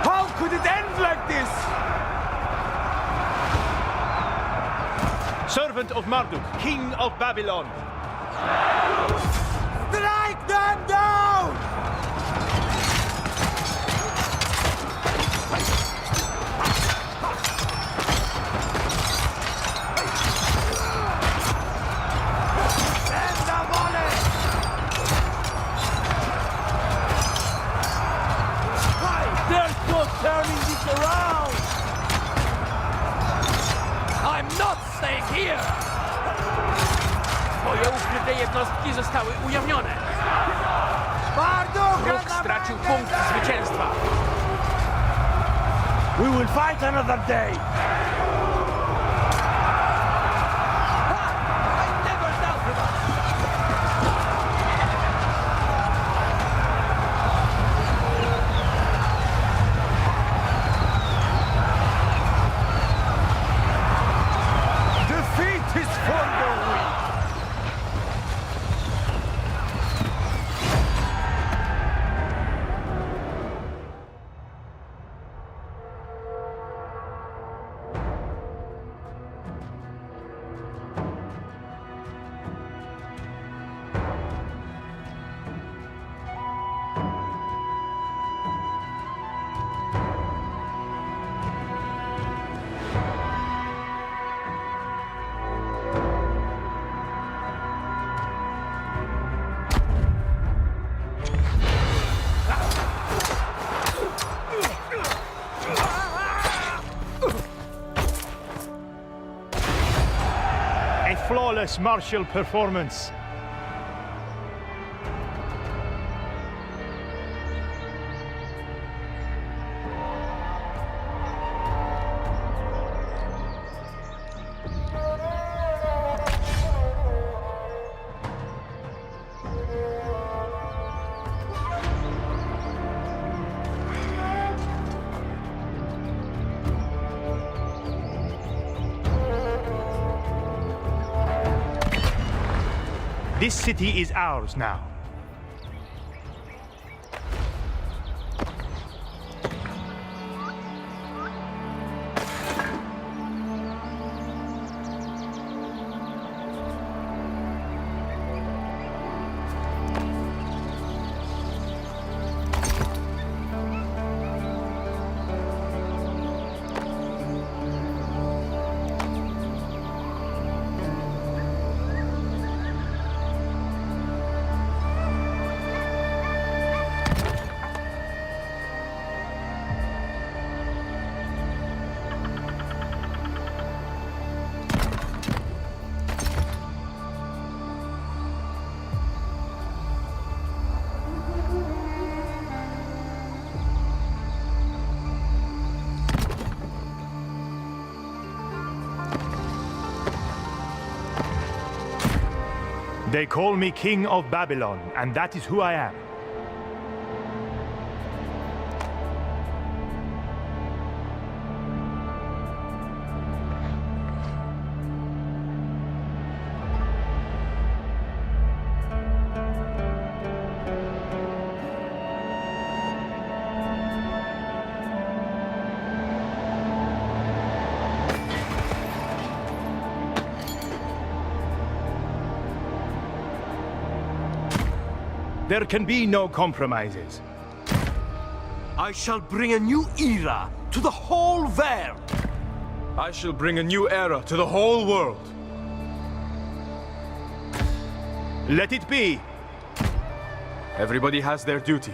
How could it end like this? Servant of Marduk, king of Babylon. Strike them down! Send the volley! There's no turning this around! I'm not staying here! Twoje ukryte jednostki zostały ujawnione. Wróg stracił punkt zwycięstwa. We will fight another day! flawless martial performance. This city is ours now. They call me King of Babylon, and that is who I am. There can be no compromises. I shall bring a new era to the whole world. I shall bring a new era to the whole world. Let it be. Everybody has their duty.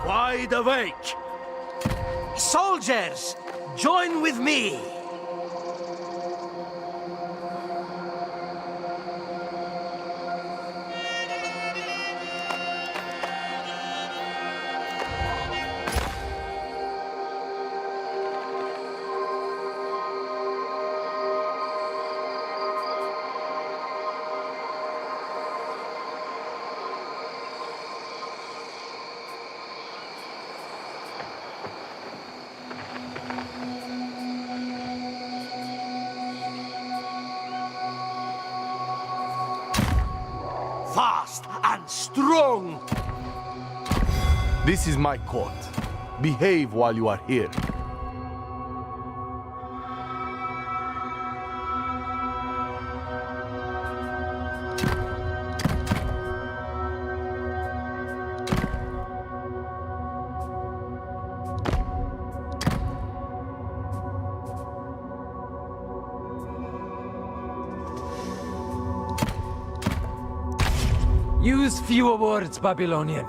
Wide awake! Soldiers, join with me! Fast and strong! This is my court. Behave while you are here. Use fewer words, Babylonian.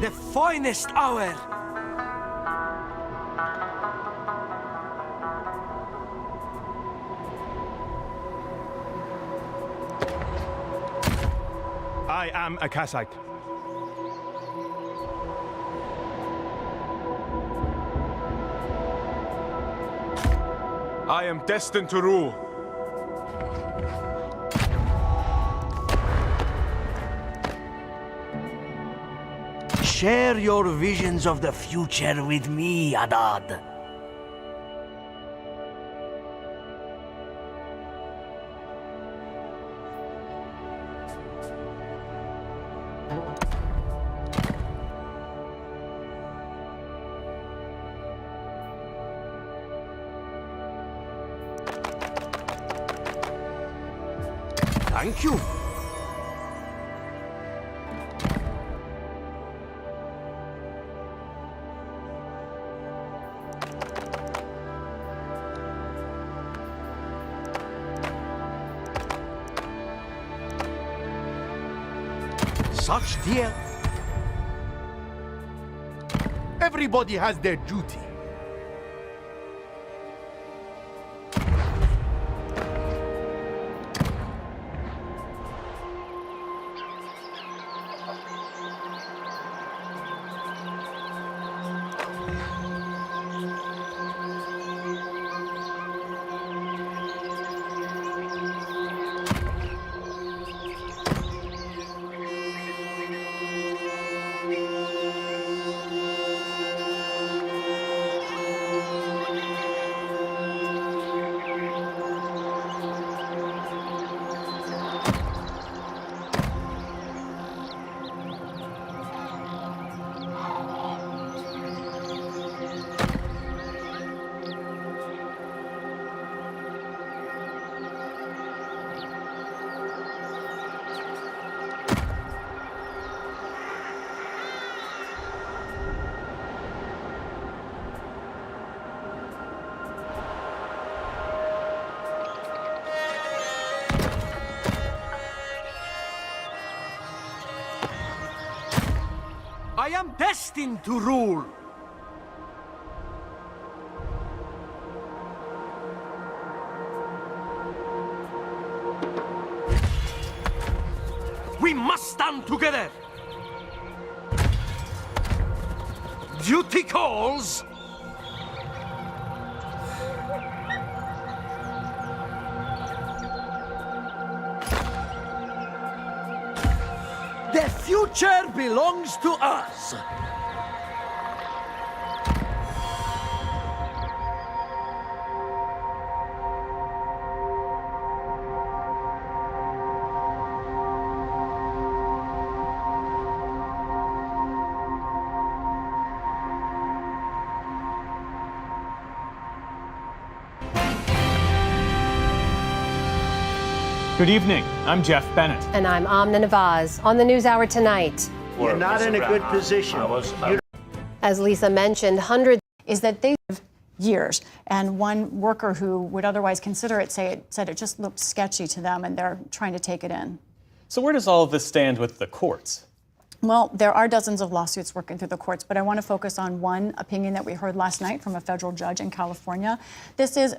The finest hour! I am a Kassite. I am destined to rule. Share your visions of the future with me, Adad. Thank you. Such dear. Everybody has their duty. I am destined to rule. We must stand together. Duty calls. The future belongs to us. Good evening. I'm Jeff Bennett. And I'm Amna Nawaz. On the NewsHour tonight. You're not in a good position. As Lisa mentioned, hundreds is that they have years, and one worker who would otherwise consider it said it just looked sketchy to them, and they're trying to take it in. So where does all of this stand with the courts? Well, there are dozens of lawsuits working through the courts, but I want to focus on one opinion that we heard last night from a federal judge in California. This is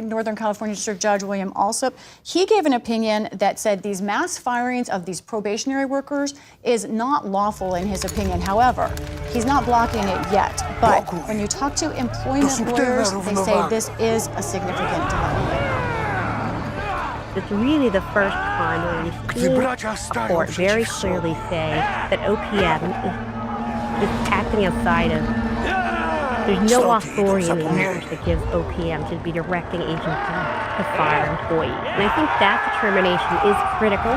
Northern California District Judge William Alsup. He gave an opinion that said these mass firings of these probationary workers is not lawful in his opinion. However, he's not blocking it yet. But when you talk to employment lawyers, they say this is a significant development. It's really the first time where we've seen a court very clearly say that OPM is acting outside of There's no authority in the universe that gives OPM to be directing agencies to fire employees. And I think that determination is critical.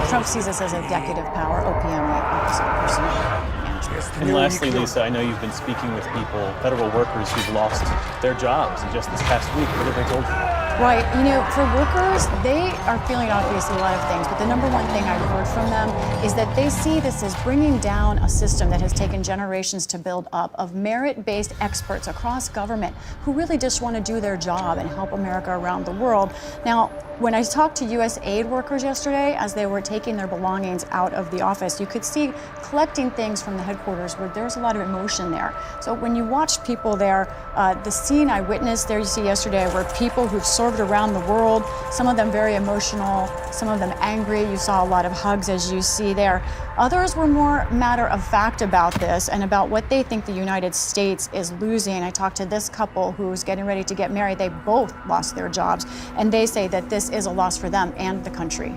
Trump sees this as a decade of power. OPM, the opposite person. And lastly, Lisa, I know you've been speaking with people, federal workers who've lost their jobs in just this past week. What have they told you? Right. You know, for workers, they are feeling obviously a lot of things, but the number one thing I've heard from them is that they see this as bringing down a system that has taken generations to build up of merit-based experts across government who really just want to do their job and help America around the world. Now, when I talked to U.S. aid workers yesterday, as they were taking their belongings out of the office, you could see collecting things from the headquarters where there's a lot of emotion there. So when you watch people there, the scene I witnessed there, you see yesterday, were people who've served around the world, some of them very emotional, some of them angry. You saw a lot of hugs, as you see there. Others were more matter of fact about this and about what they think the United States is losing. I talked to this couple who's getting ready to get married. They both lost their jobs, and they say that this is a loss for them and the country.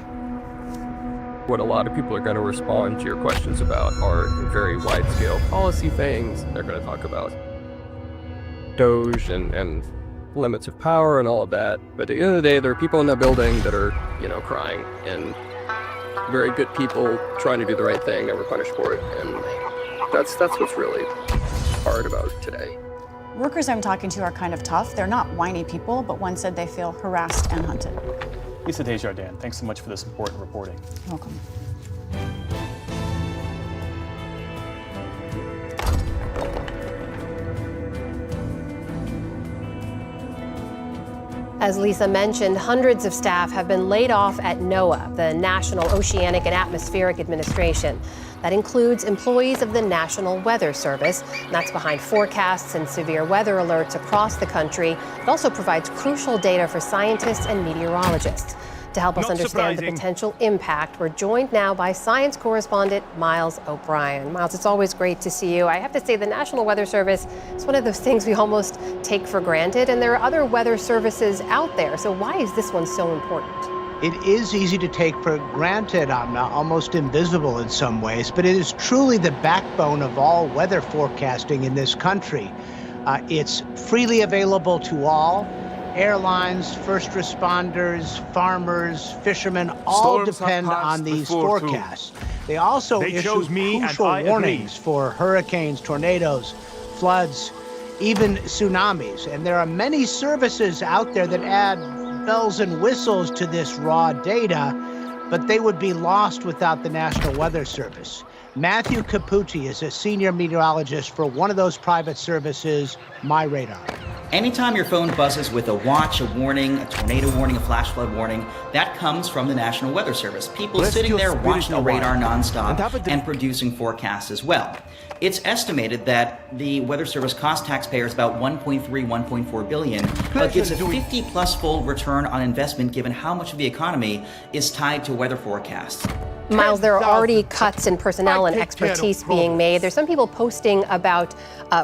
What a lot of people are going to respond to your questions about are very wide-scale policy things. They're going to talk about DOGE and limits of power and all of that. But at the end of the day, there are people in that building that are, crying, and very good people trying to do the right thing that were punished for it. And that's what's really hard about today. Workers I'm talking to are kind of tough. They're not whiny people, but one said they feel harassed and hunted. Lisa Desjardins, thanks so much for this important reporting. Welcome. As Lisa mentioned, hundreds of staff have been laid off at NOAA, the National Oceanic and Atmospheric Administration. That includes employees of the National Weather Service. And that's behind forecasts and severe weather alerts across the country. It also provides crucial data for scientists and meteorologists. To help us understand the potential impact, we're joined now by science correspondent Miles O'Brien. Miles, it's always great to see you. I have to say the National Weather Service is one of those things we almost take for granted, and there are other weather services out there. So why is this one so important? It is easy to take for granted, almost invisible in some ways, but it is truly the backbone of all weather forecasting in this country. It's freely available to all. Airlines, first responders, farmers, fishermen, all depend on these forecasts. They also issue crucial warnings for hurricanes, tornadoes, floods, even tsunamis. And there are many services out there that add bells and whistles to this raw data, but they would be lost without the National Weather Service. Matthew Capucci is a senior meteorologist for one of those private services, MyRadar. Anytime your phone buzzes with a watch, a warning, a tornado warning, a flash flood warning, that comes from the National Weather Service. People sitting there watching the radar nonstop and producing forecasts as well. It's estimated that the Weather Service costs taxpayers about $1.3, $1.4 billion, but gives a 50-plus fold return on investment given how much of the economy is tied to weather forecasts. Miles, there are already cuts in personnel and expertise being made. There's some people posting about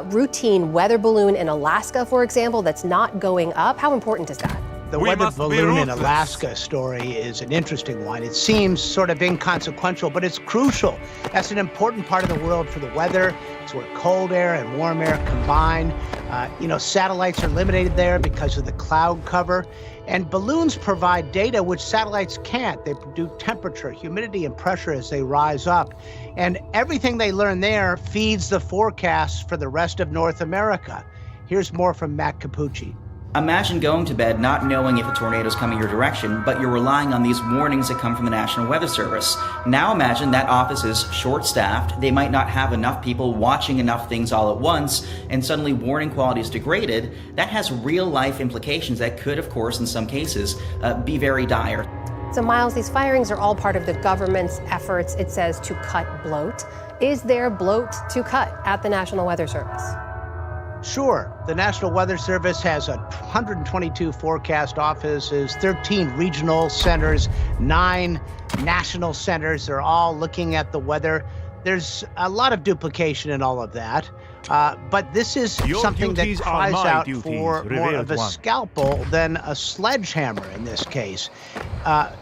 routine weather balloon in Alaska, for example, that's not going up. How important is that? The weather balloon in Alaska story is an interesting one. It seems sort of inconsequential, but it's crucial. That's an important part of the world for the weather. It's where cold air and warm air combine. Satellites are limited there because of the cloud cover. And balloons provide data which satellites can't. They produce temperature, humidity, and pressure as they rise up. And everything they learn there feeds the forecasts for the rest of North America. Here's more from Matt Capucci. Imagine going to bed not knowing if a tornado is coming your direction, but you're relying on these warnings that come from the National Weather Service. Now imagine that office is short-staffed, they might not have enough people watching enough things all at once, and suddenly warning quality is degraded. That has real-life implications that could, of course, in some cases, be very dire. So, Miles, these firings are all part of the government's efforts, it says, to cut bloat. Is there bloat to cut at the National Weather Service? Sure. The National Weather Service has 122 forecast offices, 13 regional centers, 9 national centers. They're all looking at the weather. There's a lot of duplication in all of that. But this is something that cries out for more of a scalpel than a sledgehammer in this case.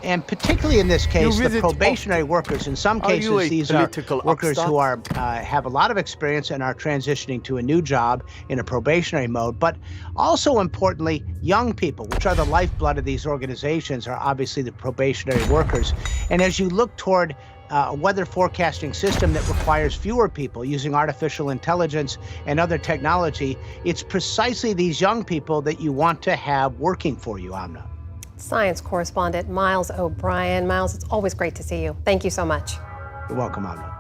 and particularly in this case, the visit probationary workers. In some Are you cases, a these are political workers upstart? who are have a lot of experience and are transitioning to a new job in a probationary mode. But also importantly, young people, which are the lifeblood of these organizations, are obviously the probationary workers. And as you look toward a weather forecasting system that requires fewer people using artificial intelligence and other technology, it's precisely these young people that you want to have working for you, Amna. Science correspondent Miles O'Brien. Miles, it's always great to see you. Thank you so much. You're welcome, Amna.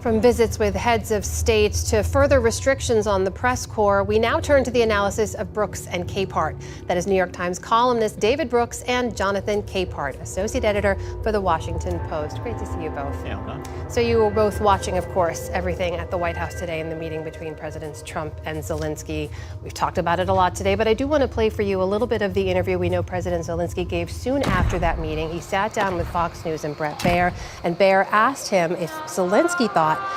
From visits with heads of states to further restrictions on the press corps, we now turn to the analysis of Brooks and Capehart. That is New York Times columnist David Brooks and Jonathan Capehart, associate editor for The Washington Post. Great to see you both. Yeah, well done. So you were both watching, of course, everything at the White House today in the meeting between Presidents Trump and Zelensky. We've talked about it a lot today, but I do want to play for you a little bit of the interview we know President Zelensky gave soon after that meeting. He sat down with Fox News and Bret Baier, and Baier asked him if Zelensky thought